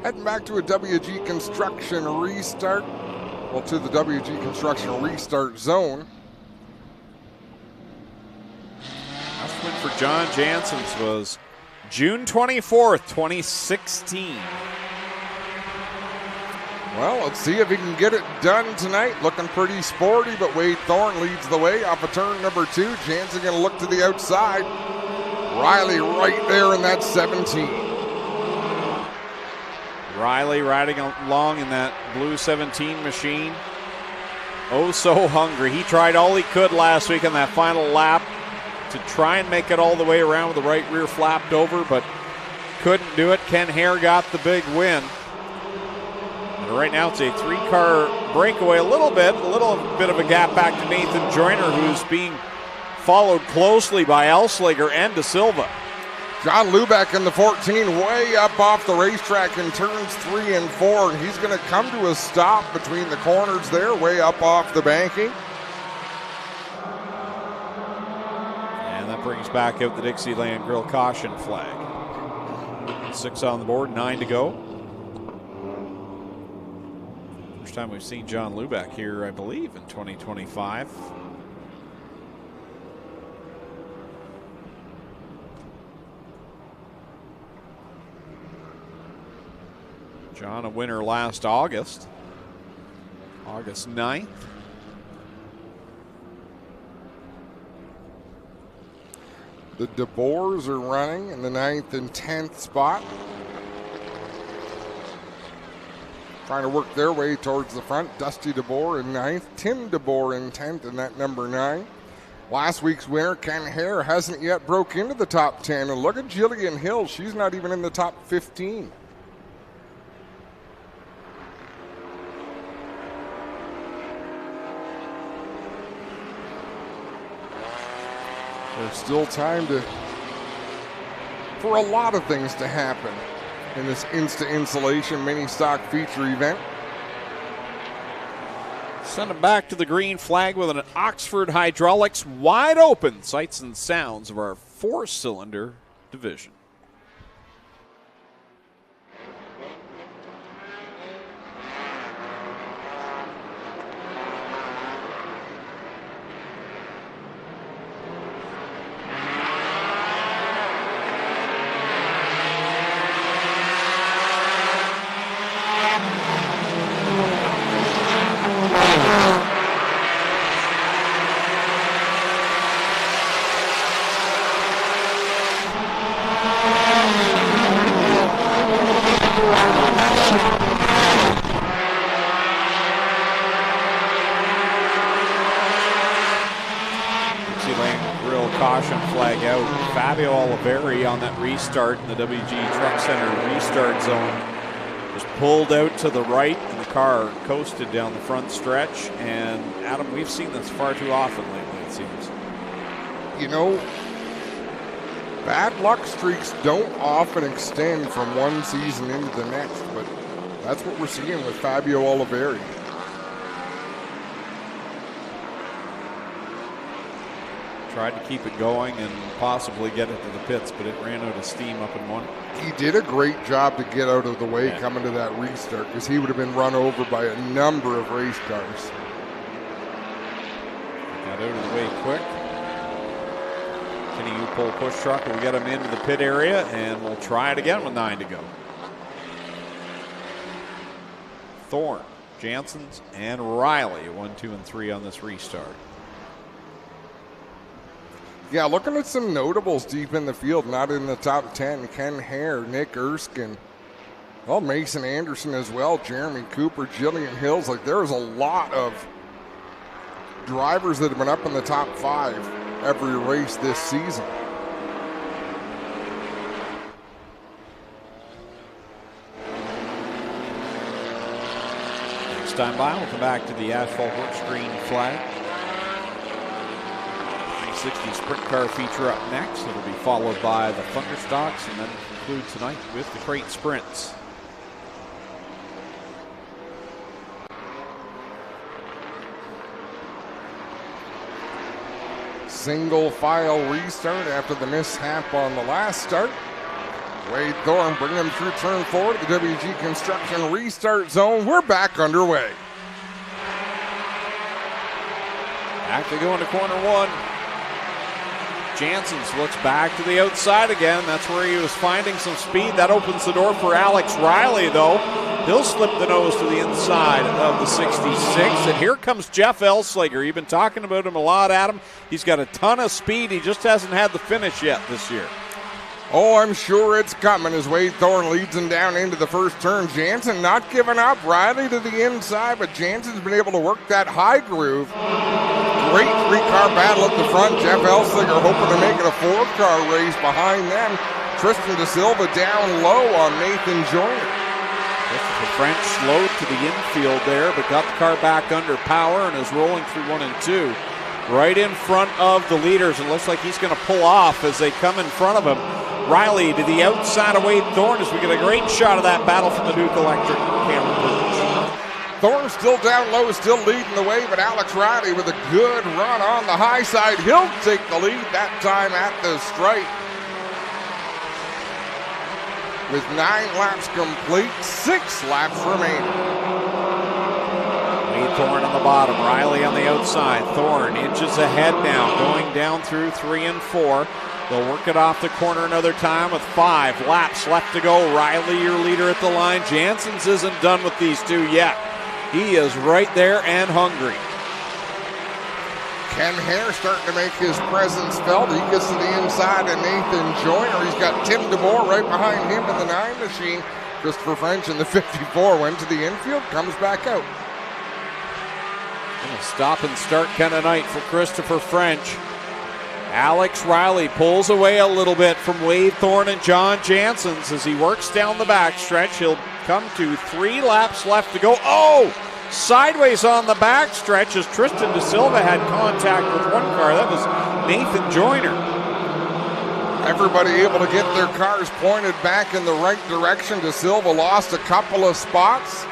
Heading back to a WG Construction restart. Well, to the WG Construction restart zone. Last win for John Janssens was June 24th, 2016. Well, let's see if he can get it done tonight. Looking pretty sporty, but Wade Thorne leads the way off of turn number 2. Janssen going to look to the outside. Riley right there in that 17. Riley riding along in that blue 17 machine. Oh, so hungry. He tried all he could last week on that final lap to try and make it all the way around with the right rear flapped over, but couldn't do it. Ken Hare got the big win. And right now it's a 3-car breakaway, a little bit of a gap back to Nathan Joyner, who's being followed closely by Elslager and De Silva. John Lubeck in the 14, way up off the racetrack in turns 3 and 4. And he's going to come to a stop between the corners there, way up off the banking. And that brings back out the Dixieland Grill caution flag. 6 on the board, 9 to go. First time we've seen John Lubeck here, I believe, in 2025. John, a winner last August 9th. The DeBoers are running in the 9th and 10th spot. Trying to work their way towards the front. Dusty DeBoer in 9th. Tim DeBoer in 10th in that number 9. Last week's winner, Ken Hare, hasn't yet broke into the top 10. And look at Jillian Hill. She's not even in the top 15. Still time for a lot of things to happen in this Insta Insulation mini stock feature event. Send them back to the green flag with an Oxford Hydraulics wide open sights and sounds of our 4-cylinder division. On that restart in the WG Truck Center restart zone was pulled out to the right and the car coasted down the front stretch. And Adam, we've seen this far too often lately, it seems. You know, bad luck streaks don't often extend from one season into the next, but that's what we're seeing with Fabio Oliveri. Tried to keep it going and possibly get it to the pits, but it ran out of steam up in one. He did a great job to get out of the way coming to that restart, because he would have been run over by a number of race cars. Got out of the way quick. Kenny U-Pole push truck will get him into the pit area, and we'll try it again with 9 to go. Thorne, Janssens, and Riley 1, 2, and 3 on this restart. Yeah, looking at some notables deep in the field, not in the top 10. Ken Hare, Nick Erskine, well, Mason Anderson as well, Jeremy Cooper, Jillian Hills. Like, there's a lot of drivers that have been up in the top 5 every race this season. Next time by, we'll come back to the asphalt works green flag. 360 sprint car feature up next. It'll be followed by the Thunderstocks and then conclude tonight with the crate sprints. Single file restart after the mishap on the last start. Wade Thorne bringing him through turn 4 to the WG Construction restart zone. We're back underway. Back to go into corner 1. Janssens looks back to the outside again. That's where he was finding some speed. That opens the door for Alex Riley, though. He'll slip the nose to the inside of the 66. And here comes Jeff Elslager. You've been talking about him a lot, Adam. He's got a ton of speed. He just hasn't had the finish yet this year. Oh, I'm sure it's coming as Wade Thorne leads him down into the first turn. Janssen not giving up. Riley to the inside, but Janssen's been able to work that high groove. Great 3-car battle at the front. Jeff Elslager hoping to make it a 4-car race behind them. Tristan De Silva down low on Nathan Joyner. Christopher French slowed to the infield there, but got the car back under power and is rolling through 1 and 2. Right in front of the leaders. It looks like he's going to pull off as they come in front of him. Riley to the outside of Wade Thorne as we get a great shot of that battle from the Duke Electric camera booth. Thorne still down low, still leading the way, but Alex Riley with a good run on the high side. He'll take the lead that time at the stripe. With 9 laps complete, 6 laps remaining. Wade Thorne on the bottom, Riley on the outside. Thorne inches ahead now, going down through 3 and 4. They'll work it off the corner another time with 5 laps left to go. Riley, your leader at the line. Janssens isn't done with these two yet. He is right there and hungry. Ken Hare starting to make his presence felt. He gets to the inside of Nathan Joyner. He's got Tim DeMoore right behind him in the 9 machine. Christopher French in the 54 went to the infield, comes back out. And a stop and start kind of night for Christopher French. Alex Riley pulls away a little bit from Wade Thorne and John Janssens as he works down the backstretch. He'll come to 3 laps left to go. Oh! Sideways on the backstretch as Tristan De Silva had contact with one car. That was Nathan Joyner. Everybody able to get their cars pointed back in the right direction. De Silva lost a couple of spots,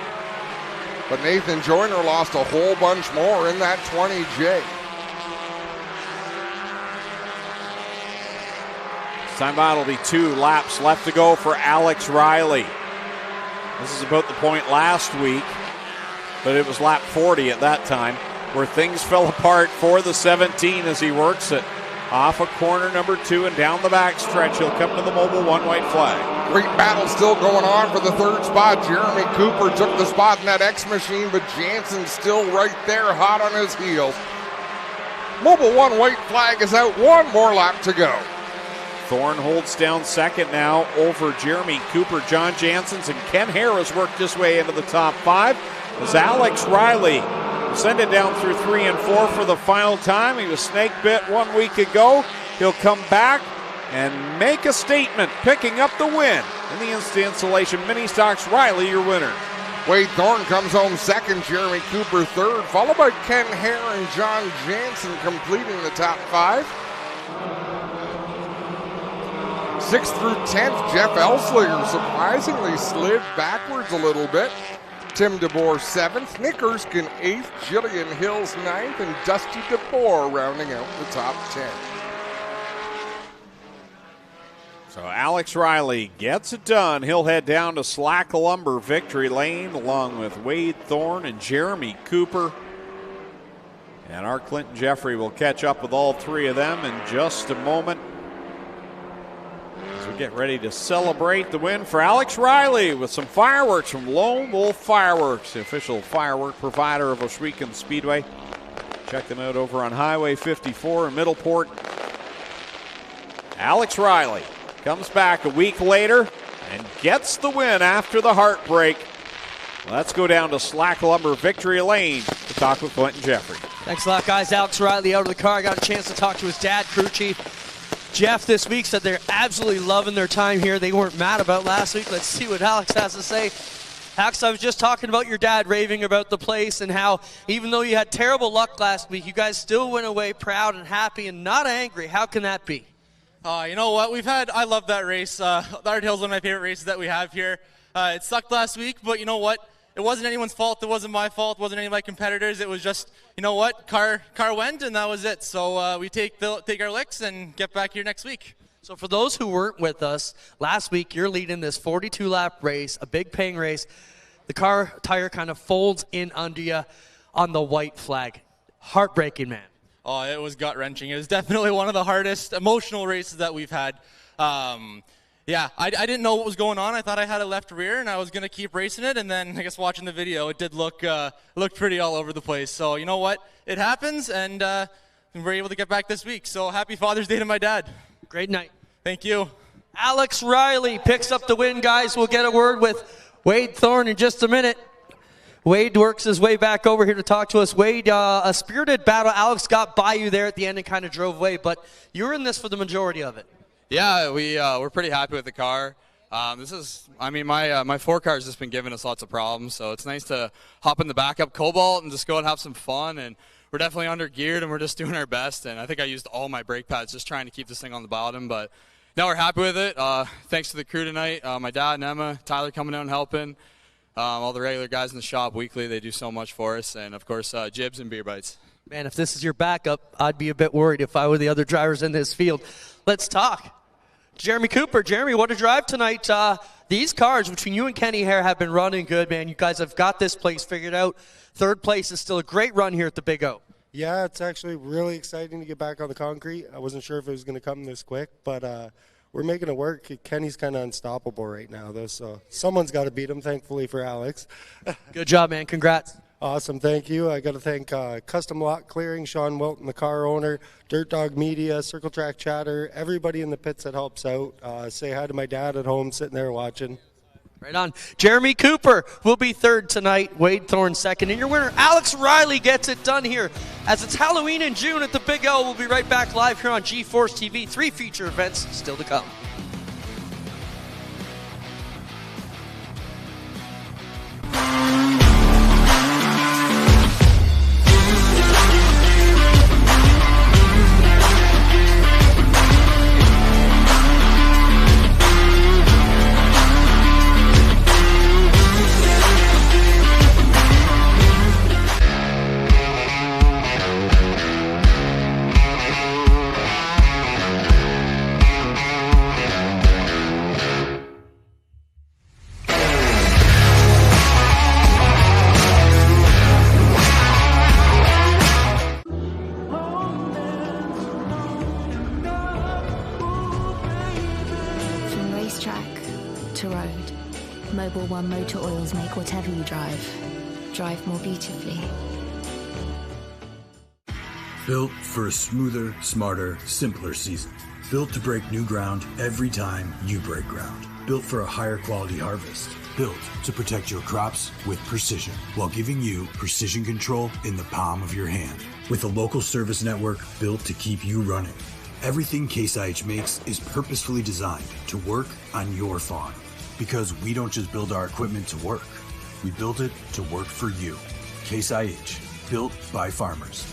but Nathan Joyner lost a whole bunch more in that 20J. Timeout will be 2 laps left to go for Alex Riley. This is about the point last week, but it was lap 40 at that time where things fell apart for the 17 as he works it off of corner number 2 and down the back stretch. He'll come to the mobile 1 white flag. Great battle still going on for the 3rd spot. Jeremy Cooper took the spot in that X machine, but Jansen's still right there, hot on his heels. Mobile 1 white flag is out. 1 more lap to go. Thorne holds down second now over Jeremy Cooper. John Jansen's and Ken Harris worked his way into the top 5 as Alex Riley send it down through 3 and 4 for the final time. He was snake bit 1 week ago. He'll come back and make a statement, picking up the win in the Insta Installation Mini Stocks. Riley, your winner. Wade Thorne comes home second, Jeremy Cooper third, followed by Ken Hare and John Jansen completing the top 5. 6th through 10th, Jeff Elslinger surprisingly slid backwards a little bit. Tim DeBoer 7th, Nick Erskine 8th, Jillian Hills 9th, and Dusty DeBoer rounding out the top 10. So Alex Riley gets it done. He'll head down to Slack Lumber Victory Lane along with Wade Thorne and Jeremy Cooper. And our Clinton Jeffrey will catch up with all 3 of them in just a moment as we get ready to celebrate the win for Alex Riley with some fireworks from Lone Wolf Fireworks, the official firework provider of Ohsweken Speedway. Check them out over on Highway 54 in Middleport. Alex Riley comes back a week later and gets the win after the heartbreak. Let's go down to Slack Lumber Victory Lane to talk with Clinton Jeffrey. Thanks a lot, guys. Alex Riley out of the car. I got a chance to talk to his dad, crew chief Jeff, this week. Said they're absolutely loving their time here. They weren't mad about last week. Let's see what Alex has to say. Alex, I was just talking about your dad raving about the place and how even though you had terrible luck last week, you guys still went away proud and happy and not angry. How can that be? You know what? I love that race. The Art Hill's one of my favorite races that we have here. It sucked last week, but you know what? It wasn't anyone's fault. It wasn't my fault. It wasn't any of my competitors. It was just, you know what? Car went, and that was it. So we take our licks and get back here next week. So for those who weren't with us, last week you're leading this 42-lap race, a big paying race. The car tire kind of folds in under you on the white flag. Heartbreaking, man. Oh, it was gut-wrenching. It was definitely one of the hardest emotional races that we've had. Yeah, I didn't know what was going on. I thought I had a left rear, and I was going to keep racing it. And then I guess watching the video, it did look pretty all over the place. So you know what? It happens, and we're able to get back this week. So happy Father's Day to my dad. Great night. Thank you. Alex Riley picks up the win, guys. We'll get a word with Wade Thorne in just a minute. Wade works his way back over here to talk to us. Wade, a spirited battle. Alex got by you there at the end and kind of drove away, but you were in this for the majority of it. Yeah, we're pretty happy with the car. My 4 car has just been giving us lots of problems, so it's nice to hop in the backup Cobalt and just go and have some fun. And we're definitely under geared, and we're just doing our best. And I think I used all my brake pads just trying to keep this thing on the bottom, but now we're happy with it. Thanks to the crew tonight, my dad and Emma, Tyler coming out and helping. All the regular guys in the shop weekly, they do so much for us. And, of course, Jibs and Beer Bites. Man, if this is your backup, I'd be a bit worried if I were the other drivers in this field. Let's talk. Jeremy Cooper. Jeremy, what a drive tonight. These cars between you and Kenny Hare have been running good, man. You guys have got this place figured out. 3rd place is still a great run here at the Big O. Yeah, it's actually really exciting to get back on the concrete. I wasn't sure if it was going to come this quick, but we're making it work. Kenny's kind of unstoppable right now, though, so someone's got to beat him, thankfully, for Alex. Good job, man. Congrats. Awesome, thank you. I got to thank Custom Lot Clearing, Sean Wilton, the car owner, Dirt Dog Media, Circle Track Chatter, everybody in the pits that helps out. Say hi to my dad at home sitting there watching. Right on. Jeremy Cooper will be 3rd tonight. Wade Thorne 2nd. And your winner, Alex Riley, gets it done here. As it's Halloween in June at the Big O, we'll be right back live here on G-Force TV. 3 feature events still to come. racetrack to road, Mobil 1 Motor Oils make whatever you drive more beautifully. Built for a smoother, smarter, simpler season. Built to break new ground every time you break ground. Built for a higher quality harvest. Built to protect your crops with precision, while giving you precision control in the palm of your hand. With a local service network built to keep you running. Everything Case IH makes is purposefully designed to work on your farm. Because we don't just build our equipment to work. We build it to work for you. Case IH, built by farmers.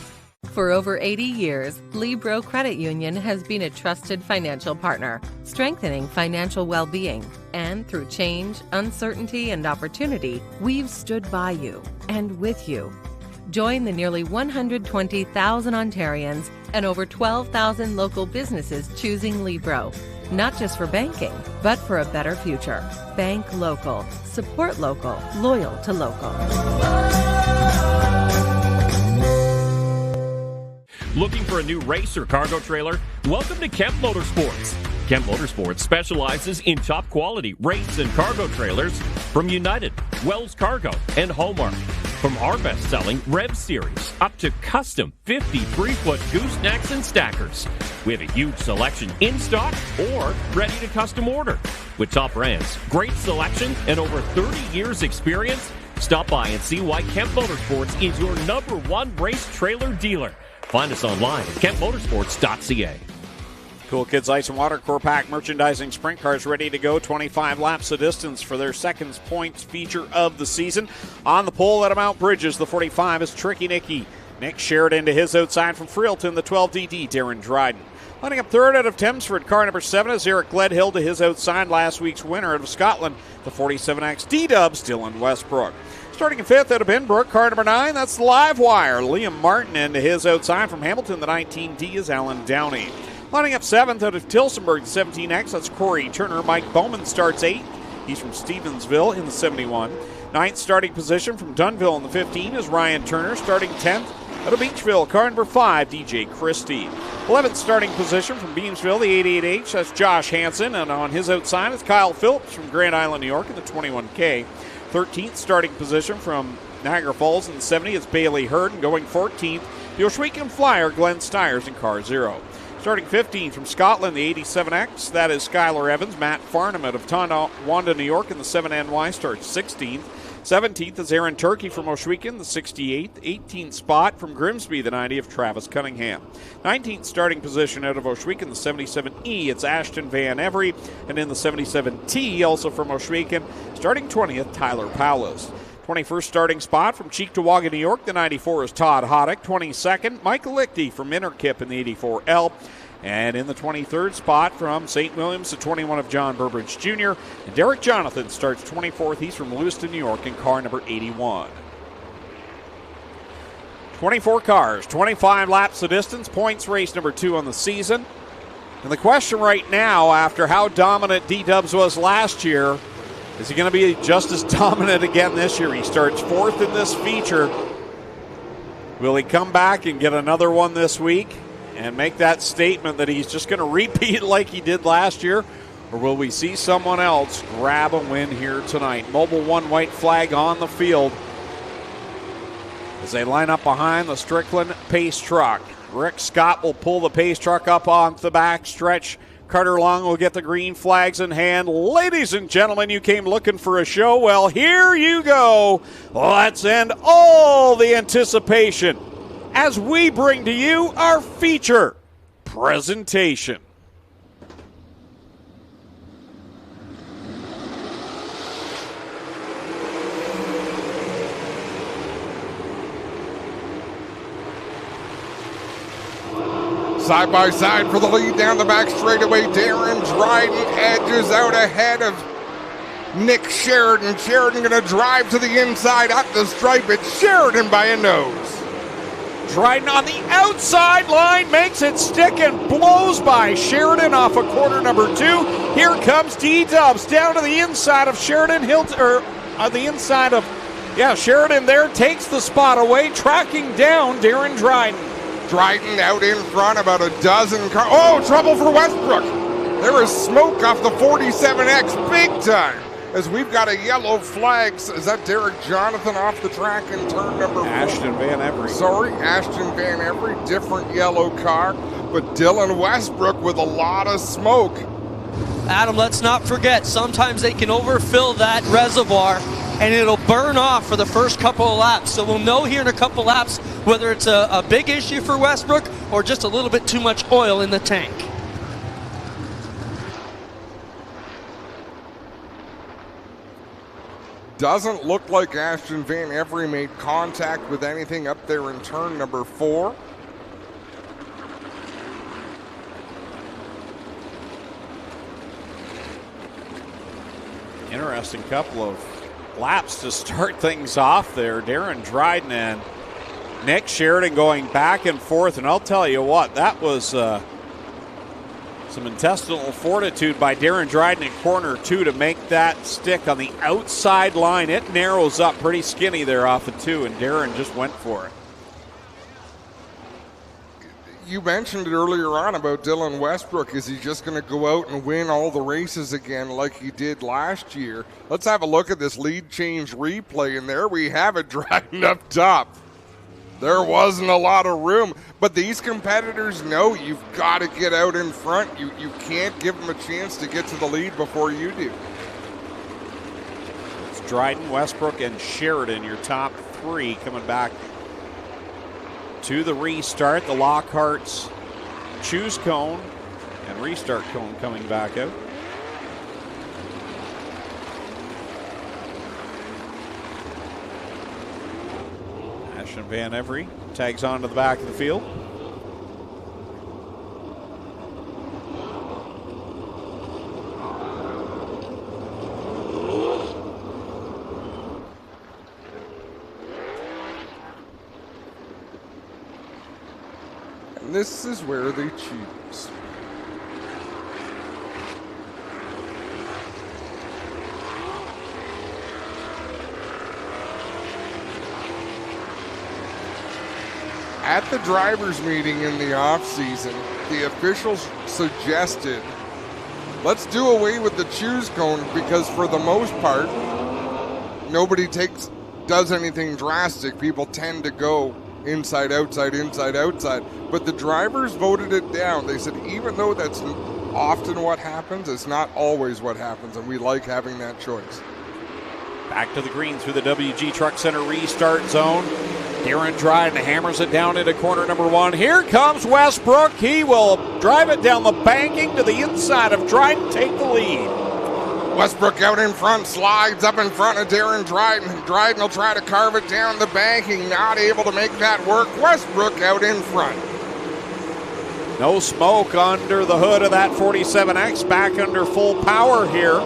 For over 80 years, Libro Credit Union has been a trusted financial partner, strengthening financial well-being. And through change, uncertainty, and opportunity, we've stood by you and with you. Join the nearly 120,000 Ontarians and over 12,000 local businesses choosing Libro, not just for banking, but for a better future. Bank local, support local, loyal to local. Looking for a new race or cargo trailer? Welcome to Kemp Motorsports. Kemp Motorsports specializes in top quality race and cargo trailers from United, Wells Cargo, and Hallmark. From our best-selling Rev Series up to custom 53-foot goosenecks and stackers. We have a huge selection in stock or ready to custom order. With top brands, great selection, and over 30 years experience, stop by and see why Kemp Motorsports is your #1 race trailer dealer. Find us online at kempmotorsports.ca. Cool Kids Ice and Water Core Pack merchandising sprint cars ready to go. 25 laps of distance for their second points feature of the season. On the pole at Mount Bridges, the 45 is Tricky Nicky. Nick Sheridan to his outside from Freelton, the 12DD, Darren Dryden. Lining up third out of Thamesford, car number 7 is Eric Gledhill to his outside, last week's winner out of Scotland, the 47X D-Dubs, Dylan Westbrook. Starting in fifth out of Binbrook, car number 9, that's the Live Wire. Liam Martin into his outside from Hamilton, the 19D is Alan Downey. Lining up 7th out of Tilsonburg, the 17X, that's Corey Turner. Mike Bowman starts 8th. He's from Stevensville in the 71. 9th starting position from Dunville in the 15 is Ryan Turner. Starting 10th out of Beachville, car number 5, DJ Christie. 11th starting position from Beamsville, the 88H, that's Josh Hansen. And on his outside is Kyle Phillips from Grand Island, New York in the 21K. 13th starting position from Niagara Falls in the 70 is Bailey Hurd. And going 14th, the Ohsweken Flyer, Glenn Stiers in car 0. Starting 15th from Scotland, the 87X, that is Skylar Evans. Matt Farnham out of Tonawanda, New York in the 7NY starts 16th. 17th is Aaron Turkey from Ohsweken, the 68th. 18th spot from Grimsby, the 90 of Travis Cunningham. 19th starting position out of Ohsweken, the 77E, it's Ashton Van Every. And in the 77T, also from Ohsweken, starting 20th, Tyler Paulus. 21st starting spot from Cheektowaga, New York, the 94 is Todd Hoddick. 22nd, Michael Lichty from Innerkip in the 84L. And in the 23rd spot from St. Williams, the 21 of John Burbridge Jr. And Derek Jonathan starts 24th. He's from Lewiston, New York, in car number 81. 24 cars, 25 laps of distance, points race number 2 on the season. And the question right now, after how dominant D-Dubs was last year, is he going to be just as dominant again this year? He starts 4th in this feature. Will he come back and get another one this week and make that statement that he's just going to repeat like he did last year? Or will we see someone else grab a win here tonight? Mobil 1 white flag on the field as they line up behind the Strickland pace truck. Rick Scott will pull the pace truck up on the back stretch. Carter Long will get the green flags in hand. Ladies and gentlemen, you came looking for a show. Well, here you go. Let's end all the anticipation as we bring to you our feature presentation. Side by side for the lead down the back straightaway. Darren Dryden edges out ahead of Nick Sheridan. Sheridan going to drive to the inside up the stripe. It's Sheridan by a nose. Dryden on the outside line makes it stick and blows by Sheridan off of corner number 2. Here comes D-Dubs down to the inside of Sheridan. Sheridan there takes the spot away, tracking down Darren Dryden. Dryden out in front, about a dozen cars. Oh, trouble for Westbrook. There is smoke off the 47X big time as we've got a yellow flag. Is that Derek Jonathan off the track in turn number 4? Ashton Van Every. Sorry, Ashton Van Every, different yellow car, but Dylan Westbrook with a lot of smoke. Adam, let's not forget, sometimes they can overfill that reservoir and it'll burn off for the first couple of laps. So we'll know here in a couple laps whether it's a big issue for Westbrook or just a little bit too much oil in the tank. Doesn't look like Ashton Van Every made contact with anything up there in turn number 4. Interesting couple of laps to start things off there. Darren Dryden and Nick Sheridan going back and forth, and I'll tell you what, that was some intestinal fortitude by Darren Dryden in corner 2 to make that stick on the outside line. It narrows up pretty skinny there off of 2, and Darren just went for it. You mentioned it earlier on about Dylan Westbrook. Is he just going to go out and win all the races again like he did last year? Let's have a look at this lead change replay, and there we have it, Dryden up top. There wasn't a lot of room, but these competitors know you've got to get out in front. You can't give them a chance to get to the lead before you do. It's Dryden, Westbrook, and Sheridan, your top 3 coming back to the restart. The Lockhart's choose cone and restart cone coming back out. Ashton Van Every tags on to the back of the field. And this is where they choose. At the drivers' meeting in the offseason, the officials suggested, let's do away with the choose cone because for the most part, nobody does anything drastic. People tend to go inside, outside, inside, outside. But the drivers voted it down. They said even though that's often what happens, it's not always what happens, and we like having that choice. Back to the green through the WG Truck Center restart zone. Darren Dryden hammers it down into corner number 1. Here comes Westbrook. He will drive it down the banking to the inside of Dryden, take the lead. Westbrook out in front, slides up in front of Darren Dryden. Dryden will try to carve it down the banking, not able to make that work. Westbrook out in front. No smoke under the hood of that 47X, back under full power here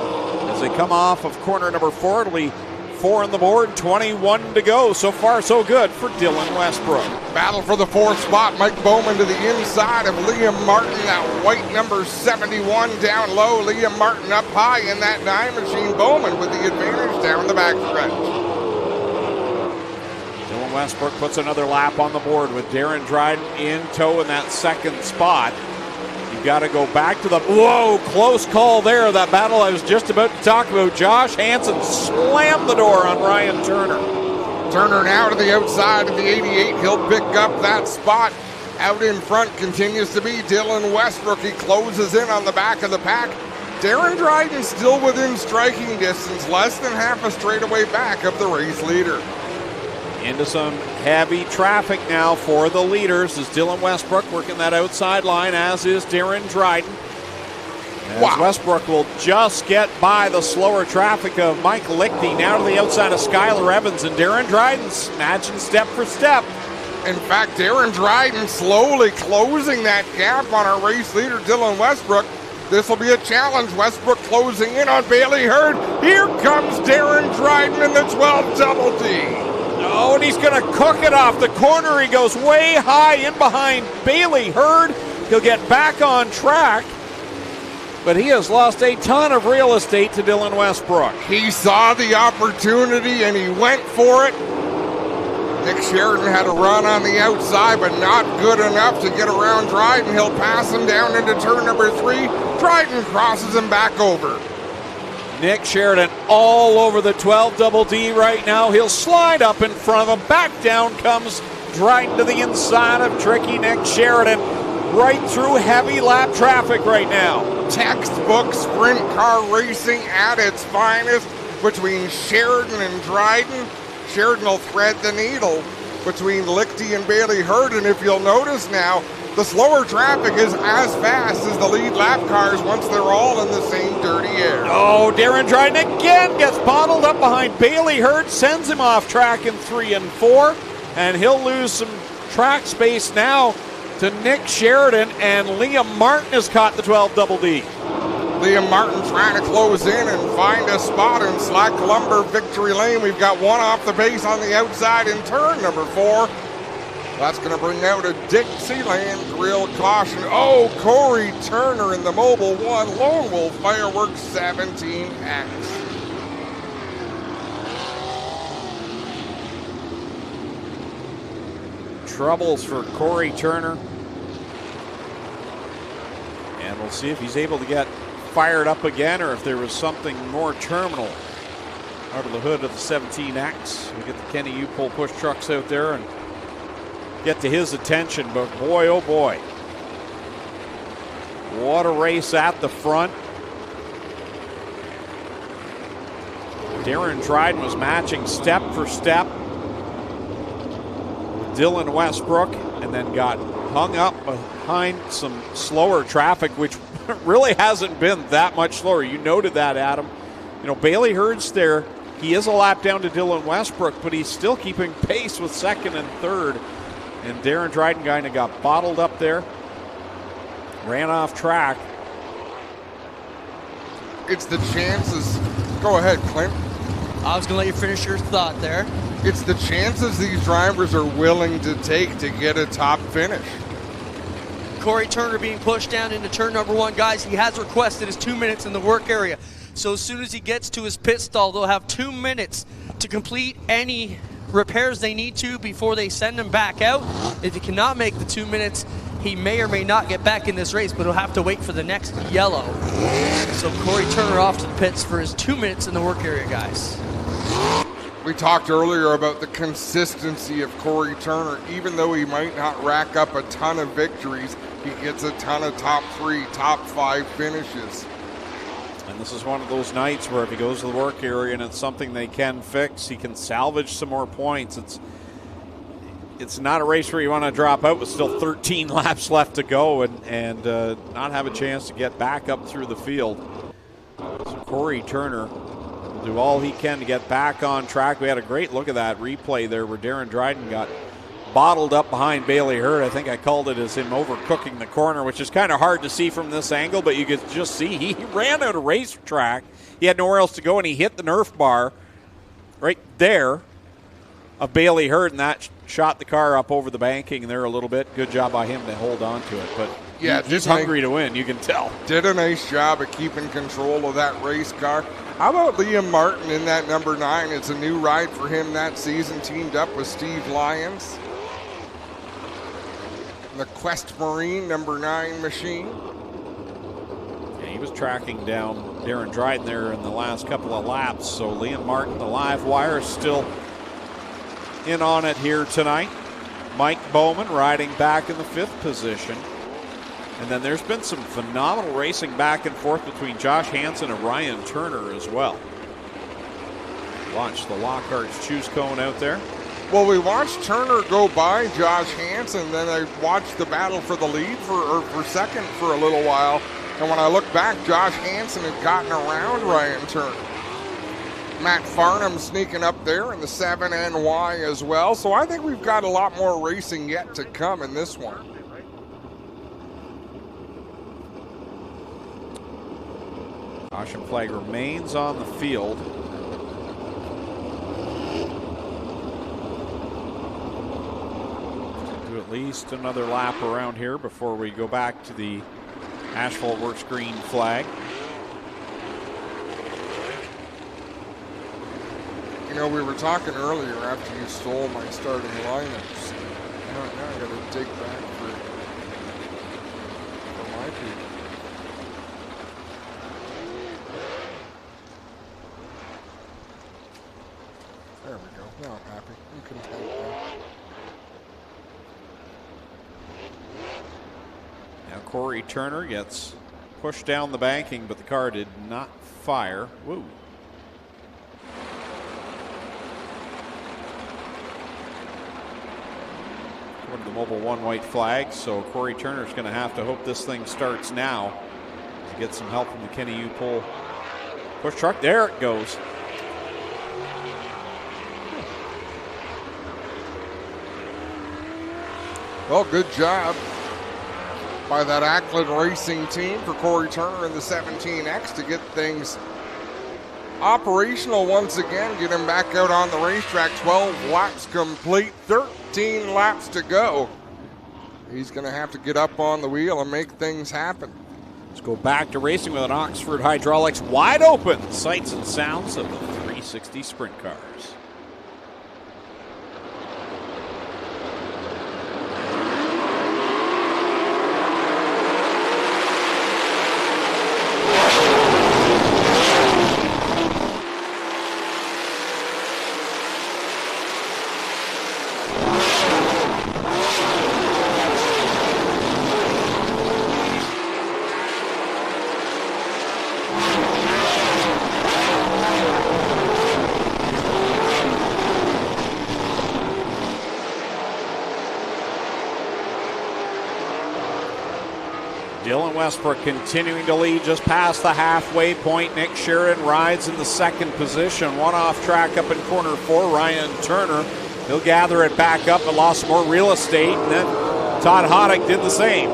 as they come off of corner number 4. It'll be 4 on the board, 21 to go. So far, so good for Dylan Westbrook. Battle for the 4th spot. Mike Bowman to the inside of Liam Martin. That white number 71 down low. Liam Martin up high in that 9 machine. Bowman with the advantage down the backstretch. Dylan Westbrook puts another lap on the board with Darren Dryden in tow in that 2nd spot. You've got to go back to the, whoa, close call there. That battle I was just about to talk about. Josh Hansen slammed the door on Ryan Turner. Turner now to the outside of the 88. He'll pick up that spot. Out in front continues to be Dylan Westbrook. He closes in on the back of the pack. Darren Dryden still within striking distance, less than half a straightaway back of the race leader. Into some heavy traffic now for the leaders as Dylan Westbrook working that outside line, as is Darren Dryden. As Westbrook will just get by the slower traffic of Mike Lichty, now to the outside of Skylar Evans, and Darren Dryden's matching step for step. In fact, Darren Dryden slowly closing that gap on our race leader, Dylan Westbrook. This will be a challenge. Westbrook closing in on Bailey Hurd. Here comes Darren Dryden in the 12 double D. Oh, and he's going to cook it off the corner. He goes way high in behind Bailey Hurd. He'll get back on track, but he has lost a ton of real estate to Dylan Westbrook. He saw the opportunity and he went for it. Nick Sheridan had a run on the outside, but not good enough to get around Dryden. He'll pass him down into turn number 3. Dryden crosses him back over. Nick Sheridan all over the 12 double D right now. He'll slide up in front of him. Back down comes Dryden to the inside of tricky Nick Sheridan. Right through heavy lap traffic right now. Textbook sprint car racing at its finest between Sheridan and Dryden. Sheridan will thread the needle between Lichty and Bailey Hurd, and if you'll notice now, the slower traffic is as fast as the lead lap cars once they're all in the same dirty air. Oh, Darren Dryden again gets bottled up behind Bailey Hurd, sends him off track in 3 and 4, and he'll lose some track space now to Nick Sheridan, and Liam Martin has caught the 12 double D. Liam Martin trying to close in and find a spot in Slack Lumber victory lane. We've got one off the base on the outside in turn number 4. That's going to bring out a Dixieland Grill caution. Oh, Corey Turner in the Mobile 1 Lone Wolf Fireworks 17X. Troubles for Corey Turner. And we'll see if he's able to get fired up again or if there was something more terminal out of the hood of the 17X. We get the Kenny U-Pull push trucks out there and get to his attention, but boy, oh boy. What a race at the front. Darren Dryden was matching step for step with Dylan Westbrook and then got hung up behind some slower traffic, which really hasn't been that much slower. You noted that, Adam. You know, Bailey Hurd's there. He is a lap down to Dylan Westbrook, but he's still keeping pace with second and third. And Darren Dryden kind of got bottled up there. Ran off track. It's the chances. Go ahead, Clint. I was going to let you finish your thought there. It's the chances these drivers are willing to take to get a top finish. Corey Turner being pushed down into turn number 1. Guys, he has requested his 2 minutes in the work area. So as soon as he gets to his pit stall, they'll have 2 minutes to complete any repairs they need to before they send him back out. If he cannot make the 2 minutes, he may or may not get back in this race, but he'll have to wait for the next yellow. So Corey Turner off to the pits for his 2 minutes in the work area, guys. We talked earlier about the consistency of Corey Turner. Even though he might not rack up a ton of victories, he gets a ton of top 3, top 5 finishes. And this is one of those nights where if he goes to the work area and it's something they can fix, he can salvage some more points. It's not a race where you want to drop out with still 13 laps left to go and not have a chance to get back up through the field. So Corey Turner will do all he can to get back on track. We had a great look at that replay there where Darren Dryden got bottled up behind Bailey Hurd. I think I called it as him overcooking the corner, which is kind of hard to see from this angle, but you could just see he ran out of racetrack. He had nowhere else to go, and he hit the Nerf bar right there of Bailey Hurd, and that shot the car up over the banking there a little bit. Good job by him to hold on to it, but yeah, he's hungry to win, you can tell. Did a nice job of keeping control of that race car. How about Liam Martin in that number 9? It's a new ride for him that season, teamed up with Steve Lyons. The Quest Marine number 9 machine. Yeah, he was tracking down Darren Dryden there in the last couple of laps. So Liam Martin, the live wire, is still in on it here tonight. Mike Bowman riding back in the 5th position. And then there's been some phenomenal racing back and forth between Josh Hansen and Ryan Turner as well. Launch the Lockhart's choose cone out there. Well, we watched Turner go by Josh Hansen, then I watched the battle for the lead for second for a little while. And when I look back, Josh Hansen had gotten around Ryan Turner. Matt Farnham sneaking up there in the 7NY as well. So I think we've got a lot more racing yet to come in this one. Caution flag remains on the field. Do at least another lap around here before we go back to the Asphalt Works green flag. You know, we were talking earlier after you stole my starting lineups. Now I got to dig back for my people. There we go. Now I'm happy. I'm content now. Now Corey Turner gets pushed down the banking, but the car did not fire. Woo. The Mobile 1 white flag, so Corey Turner's going to have to hope this thing starts now to get some help from the Kenny U pole push truck. There it goes. Well, good job by that Ackland Racing team for Corey Turner in the 17X to get things operational once again, get him back out on the racetrack. 12 laps complete, 13 laps to go. He's going to have to get up on the wheel and make things happen. Let's go back to racing with an Oxford Hydraulics wide open. Sights and sounds of the 360 sprint cars. Westbrook continuing to lead just past the halfway point. Nick Sheridan rides in the second position. One off track up in corner 4, Ryan Turner. He'll gather it back up but lost more real estate. And then Todd Hoddick did the same.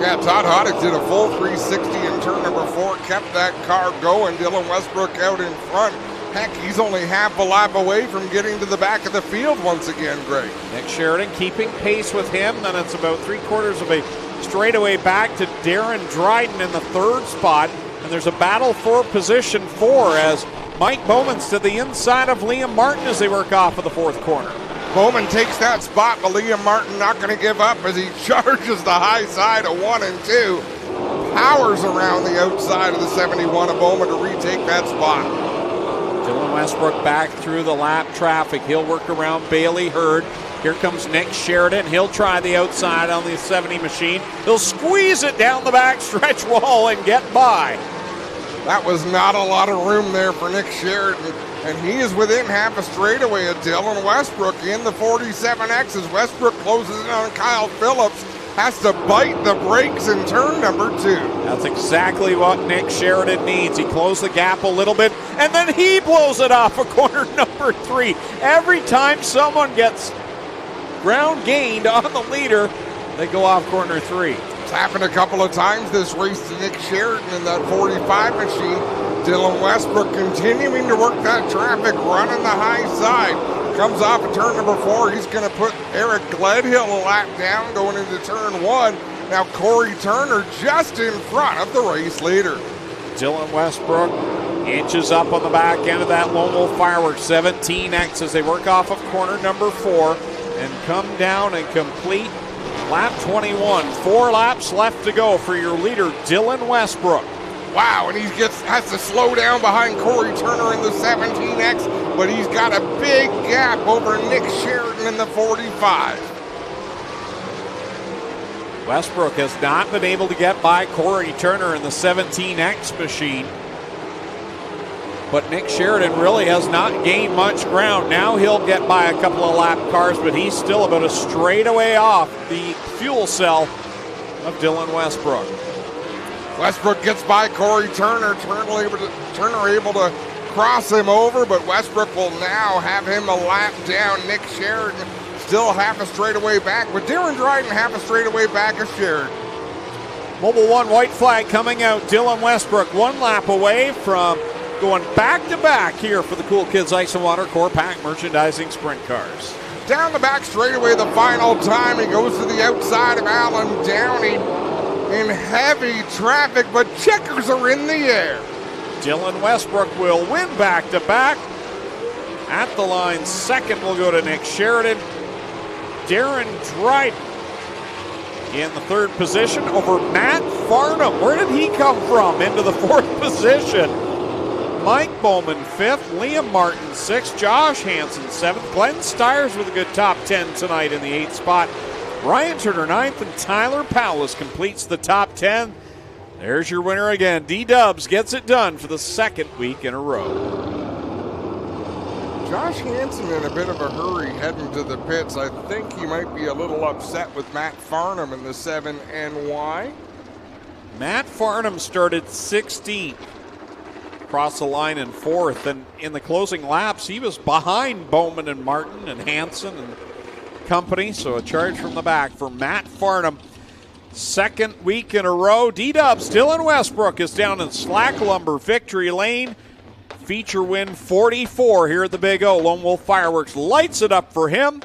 Yeah, Todd Hoddick did a full 360 in turn number 4, kept that car going. Dylan Westbrook out in front. Heck, he's only half a lap away from getting to the back of the field once again, Greg. Nick Sheridan keeping pace with him. Then it's about 3/4 of a straightaway back to Darren Dryden in the third spot. And there's a battle for position 4 as Mike Bowman's to the inside of Liam Martin as they work off of the fourth corner. Bowman takes that spot, but Liam Martin not going to give up as he charges the high side of 1 and 2. Powers around the outside of the 71 of Bowman to retake that spot. Dylan Westbrook back through the lap traffic. He'll work around Bailey Hurd. Here comes Nick Sheridan. He'll try the outside on the 70 machine. He'll squeeze it down the back stretch wall and get by. That was not a lot of room there for Nick Sheridan. And he is within half a straightaway of Dylan Westbrook in the 47X as Westbrook closes in on Kyle Phillips. Has to bite the brakes in turn number 2. That's exactly what Nick Sheridan needs. He closed the gap a little bit, and then he blows it off of corner number 3. Every time someone gets ground gained on the leader, they go off corner 3. It's happened a couple of times this race to Nick Sheridan in that 45 machine. Dylan Westbrook continuing to work that traffic, running the high side. Comes off of turn number 4. He's going to put Eric Gledhill a lap down going into turn 1. Now Corey Turner just in front of the race leader. Dylan Westbrook inches up on the back end of that Lone Wolf Fireworks 17X as they work off of corner number 4 and come down and complete lap 21. 4 laps left to go for your leader, Dylan Westbrook. Wow, and he has to slow down behind Corey Turner in the 17X, but he's got a big gap over Nick Sheridan in the 45. Westbrook has not been able to get by Corey Turner in the 17X machine, but Nick Sheridan really has not gained much ground. Now he'll get by a couple of lap cars, but he's still about a straightaway off the fuel cell of Dylan Westbrook. Westbrook gets by Corey Turner. Turner able to cross him over, but Westbrook will now have him a lap down. Nick Sheridan still half a straightaway back, but Darren Dryden half a straightaway back of Sheridan. Mobile 1 white flag coming out. Dylan Westbrook 1 lap away from going back-to-back here for the Cool Kids Ice and Water Core Pack Merchandising Sprint Cars. Down the back straightaway the final time. He goes to the outside of Alan Downey in heavy traffic, but checkers are in the air. Dylan Westbrook will win back-to-back. At the line, second will go to Nick Sheridan. Darren Dryden in the third position over Matt Farnham. Where did he come from? Into the fourth position. Mike Bowman fifth, Liam Martin sixth, Josh Hansen seventh, Glenn Stiers with a good top 10 tonight in the 8th spot. Ryan Turner ninth, and Tyler Powlis completes the top 10. There's your winner again. D-Dubs gets it done for the second week in a row. Josh Hansen in a bit of a hurry heading to the pits. I think he might be a little upset with Matt Farnham in the 7NY. Matt Farnham started 16th. Across the line in 4th, and in the closing laps, he was behind Bowman and Martin and Hansen and company, so a charge from the back for Matt Farnham. Second week in a row. D-Dubs, Dylan Westbrook is down in Slack Lumber Victory Lane. Feature win 44 here at the Big O. Lone Wolf Fireworks lights it up for him.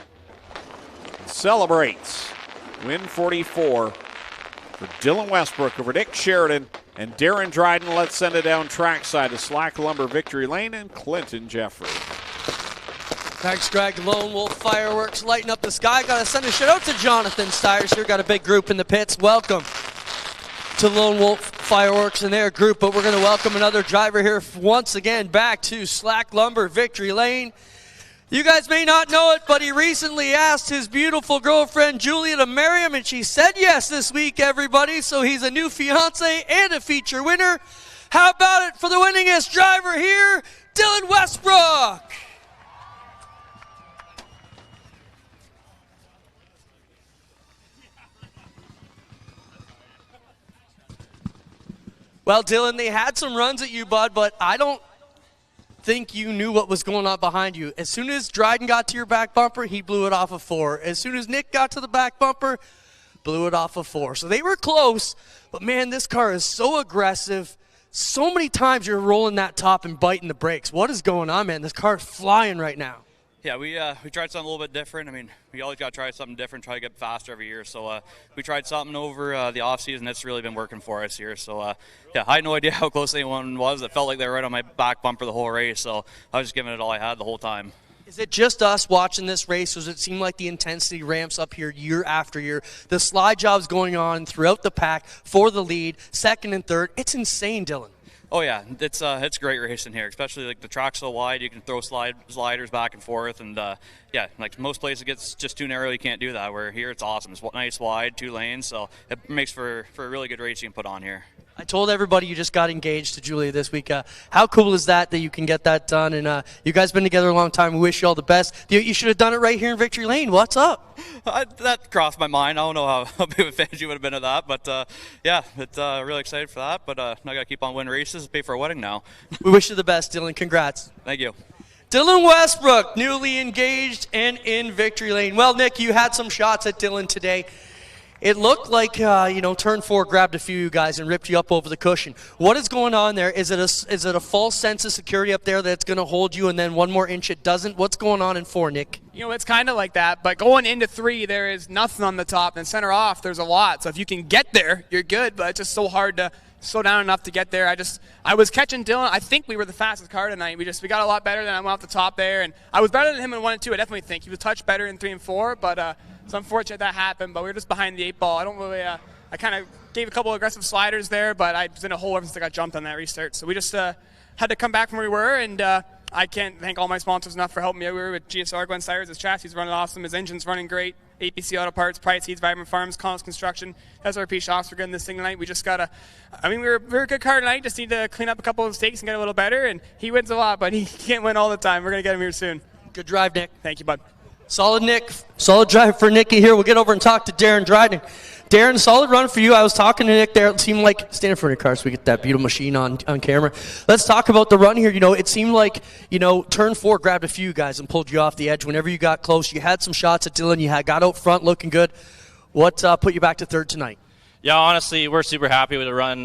Celebrates. Win 44 for Dylan Westbrook over Nick Sheridan and Darren Dryden. Let's send it down trackside to Slack Lumber Victory Lane and Clinton Jeffrey. Thanks, Greg. Lone Wolf Fireworks lighting up the sky. Got to send a shout out to Jonathan Stiers here. Got a big group in the pits. Welcome to Lone Wolf Fireworks and their group, but we're going to welcome another driver here once again back to Slack Lumber Victory Lane. You guys may not know it, but he recently asked his beautiful girlfriend Julia to marry him, and she said yes this week, everybody. So he's a new fiance and a feature winner. How about it for the winningest driver here, Dylan Westbrook? Well, Dylan, they had some runs at you, bud, but I don't think you knew what was going on behind you. As soon as Dryden got to your back bumper, he blew it off of 4. As soon as Nick got to the back bumper, blew it off of 4. So they were close, but man, this car is so aggressive. So many times you're rolling that top and biting the brakes. What is going on, man? This car is flying right now. Yeah, we tried something a little bit different. I mean, we always got to try something different, try to get faster every year. So we tried something over the offseason that's really been working for us here. So, yeah, I had no idea how close anyone was. It felt like they were right on my back bumper the whole race. So I was just giving it all I had the whole time. Is it just us watching this race, or does it seem like the intensity ramps up here year after year? The slide job's going on throughout the pack for the lead, second and third. It's insane, Dylan. Oh yeah, it's great racing here, especially like the track's so wide you can throw sliders back and forth, and yeah, like most places it gets just too narrow, you can't do that. Where here it's awesome, it's nice wide 2 lanes, so it makes for a really good race you can put on here. I told everybody you just got engaged to Julia this week. How cool is that you can get that done? And you guys been together a long time. We wish you all the best. You should have done it right here in Victory Lane. What's up? That crossed my mind. I don't know how big of a fan you would have been of that, but yeah, it's really excited for that. But now I got to keep on winning races, pay for a wedding now. We wish you the best, Dylan. Congrats. Thank you. Dylan Westbrook, newly engaged and in Victory Lane. Well, Nick, you had some shots at Dylan today. It looked like, turn 4 grabbed a few of you guys and ripped you up over the cushion. What is going on there? Is it a false sense of security up there that's going to hold you, and then 1 more inch it doesn't? What's going on in 4, Nick? You know, it's kind of like that, but going into 3, there is nothing on the top, and center off, there's a lot. So if you can get there, you're good, but it's just so hard to slow down enough to get there. I was catching Dylan. I think we were the fastest car tonight. We got a lot better than I went off the top there, and I was better than him in 1 and 2. I definitely think he was touched better in 3 and 4, but it's unfortunate that happened. But we were just behind the 8 ball. I don't really. I kind of gave a couple of aggressive sliders there, but I was in a hole ever since I got jumped on that restart. So we just had to come back from where we were, and I can't thank all my sponsors enough for helping me out. We were with GSR, Glenn Stiers. His chassis is running awesome. His engine's running great. APC Auto Parts, Pride Seeds, Vibrant Farms, Collins Construction, SRP Shops. We're getting this thing tonight. We just got we were a good car tonight. Just need to clean up a couple of mistakes and get a little better. And he wins a lot, but he can't win all the time. We're going to get him here soon. Good drive, Nick. Thank you, bud. Solid, Nick. Solid drive for Nicky here. We'll get over and talk to Darren Dryden. Darren, solid run for you. I was talking to Nick there. It seemed like, stand in front of your car so we get that beautiful machine on camera. Let's talk about the run here. It seemed like, turn 4 grabbed a few guys and pulled you off the edge. Whenever you got close, you had some shots at Dylan. You got out front looking good. What put you back to 3rd tonight? Yeah, honestly, we're super happy with a run,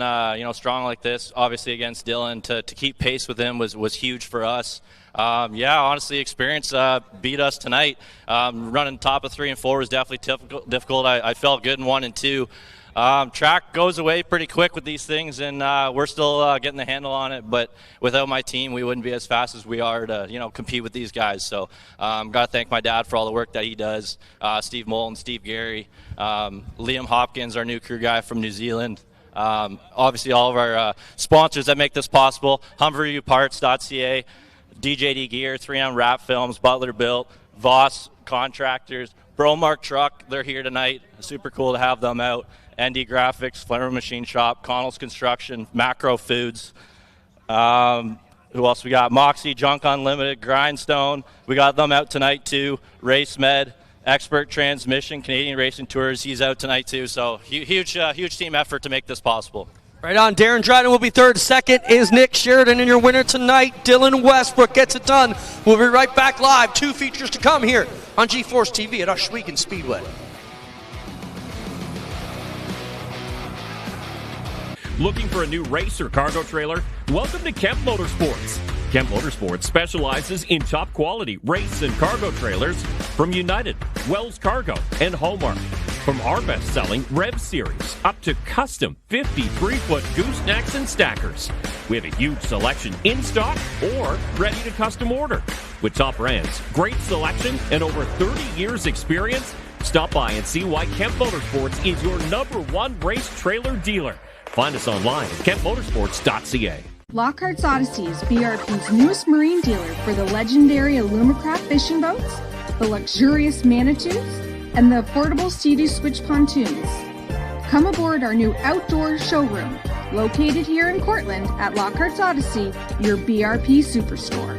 strong like this. Obviously against Dylan, to keep pace with him was huge for us. Honestly, experience beat us tonight. Running top of 3 and 4 was definitely difficult. I felt good in 1 and 2. Track goes away pretty quick with these things, and we're still getting the handle on it. But without my team, we wouldn't be as fast as we are to, compete with these guys. So got to thank my dad for all the work that he does. Steve Moulton, Steve Gary, Liam Hopkins, our new crew guy from New Zealand. Obviously, all of our sponsors that make this possible: HumveryUParts.ca, DJD Gear, 3M Wrap Films, Butler Built, Voss Contractors, Bromark Truck. They're here tonight. Super cool to have them out. ND Graphics, Flamer Machine Shop, Connell's Construction, Macro Foods. Who else we got? Moxie, Junk Unlimited, Grindstone. We got them out tonight too. Race Med, Expert Transmission, Canadian Racing Tours. He's out tonight too. So huge team effort to make this possible. Right on. Darren Dryden will be third. Second is Nick Sheridan. And your winner tonight, Dylan Westbrook, gets it done. We'll be right back live. 2 features to come here on G-Force TV at Ohsweken Speedway. Looking for a new race or cargo trailer? Welcome to Kemp Motorsports. Kemp Motorsports specializes in top quality race and cargo trailers from United, Wells Cargo, and Hallmark. From our best-selling Rev Series up to custom 53-foot goosenecks and stackers. We have a huge selection in stock or ready to custom order. With top brands, great selection, and over 30 years experience, stop by and see why Kemp Motorsports is your #1 race trailer dealer. Find us online at kempmotorsports.ca. Lockhart's Odyssey is BRP's newest marine dealer for the legendary Alumacraft fishing boats, the luxurious Manitous, and the affordable Sea-Doo Switch pontoons. Come aboard our new outdoor showroom, located here in Cortland at Lockhart's Odyssey, your BRP superstore.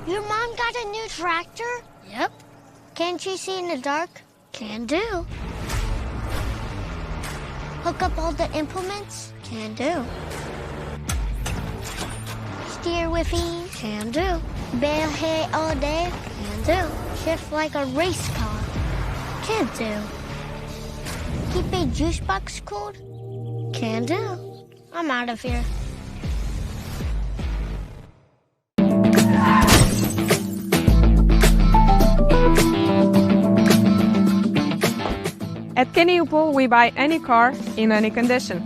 Your mom got a new tractor? Yep. Can't you see in the dark? Can do. Hook up all the implements? Can do. Steer with ease? Can do. Bale hay all day? Can do. Shift like a race car? Can do. Keep a juice box cold? Can do. I'm out of here. At Kenny Upul, we buy any car in any condition.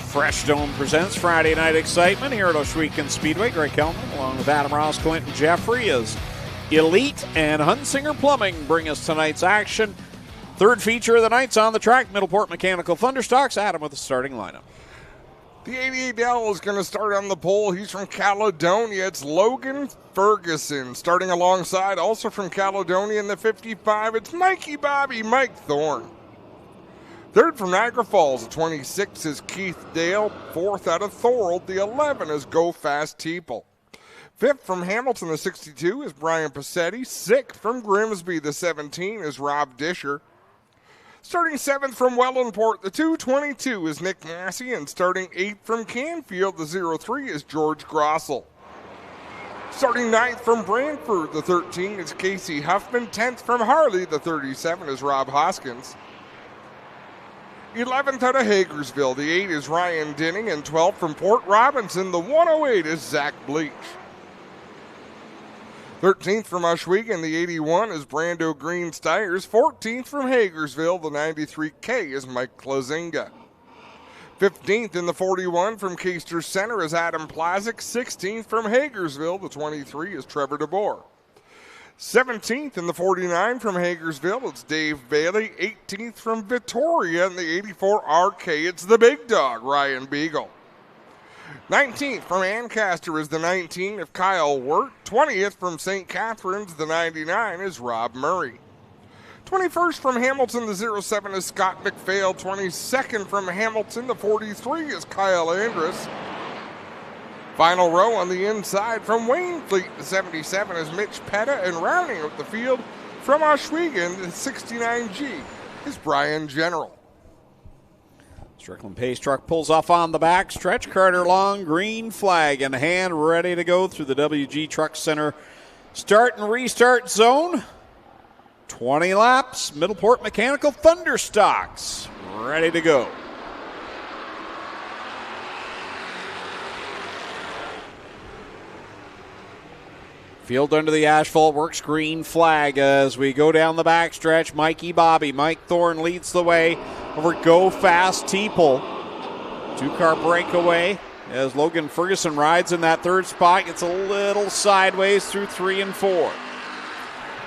Fresh Dome presents Friday Night Excitement here at Ohsweken Speedway. Greg Kelman along with Adam Ross, Clinton Jeffrey as Elite and Hunsinger Plumbing bring us tonight's action. Third feature of the night's on the track, Middleport Mechanical Thunderstocks. Adam with the starting lineup. The 88L is going to start on the pole. He's from Caledonia. It's Logan Ferguson. Starting alongside, also from Caledonia in the 55, it's Mikey Bobby, Mike Thorne. Third from Niagara Falls, the 26 is Keith Dale. Fourth out of Thorold, the 11 is Go Fast Teeple. Fifth from Hamilton, the 62 is Brian Passetti. Sixth from Grimsby, the 17 is Rob Disher. Starting 7th from Wellandport, the 222 is Nick Massey, and starting 8th from Canfield, the 03 is George Grossel. Starting 9th from Brantford, the 13 is Casey Huffman. 10th from Harley, the 37 is Rob Hoskins. 11th out of Hagersville, the 8 is Ryan Dinning, and 12th from Port Robinson, the 108 is Zach Bleach. 13th from Ohsweken, the 81 is Brando Green Stiers. 14th from Hagersville, the 93K is Mike Klozinga. 15th in the 41 from Caister Center is Adam Plazik. 16th from Hagersville, the 23 is Trevor DeBoer. 17th in the 49 from Hagersville, it's Dave Bailey. 18th from Victoria in the 84 RK, it's the big dog, Ryan Beagle. 19th from Ancaster is the 19 of Kyle Wirt. 20th from St. Catharines, the 99 is Rob Murray. 21st from Hamilton, the 07 is Scott McPhail. 22nd from Hamilton, the 43 is Kyle Andrus. Final row on the inside from Waynefleet, the 77 is Mitch Petta. And rounding out the field from Ohsweken, the 69G is Brian General. Strickland Pace Truck pulls off on the back stretch. Carter Long, green flag in hand, ready to go through the WG Truck Center start and restart zone. 20 laps, Middleport Mechanical Thunder Stocks ready to go. Field under the asphalt works, green flag as we go down the backstretch. Mikey Bobby, Mike Thorne leads the way over Go Fast Teeple. 2-car breakaway as Logan Ferguson rides in that third spot. Gets a little sideways through 3 and 4.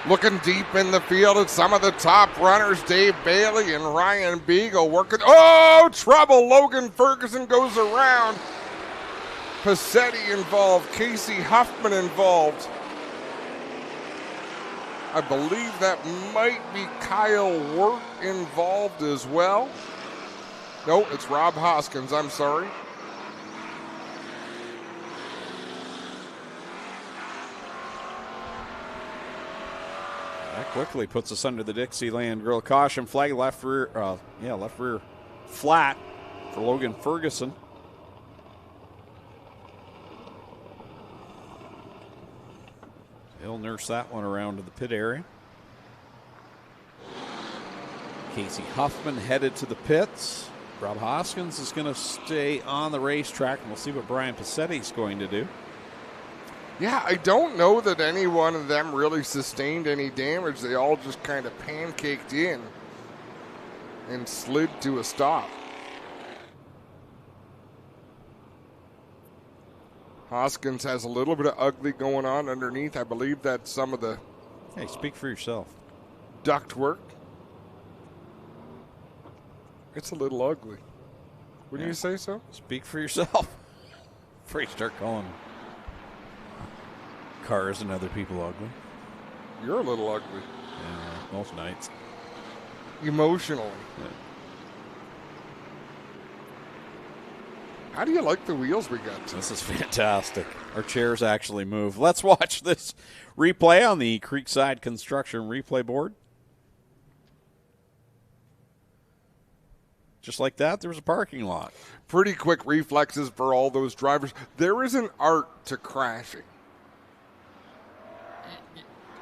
Looking deep in the field at some of the top runners, Dave Bailey and Ryan Beagle working. Oh, trouble. Logan Ferguson goes around. Passetti involved. Casey Huffman involved. I believe that might be Kyle Wirt involved as well. No, it's Rob Hoskins. I'm sorry. That quickly puts us under the Dixieland Grill caution flag. Left rear flat for Logan Ferguson. He'll nurse that one around to the pit area. Casey Huffman headed to the pits. Rob Hoskins is going to stay on the racetrack, and we'll see what Brian Passetti's going to do. Yeah, I don't know that any one of them really sustained any damage. They all just kind of pancaked in and slid to a stop. Hoskins has a little bit of ugly going on underneath. I believe that's some of the... Hey, speak for yourself. Duct work. It's a little ugly. Wouldn't you say so? Speak for yourself. Before you start calling cars and other people ugly. You're a little ugly. Yeah, most nights. Emotionally. Yeah. How do you like the wheels we got today? This is fantastic. Our chairs actually move. Let's watch this replay on the Creekside Construction replay board. Just like that, there was a parking lot. Pretty quick reflexes for all those drivers. There is an art to crashing.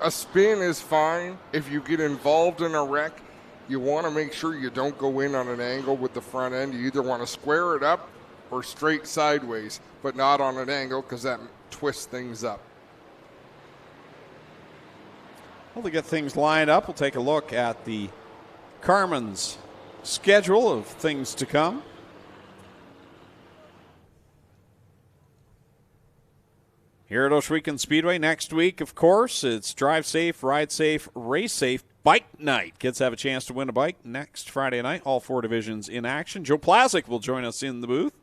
A spin is fine. If you get involved in a wreck, you want to make sure you don't go in on an angle with the front end. You either want to square it up or straight sideways, but not on an angle because that twists things up. Well, to get things lined up, we'll take a look at the Carmen's schedule of things to come. Here at Ohsweken Speedway next week, of course, it's Drive Safe, Ride Safe, Race Safe, Bike Night. Kids have a chance to win a bike next Friday night. All 4 divisions in action. Joe Plazik will join us in the booth.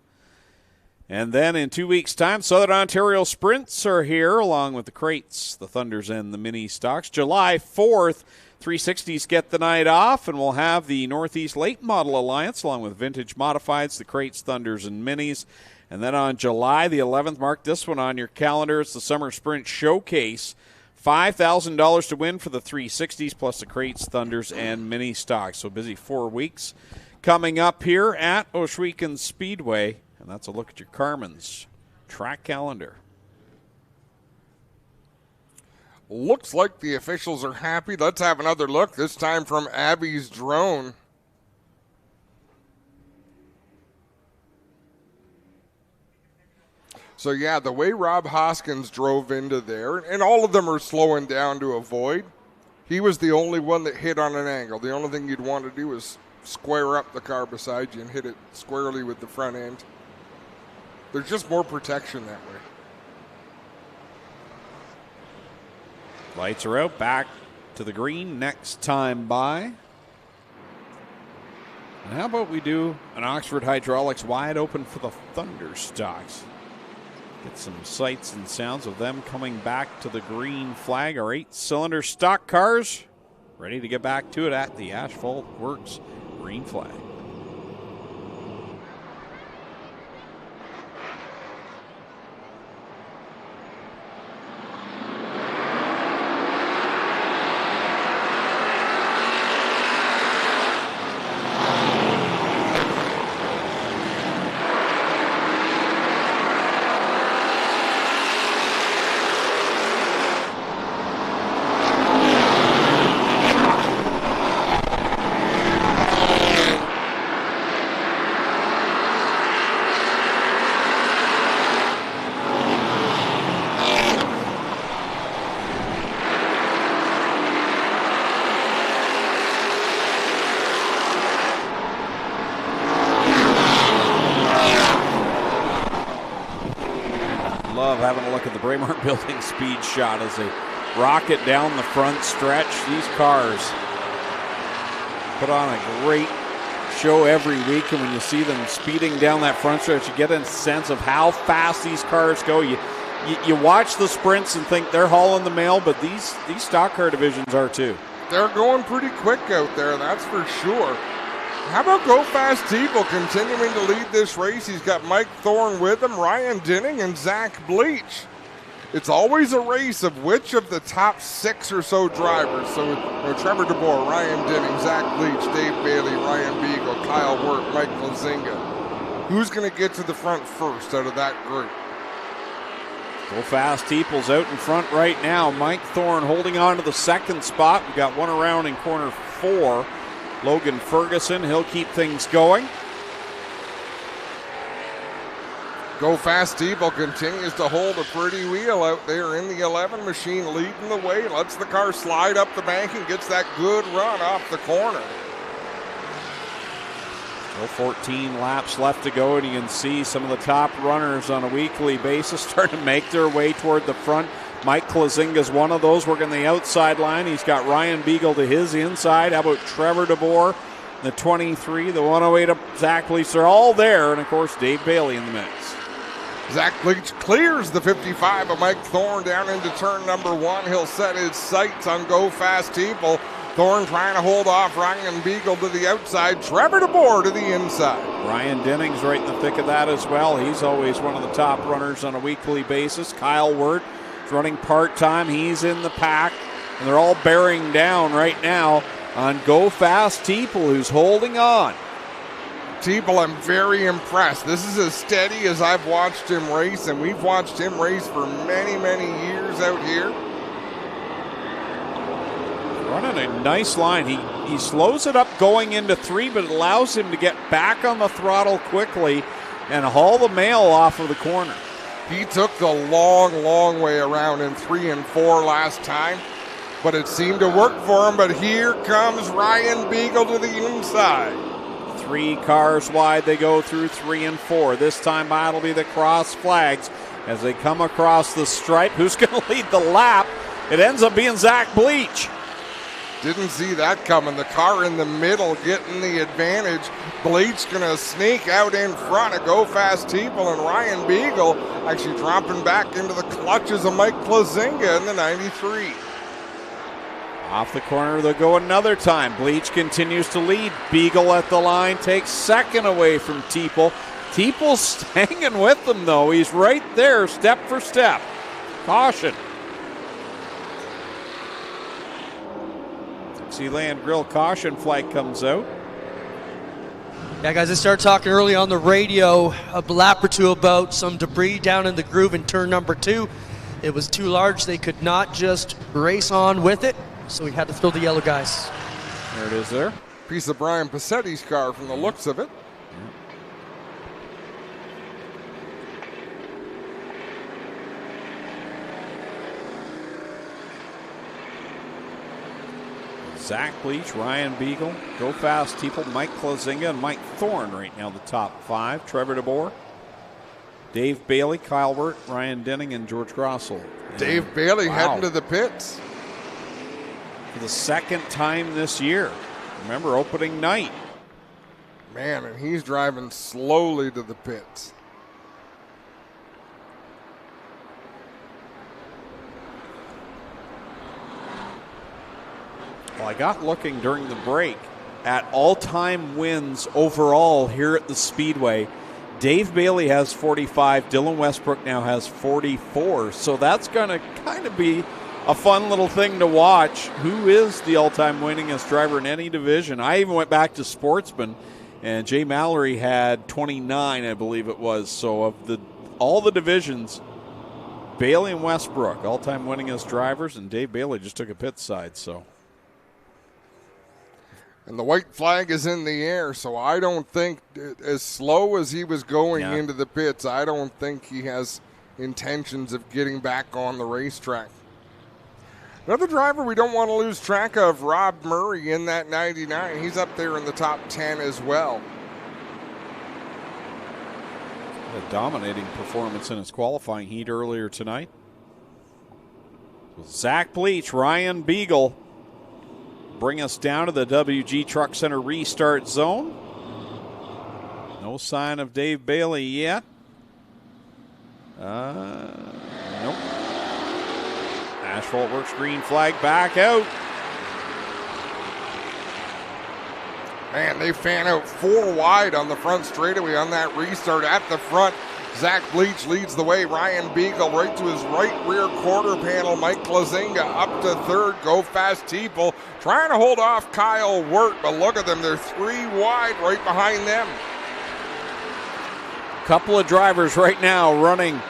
And then in 2 weeks' time, Southern Ontario Sprints are here, along with the Crates, the Thunders, and the Mini Stocks. July 4th, 360s get the night off, and we'll have the Northeast Late Model Alliance, along with Vintage Modifieds, the Crates, Thunders, and Minis. And then on July the 11th, mark this one on your calendar, it's the Summer Sprint Showcase. $5,000 to win for the 360s, plus the Crates, Thunders, and Mini Stocks. So busy 4 weeks coming up here at Ohsweken Speedway. And that's a look at your Carmen's track calendar. Looks like the officials are happy. Let's have another look, this time from Abby's drone. So, yeah, the way Rob Hoskins drove into there, and all of them are slowing down to avoid, he was the only one that hit on an angle. The only thing you'd want to do is square up the car beside you and hit it squarely with the front end. There's just more protection that way. Lights are out, back to the green next time by. And how about we do an Oxford Hydraulics wide open for the Thunder Stocks? Get some sights and sounds of them coming back to the green flag. Our 8-cylinder stock cars ready to get back to it at the Asphalt Works green flag. love having a look at the Braemar Building speed shot as they rocket down the front stretch. These cars put on a great show every week, and when you see them speeding down that front stretch, you get a sense of how fast these cars go. You watch the sprints and think they're hauling the mail, but these stock car divisions are too. They're going pretty quick out there, that's for sure. How about Go Fast Teeple continuing to lead this race? He's got Mike Thorne with him, Ryan Dinning, and Zach Bleach. It's always a race of which of the top 6 or so drivers. So Trevor DeBoer, Ryan Dinning, Zach Bleach, Dave Bailey, Ryan Beagle, Kyle Wirt, Mike Lazinga. Who's going to get to the front first out of that group? Go Fast Teeple's out in front right now. Mike Thorne holding on to the second spot. We've got one around in corner 4. Logan Ferguson, he'll keep things going. Go Fast Teeple continues to hold a pretty wheel out there in the 11 machine, leading the way, lets the car slide up the bank and gets that good run off the corner. Still 14 laps left to go, and you can see some of the top runners on a weekly basis starting to make their way toward the front. Mike Klazinga's one of those, working the outside line. He's got Ryan Beagle to his inside. How about Trevor DeBoer, the 23, the 108 of Zach Bleach? They're all there, and of course Dave Bailey in the mix. Zach Bleach clears the 55 of Mike Thorne down into turn number 1. He'll set his sights on Go Fast Teeple. Thorne trying to hold off Ryan Beagle to the outside. Trevor DeBoer to the inside. Ryan Denning's right in the thick of that as well. He's always one of the top runners on a weekly basis. Kyle Wirt is running part-time. He's in the pack. And they're all bearing down right now on Go Fast Teeple, who's holding on. Teeple, I'm very impressed. This is as steady as I've watched him race, and we've watched him race for many, many years out here. Running a nice line. He slows it up going into 3, but it allows him to get back on the throttle quickly and haul the mail off of the corner. He took the long, long way around in 3 and 4 last time, but it seemed to work for him. But here comes Ryan Beagle to the inside. 3 cars wide, they go through 3 and 4. This time that'll be the cross flags as they come across the stripe. Who's going to lead the lap? It ends up being Zach Bleach. Didn't see that coming. The car in the middle getting the advantage. Bleach going to sneak out in front of Go Fast Teeple, and Ryan Beagle actually dropping back into the clutches of Mike Plazinga in the 93. Off the corner, they'll go another time. Bleach continues to lead. Beagle at the line takes second away from Teeple. Teeple's hanging with them, though. He's right there, step for step. Caution. Sealand Grill caution flag comes out. Yeah, guys, I started talking early on the radio a lap or two about some debris down in the groove in turn number 2. It was too large. They could not just race on with it, so we had to throw the yellow guys. There it is there. Piece of Brian Passetti's car from the looks of it. Zach Bleach, Ryan Beagle, Go Fast Teeple, Mike Klazinga, and Mike Thorne right now the top 5. Trevor DeBoer, Dave Bailey, Kyle Wirt, Ryan Denning, and George Grossel. Dave Bailey heading to the pits. For the second time this year. Remember, opening night. Man, and he's driving slowly to the pits. Well, I got looking during the break at all-time wins overall here at the Speedway. Dave Bailey has 45. Dylan Westbrook now has 44. So that's going to kind of be a fun little thing to watch. Who is the all-time winningest driver in any division? I even went back to Sportsman, and Jay Mallory had 29, I believe it was. So of all the divisions, Bailey and Westbrook, all-time winningest drivers, and Dave Bailey just took a pit side. So. And the white flag is in the air, so I don't think, as slow as he was going into the pits, I don't think he has intentions of getting back on the racetrack. Another driver we don't want to lose track of, Rob Murray in that 99. He's up there in the top 10 as well. a dominating performance in his qualifying heat earlier tonight. Zach Bleach, Ryan Beagle bring us down to the WG Truck Center restart zone. No sign of Dave Bailey yet. Nope. Asphalt Works green flag back out. Man, they fan out 4 wide on the front straightaway on that restart at the front. Zach Bleach leads the way. Ryan Beagle right to his right rear quarter panel. Mike Klazinga up to third. Go Fast Teeple trying to hold off Kyle Wirt, but look at them. They're 3 wide right behind them. Couple of drivers right now running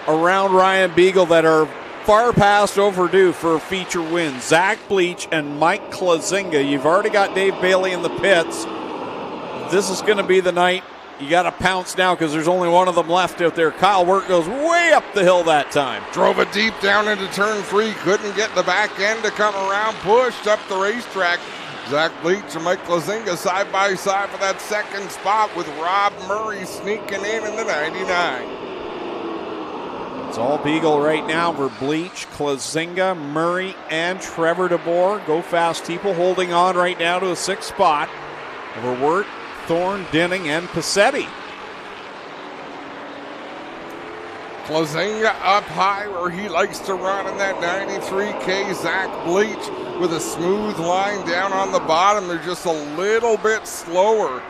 around Ryan Beagle that are far past overdue for a feature win. Zach Bleach and Mike Klazinga. You've already got Dave Bailey in the pits. This is going to be the night. You got to pounce now because there's only one of them left out there. Kyle Wirt goes way up the hill that time. Drove it deep down into turn 3. Couldn't get the back end to come around. Pushed up the racetrack. Zach Bleach and Mike Klazinga side by side for that second spot with Rob Murray sneaking in the 99. It's all Beagle right now for Bleach, Klazinga, Murray, and Trevor DeBoer. Go Fast Teeple holding on right now to a 6th spot over Wirt, Thorne, Dinning, and Passetti. Klazinga up high where he likes to run in that 93K. Zach Bleach with a smooth line down on the bottom. They're just a little bit slower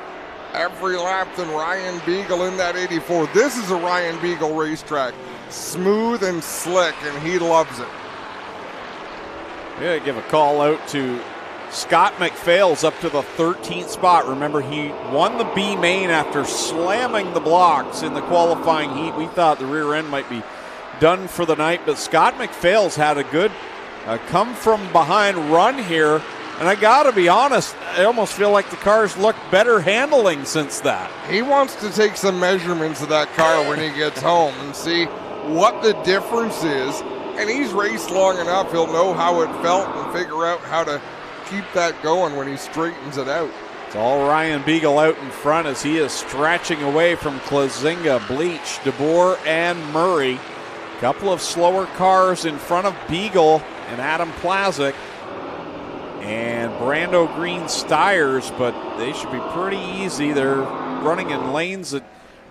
every lap than Ryan Beagle in that 84. This is a Ryan Beagle racetrack. Smooth and slick, and he loves it. Yeah, give a call out to Scott McPhail's up to the 13th spot. Remember, he won the B main after slamming the blocks in the qualifying heat. We thought the rear end might be done for the night, but Scott McPhail's had a good come-from-behind run here. And I got to be honest, I almost feel like the car's look better handling since that. He wants to take some measurements of that car when he gets home and see what the difference is. And he's raced long enough, he'll know how it felt and figure out how to keep that going when he straightens it out. It's all Ryan Beagle out in front as he is stretching away from Klazinga, Bleach, DeBoer, and Murray. Couple of slower cars in front of Beagle and Adam Plazik and Brando Green Steyrs, but they should be pretty easy. They're running in lanes that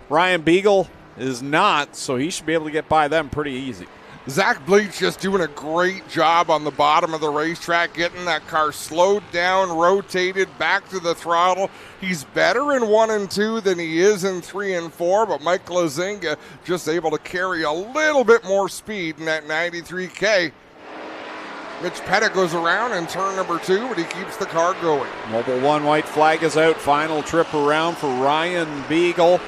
Ryan Beagle is not, so he should be able to get by them pretty easy. Zach Bleach just doing a great job on the bottom of the racetrack, getting that car slowed down, rotated, back to the throttle. He's better in 1 and 2 than he is in 3 and 4, but Mike Klazinga just able to carry a little bit more speed in that 93K. Mitch Pettit goes around in turn number 2, but he keeps the car going. Mobile 1 white flag is out. Final trip around for Ryan Beagle.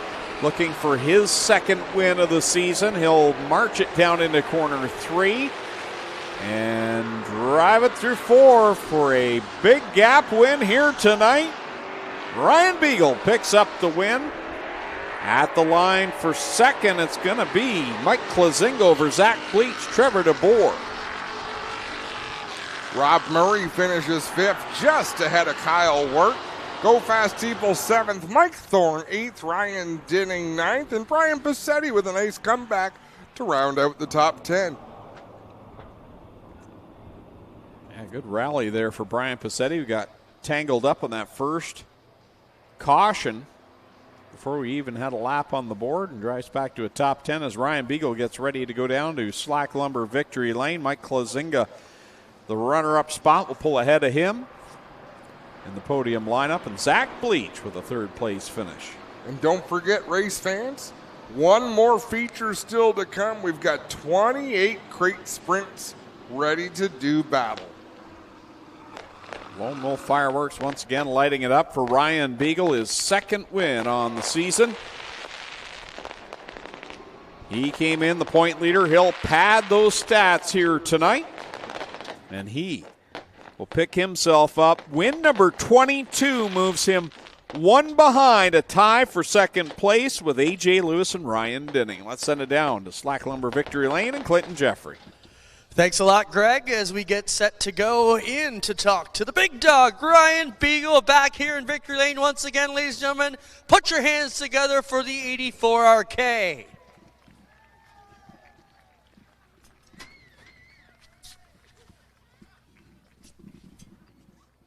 Looking for his 2nd win of the season. He'll march it down into corner 3 and drive it through 4 for a big gap win here tonight. Ryan Beagle picks up the win. At the line for 2nd, it's going to be Mike Klazinga over Zach Bleach, Trevor DeBoer. Rob Murray finishes 5th, just ahead of Kyle Wirt. Go Fast Teeple 7th, Mike Thorne 8th, Ryan Dinning 9th, and Brian Passetti with a nice comeback to round out the top 10. Yeah, good rally there for Brian Passetti, who got tangled up on that first caution before we even had a lap on the board, and drives back to a top 10 as Ryan Beagle gets ready to go down to Slack Lumber victory lane. Mike Klazinga, the runner-up spot, will pull ahead of him in the podium lineup, and Zach Bleach with a 3rd place finish. And don't forget, race fans, one more feature still to come. We've got 28 crate sprints ready to do battle. Lone Wolf Fireworks once again lighting it up for Ryan Beagle, his 2nd win on the season. He came in the point leader. He'll pad those stats here tonight, and he will pick himself up. Win number 22 moves him 1 behind, a tie for 2nd place with A.J. Lewis and Ryan Dinning. Let's send it down to Slack Lumber victory lane and Clinton Jeffrey. Thanks a lot, Greg, as we get set to go in to talk to the big dog, Ryan Beagle, back here in Victory Lane once again, ladies and gentlemen. Put your hands together for the 84 RK.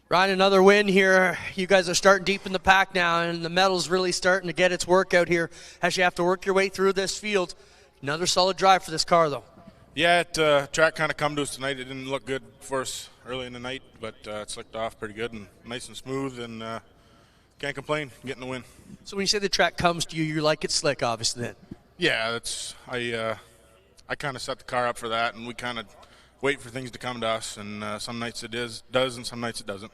Ryan, another win here. You guys are starting deep in the pack now, and the metal's really starting to get its work out here as you have to work your way through this field. Another solid drive for this car, though. Yeah, track kind of come to us tonight. It didn't look good for us early in the night, but it slicked off pretty good and nice and smooth, and can't complain getting the win. So when you say the track comes to you, you like it slick, obviously, then? Yeah, I kind of set the car up for that, and we kind of wait for things to come to us, and some nights it does, and some nights it doesn't.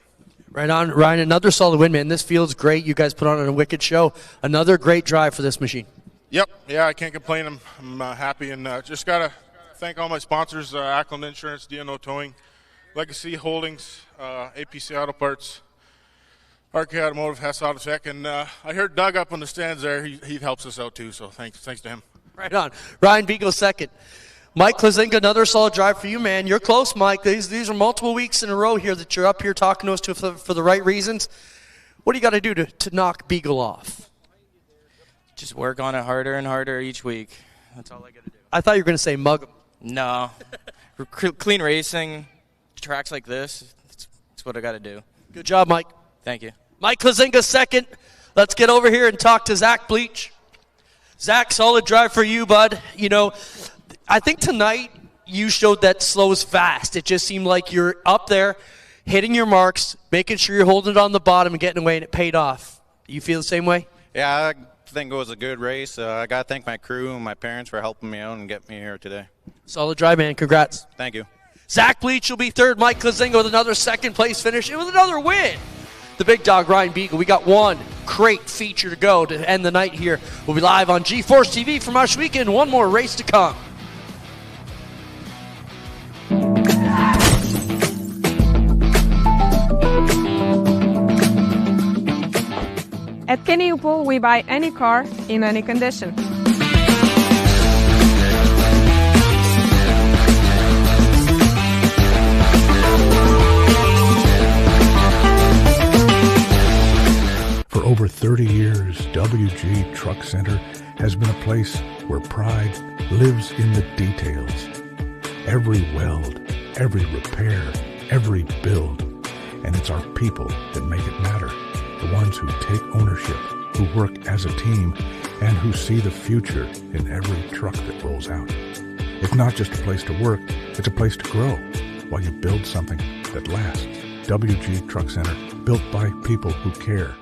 Right on, Ryan. Another solid win, man. This field's great. You guys put on a wicked show. Another great drive for this machine. Yep. Yeah, I can't complain. I'm happy, and just got to thank all my sponsors, Ackland Insurance, D&O Towing, Legacy Holdings, APC Auto Parts, RK Automotive, Hess Ohsweken, and I heard Doug up on the stands there. He helps us out too, so thanks to him. Right on. Ryan Beagle second. Mike Klazinga, another solid drive for you, man. You're close, Mike. These are multiple weeks in a row here that you're up here talking to us for the right reasons. What do you got to do to knock Beagle off? Just work on it harder and harder each week. That's all I got to do. I thought you were going to say mug him. No. Clean racing, tracks like this, it's what I got to do. Good job, Mike. Thank you. Mike Klazinga second. Let's get over here and talk to Zach Bleach. Zach, solid drive for you, bud. You know, I think tonight you showed that slow is fast. It just seemed like you're up there, hitting your marks, making sure you're holding it on the bottom and getting away, and it paid off. You feel the same way? Yeah, I think it was a good race. I got to thank my crew and my parents for helping me out and get me here today. Solid drive, man. Congrats. Thank you. Zach Bleach will be third. Mike Klazinga with another second-place finish. It was another win. The big dog, Ryan Beagle. We got one great feature to go to end the night here. We'll be live on G-Force TV from Ohsweken. One more race to come. At Kenny Pool, we buy any car in any condition. For over 30 years, WG Truck Center has been a place where pride lives in the details. Every weld, every repair, every build. And it's our people that make it matter. The ones who take ownership, who work as a team, and who see the future in every truck that rolls out. It's not just a place to work, it's a place to grow while you build something that lasts. WG Truck Center, built by people who care.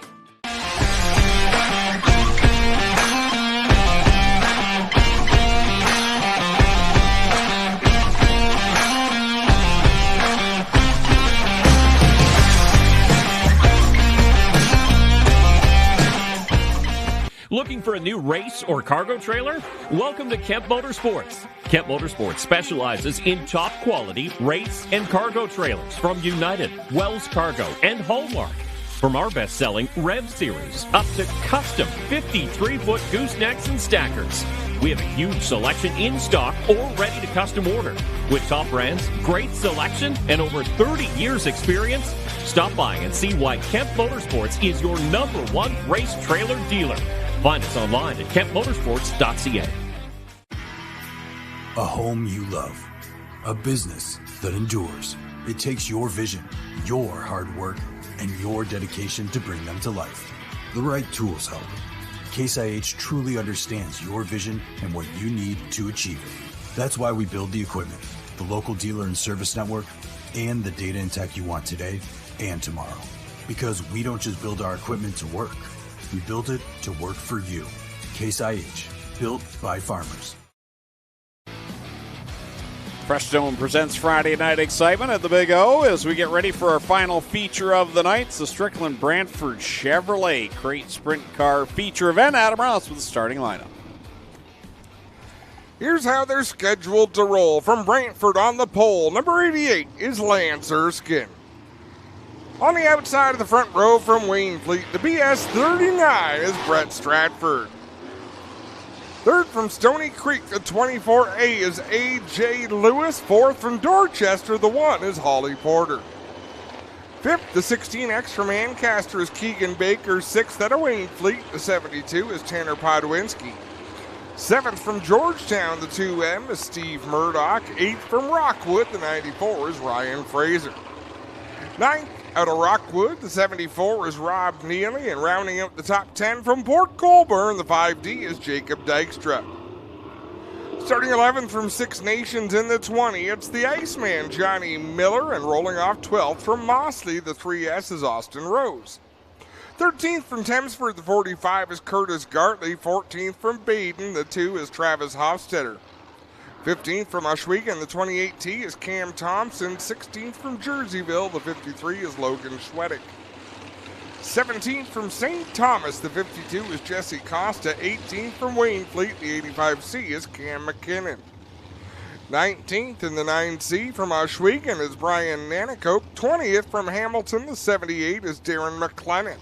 Looking for a new race or cargo trailer? Welcome to Kemp Motorsports. Kemp Motorsports specializes in top quality race and cargo trailers from United, Wells Cargo, and Hallmark. From our best-selling Rev Series up to custom 53-foot goosenecks and stackers. We have a huge selection in stock or ready to custom order. With top brands, great selection, and over 30 years experience, stop by and see why Kemp Motorsports is your #1 race trailer dealer. Find us online at kempmotorsports.ca. A home you love. A business that endures. It takes your vision, your hard work, and your dedication to bring them to life. The right tools help. Case IH truly understands your vision and what you need to achieve it. That's why we build the equipment, the local dealer and service network, and the data and tech you want today and tomorrow. Because we don't just build our equipment to work. We built it to work for you. Case IH, built by farmers. Fresh Zone presents Friday Night Excitement at the Big O as we get ready for our final feature of the night. It's the Strickland Brantford Chevrolet Crate Sprint Car feature event. Adam Ross with the starting lineup. Here's how they're scheduled to roll. From Brantford on the pole, number 88 is Lance Erskine. On the outside of the front row from Wainfleet, the BS 39 is Brett Stratford. Third from Stony Creek, the 24A is A.J. Lewis. Fourth from Dorchester, the 1 is Holly Porter. Fifth, the 16X from Ancaster is Keegan Baker. Sixth out of Waynefleet, the 72 is Tanner Podwinski. Seventh from Georgetown, the 2M is Steve Murdoch. Eighth from Rockwood, the 94 is Ryan Fraser. Ninth out of Rockwood, the 74 is Rob Neely. And rounding out the top 10 from Port Colborne, the 5D is Jacob Dykstra. Starting 11th from Six Nations in the 20, it's the Iceman, Johnny Miller. And rolling off 12th from Mossley, the 3S is Austin Rose. 13th from Thamesford, the 45 is Curtis Gartley. 14th from Baden, the 2 is Travis Hofstetter. 15th from Ohsweken, the 28T is Cam Thompson. 16th from Jerseyville, the 53 is Logan Schwedick. 17th from St. Thomas, the 52 is Jesse Costa. 18th from Waynefleet, the 85C is Cam McKinnon. 19th in the 9C from Ohsweken is Brian Nanakoke. 20th from Hamilton, the 78 is Darren McLennan.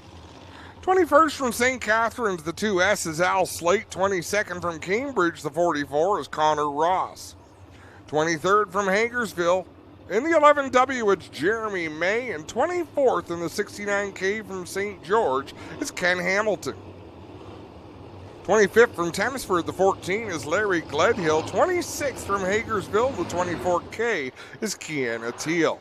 21st from St. Catharines, the 2S is Al Slate. 22nd from Cambridge, the 44 is Connor Ross. 23rd from Hagersville, in the 11W it's Jeremy May. And 24th in the 69K from St. George is Ken Hamilton. 25th from Thamesford, the 14 is Larry Gledhill. 26th from Hagersville, the 24K is Kiana Teal.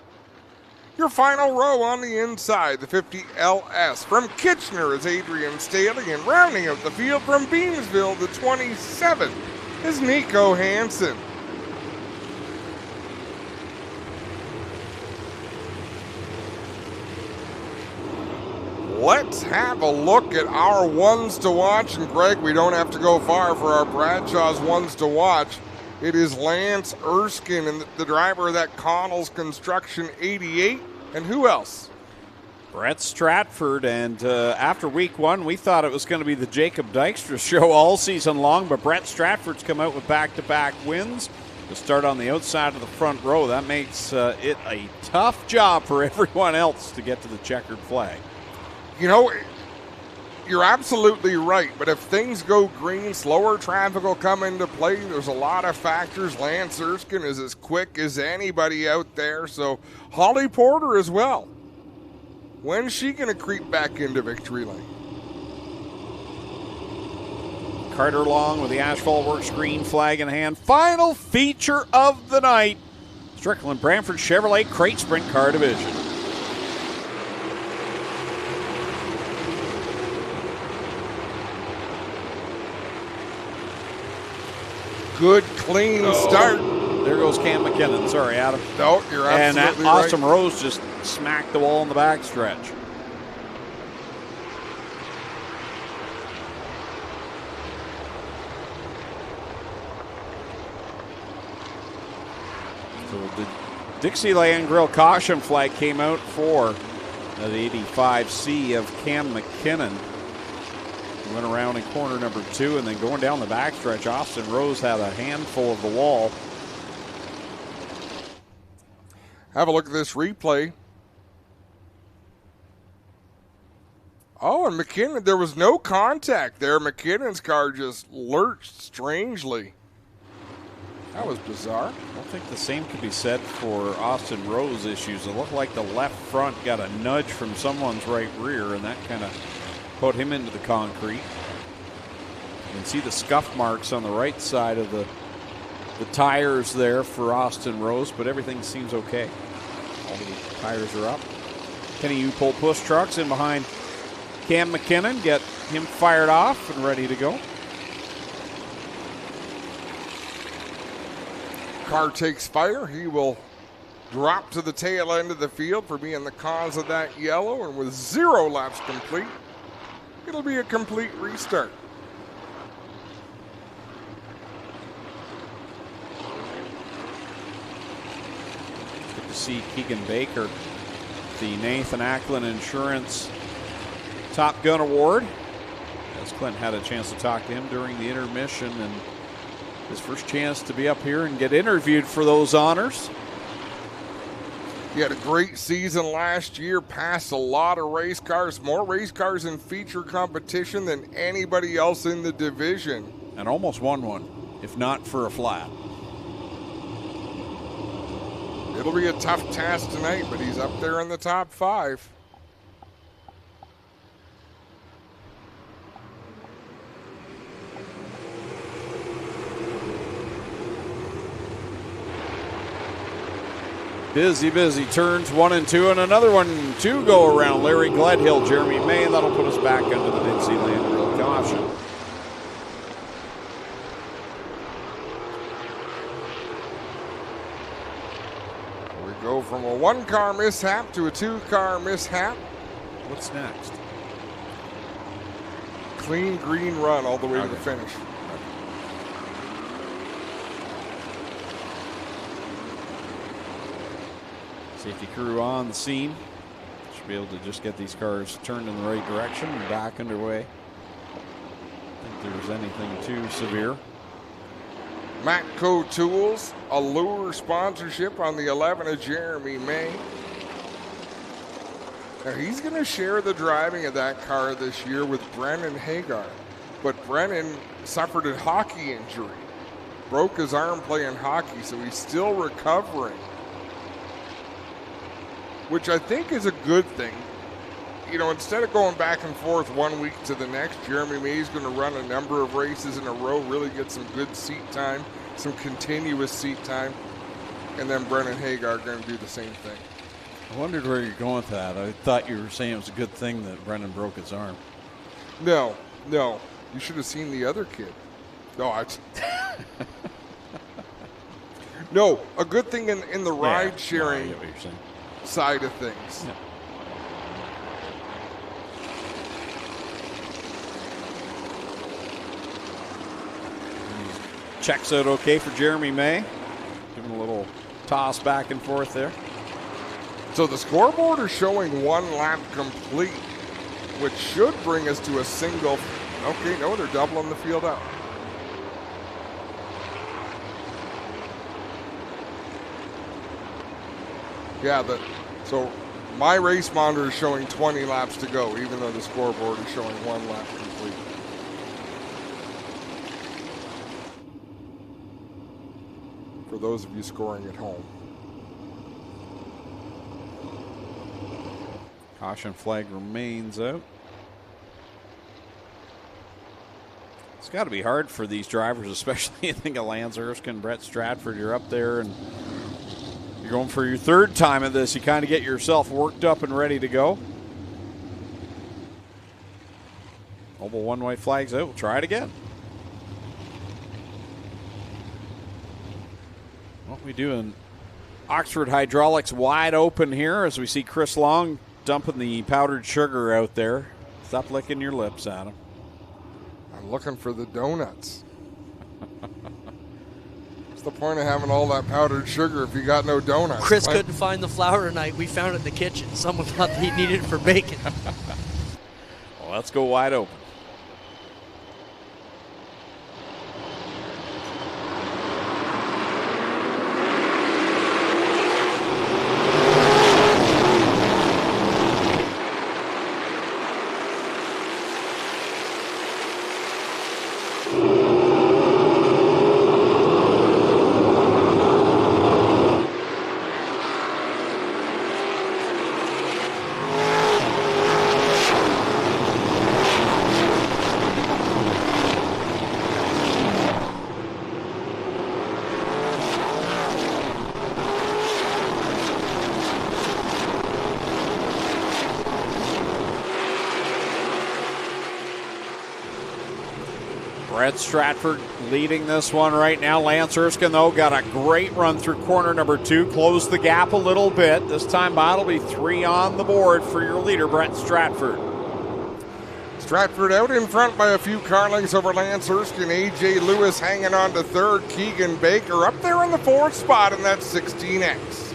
Your final row on the inside, the 50 LS. From Kitchener is Adrian Staley, and rounding out the field from Beamsville, the 27 is Nico Hansen. Let's have a look at our ones to watch. And Greg, we don't have to go far for our Bradshaw's ones to watch. It is Lance Erskine, and the driver of that Connell's Construction 88. And who else? Brett Stratford. And after week one, we thought it was going to be the Jacob Dykstra show all season long, but Brett Stratford's come out with back-to-back wins to start on the outside of the front row. That makes it a tough job for everyone else to get to the checkered flag. You know, you're absolutely right, but if things go green, slower traffic will come into play. There's a lot of factors. Lance Erskine is as quick as anybody out there, so Holly Porter as well. When's she going to creep back into victory lane? Carter Long with the Asphalt Works green flag in hand. Final feature of the night, Strickland Brantford Chevrolet Crate Sprint Car Division. Good, clean start. There goes Cam McKinnon. Sorry, Adam. No, you're absolutely right. And Austin Rose just smacked the wall in the backstretch. So the Dixieland Grill caution flag came out for the 85C of Cam McKinnon. Went around in corner number 2, and then going down the backstretch, Austin Rose had a handful of the wall. Have a look at this replay. Oh, and McKinnon, there was no contact there. McKinnon's car just lurched strangely. That was bizarre. I don't think the same could be said for Austin Rose issues. It looked like the left front got a nudge from someone's right rear, and that kind of put him into the concrete. You can see the scuff marks on the right side of the tires there for Austin Rose, but everything seems okay. All the tires are up. Kenny U-Pull push trucks in behind Cam McKinnon, get him fired off and ready to go. Car takes fire. He will drop to the tail end of the field for being the cause of that yellow, and with 0 laps complete, it'll be a complete restart. Good to see Keegan Baker, the Nathan Ackland Insurance Top Gun Award. As Clint had a chance to talk to him during the intermission, and his first chance to be up here and get interviewed for those honors. He had a great season last year, passed a lot of race cars, more race cars in feature competition than anybody else in the division. and almost won one, if not for a flat. It'll be a tough task tonight, but he's up there in the top 5. Busy turns 1 and 2, and another one to go around. Larry Gledhill, Jeremy May, and that'll put us back under the Dixie Land Rule caution. We go from a 1-car mishap to a 2-car mishap. What's next? Clean green run all the way to the finish. Safety crew on the scene. Should be able to just get these cars turned in the right direction and back underway. I don't think there's anything too severe. Matco Tools, a lure sponsorship on the 11 of Jeremy May. Now he's going to share the driving of that car this year with Brennan Hagar. But Brennan suffered a hockey injury. Broke his arm playing hockey, so he's still recovering. Which I think is a good thing. You know, instead of going back and forth 1 week to the next, Jeremy May is going to run a number of races in a row, really get some good seat time, some continuous seat time, and then Brennan Hagar going to do the same thing. I wondered where you're going with that. I thought you were saying it was a good thing that Brennan broke his arm. No. You should have seen the other kid. No, a good thing in the ride sharing side of things. Yeah. Checks out okay for Jeremy May. Giving a little toss back and forth there. So the scoreboard is showing 1 lap complete, which should bring us to a single. Okay, no, they're doubling the field out. Yeah, so my race monitor is showing 20 laps to go, even though the scoreboard is showing 1 lap complete. For those of you scoring at home. Caution flag remains out. It's got to be hard for these drivers, especially I think of Lance Erskine, Brett Stratford. You're up there and you're going for your 3rd time of this. You kind of get yourself worked up and ready to go. Mobile 1 white flag's out. We'll try it again. What we doing? Oxford Hydraulics wide open here as we see Chris Long dumping the powdered sugar out there. Stop licking your lips, Adam. I'm looking for the donuts. What's the point of having all that powdered sugar if you got no donuts? Chris couldn't find the flour tonight. We found it in the kitchen. Someone thought he needed it for bacon. Well, let's go wide open. Brett Stratford leading this one right now. Lance Erskine, though, got a great run through corner number 2. Closed the gap a little bit. This time, it'll be 3 on the board for your leader, Brett Stratford. Stratford out in front by a few car lengths over Lance Erskine. A.J. Lewis hanging on to 3rd. Keegan Baker up there in the 4th spot in that 16X.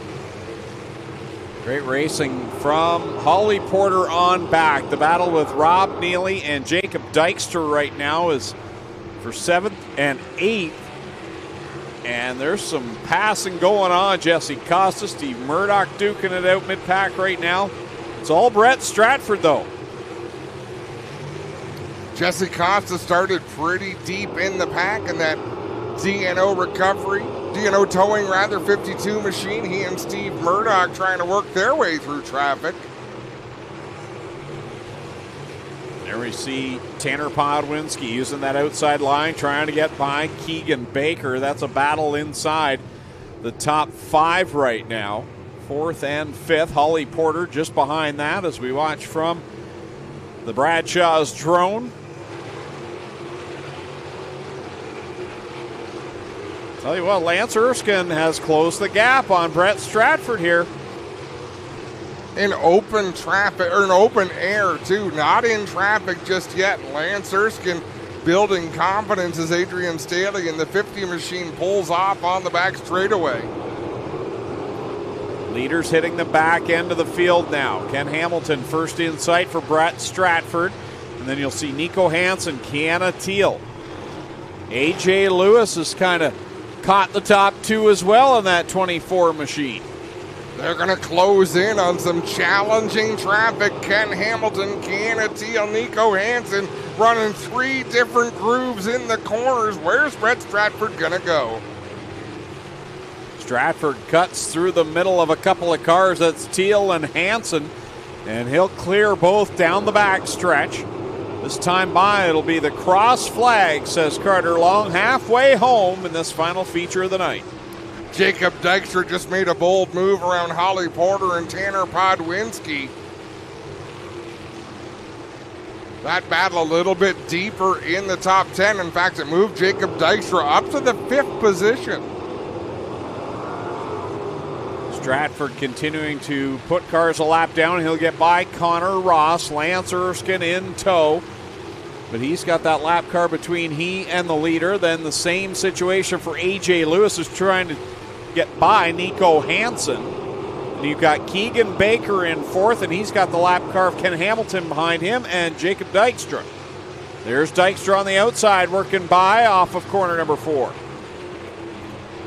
Great racing from Holly Porter on back. The battle with Rob Neely and Jacob Dykstra right now is for 7th and 8th. And there's some passing going on. Jesse Costa, Steve Murdoch duking it out mid-pack right now. It's all Brett Stratford, though. Jesse Costa started pretty deep in the pack in that DNO towing 52 machine. He and Steve Murdoch trying to work their way through traffic. There we see Tanner Podwinski using that outside line, trying to get by Keegan Baker. That's a battle inside the top 5 right now. 4th and 5th. Holly Porter just behind that as we watch from the Bradshaw's drone. Tell you what, Lance Erskine has closed the gap on Brett Stratford here. In open traffic, or in open air too, not in traffic just yet. Lance Erskine building confidence as Adrian Staley in the 50 machine pulls off on the back straightaway. Leaders hitting the back end of the field now. Ken Hamilton first in sight for Brett Stratford. And then you'll see Nico Hansen, Kiana Teal. AJ Lewis has kind of caught the top 2 as well in that 24 machine. They're going to close in on some challenging traffic. Ken Hamilton, Kiana Teal, Nico Hansen running 3 different grooves in the corners. Where's Brett Stratford going to go? Stratford cuts through the middle of a couple of cars. That's Teal and Hansen, and he'll clear both down the back stretch. This time by, it'll be the cross flag, says Carter Long, halfway home in this final feature of the night. Jacob Dykstra just made a bold move around Holly Porter and Tanner Podwinski. That battle a little bit deeper in the top 10. In fact, it moved Jacob Dykstra up to the 5th position. Stratford continuing to put cars a lap down. He'll get by Connor Ross, Lance Erskine in tow. But he's got that lap car between he and the leader. Then the same situation for AJ Lewis, is trying to get by Nico Hansen. And you've got Keegan Baker in 4th, and he's got the lap car of Ken Hamilton behind him and Jacob Dykstra. There's Dykstra on the outside working by off of corner number 4.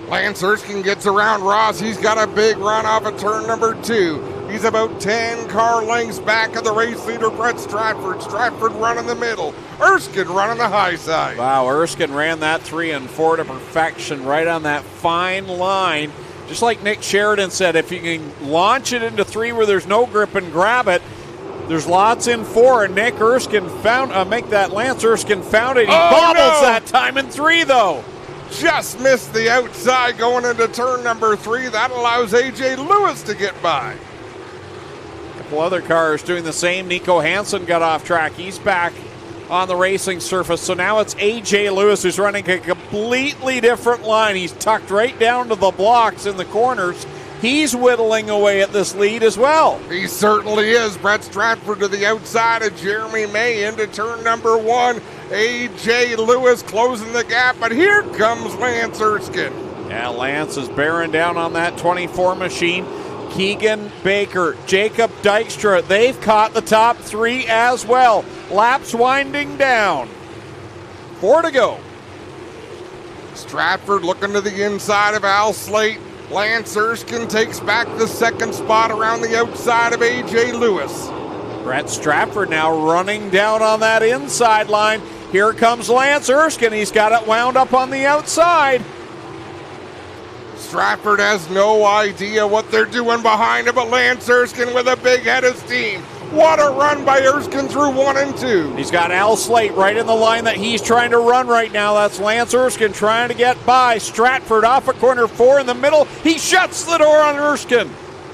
Lance Erskine gets around Ross. He's got a big run off of turn number 2. He's about 10 car lengths back of the race leader, Brett Stratford. Stratford running the middle. Erskine running the high side. Wow, Erskine ran that 3 and 4 to perfection, right on that fine line. Just like Nick Sheridan said, if you can launch it into 3 where there's no grip and grab it, there's lots in 4. And Nick Erskine found, Lance Erskine found it. He bobbles that time in 3, though. Just missed the outside going into turn number 3. That allows AJ Lewis to get by. A couple other cars doing the same. Nico Hansen got off track. He's back on the racing surface. So now it's AJ Lewis who's running a completely different line. He's tucked right down to the blocks in the corners. He's whittling away at this lead as well. He certainly is. Brett Stratford to the outside of Jeremy May into turn number 1. AJ Lewis closing the gap, but here comes Lance Erskine. Yeah, Lance is bearing down on that 24 machine. Keegan Baker, Jacob Dykstra, they've caught the top 3 as well. Laps winding down. 4 to go. Stratford looking to the inside of Al Slate. Lance Erskine takes back the 2nd spot around the outside of AJ Lewis. Brett Stratford now running down on that inside line. Here comes Lance Erskine. He's got it wound up on the outside. Stratford has no idea what they're doing behind him, but Lance Erskine with a big head of steam. What a run by Erskine through 1 and 2. He's got Al Slate right in the line that he's trying to run right now. That's Lance Erskine trying to get by Stratford off of corner 4 in the middle. He shuts the door on Erskine.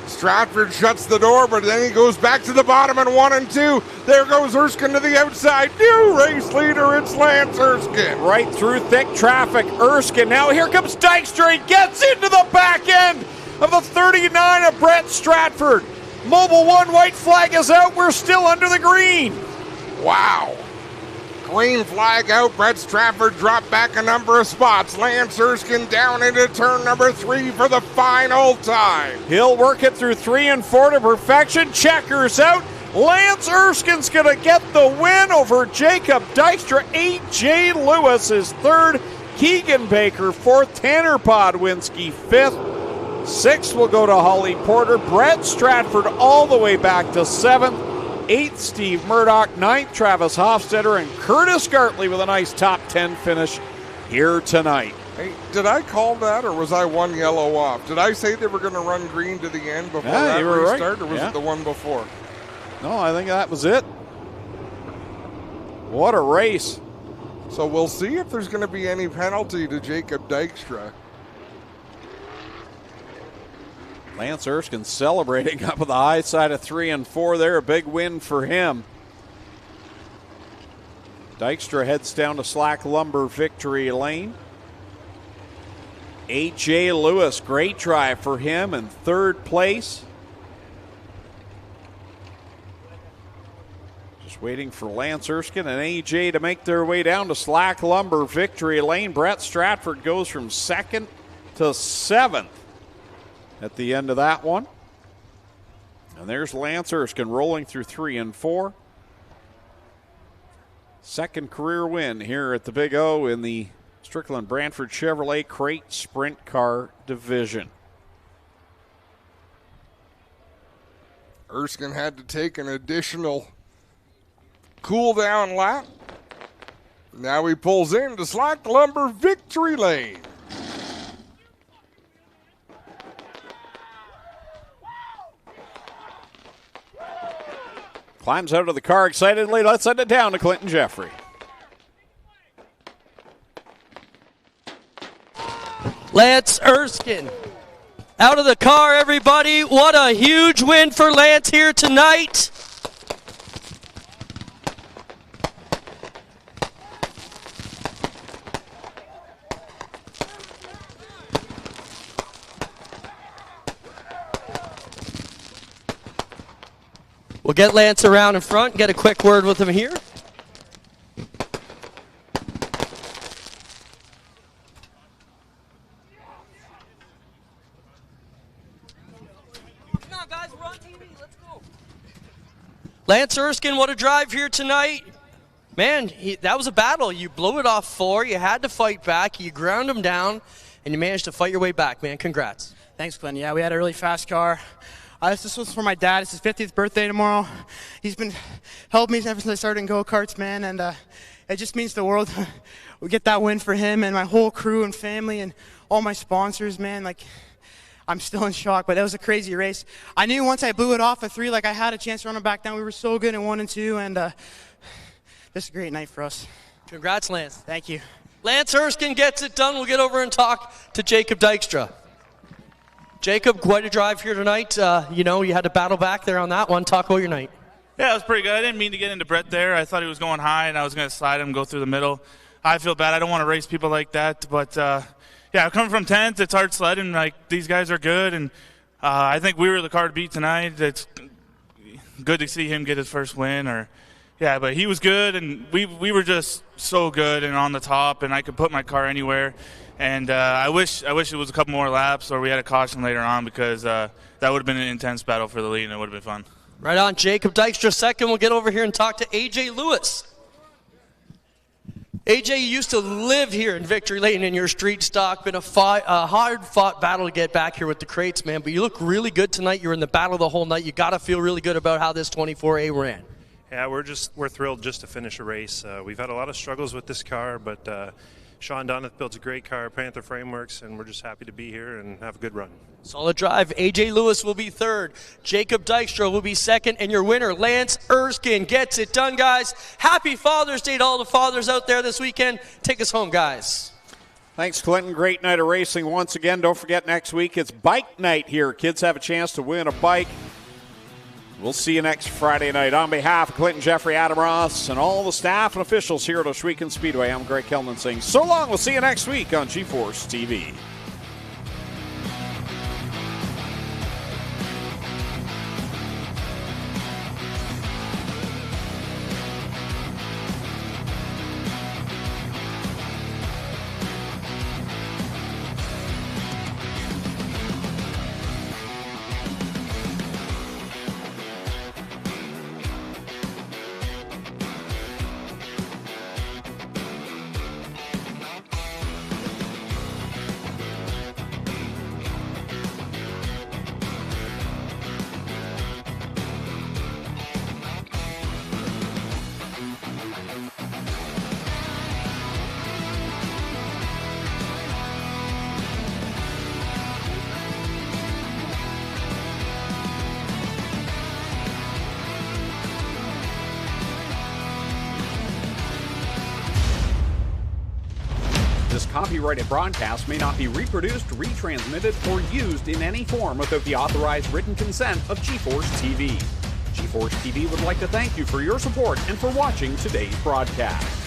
Stratford shuts the door, but then he goes back to the bottom in 1 and 2. There goes Erskine to the outside. New race leader, it's Lance Erskine. Right through thick traffic, Erskine. Now here comes Dykstra. He gets into the back end of the 39 of Brett Stratford. Mobile 1 white flag is out. We're still under the green. Wow. Green flag out. Brett Stratford dropped back a number of spots. Lance Erskine down into turn number 3 for the final time. He'll work it through 3 and 4 to perfection. Checkers out. Lance Erskine's going to get the win over Jacob Dykstra. AJ Lewis is 3rd. Keegan Baker 4th. Tanner Podwinski 5th. 6th will go to Holly Porter. Brett Stratford all the way back to 7th. 8th, Steve Murdoch. 9th, Travis Hofstetter. And Curtis Gartley with a nice top 10 finish here tonight. Hey, did I call that, or was I one yellow off? Did I say they were going to run green to the end before that restart, or was it the one before? No, I think that was it. What a race. So we'll see if there's going to be any penalty to Jacob Dykstra. Lance Erskine celebrating up at the high side of 3 and 4 there. A big win for him. Dykstra heads down to Slack Lumber victory lane. A.J. Lewis, great drive for him in 3rd place. Just waiting for Lance Erskine and A.J. to make their way down to Slack Lumber victory lane. Brett Stratford goes from 2nd to 7th at the end of that one. And there's Lance Erskine rolling through 3 and 4. Second career win here at the Big O in the Strickland Brantford Chevrolet Crate Sprint Car Division. Erskine had to take an additional cool down lap. Now he pulls into Slack Lumber victory lane. Climbs out of the car excitedly. Let's send it down to Clinton Jeffrey. Lance Erskine out of the car, everybody. What a huge win for Lance here tonight. We'll get Lance around in front, get a quick word with him here. Lance Erskine, what a drive here tonight. Man, that was a battle. You blew it off 4. You had to fight back. You ground him down, and you managed to fight your way back, man. Congrats. Thanks, Glenn. Yeah, we had a really fast car. This was for my dad. It's his 50th birthday tomorrow. He's been helping me ever since I started in go-karts, man, and it just means the world. We get that win for him and my whole crew and family and all my sponsors, man. Like, I'm still in shock, but that was a crazy race. I knew once I blew it off at 3, like I had a chance to run it back down. We were so good in 1 and 2, and this is a great night for us. Congrats, Lance. Thank you. Lance Erskine gets it done. We'll get over and talk to Jacob Dykstra. Jacob, quite a drive here tonight. You had to battle back there on that one. Talk about your night. Yeah, it was pretty good. I didn't mean to get into Brett there. I thought he was going high, and I was going to slide him, go through the middle. I feel bad. I don't want to race people like that, but yeah, coming from 10th, it's hard sledding. Like, these guys are good, and I think we were the car to beat tonight. It's good to see him get his first win. But he was good, and we were just so good and on the top, and I could put my car anywhere. And I wish it was a couple more laps or we had a caution later on, because that would have been an intense battle for the lead, and it would have been fun. Right on. Jacob Dykstra second. We'll get over here and talk to A.J. Lewis. A.J., you used to live here in Victory Lane in your street stock. Been a hard-fought battle to get back here with the crates, man. But you look really good tonight. You were in the battle the whole night. You got to feel really good about how this 24A ran. Yeah, we're thrilled just to finish a race. We've had a lot of struggles with this car, but Sean Donath builds a great car, Panther Frameworks, and we're just happy to be here and have a good run. Solid drive. A.J. Lewis will be third. Jacob Dykstra will be second. And your winner, Lance Erskine, gets it done, guys. Happy Father's Day to all the fathers out there this weekend. Take us home, guys. Thanks, Clinton. Great night of racing once again. Don't forget, next week it's bike night here. Kids have a chance to win a bike. We'll see you next Friday night. On behalf of Clinton, Jeffrey, Adam Ross, and all the staff and officials here at Ohsweken Speedway, I'm Greg Kellman saying so long. We'll see you next week on G-Force TV. copyrighted broadcast may not be reproduced, retransmitted, or used in any form without the authorized written consent of GeForce TV. GeForce TV would like to thank you for your support and for watching today's broadcast.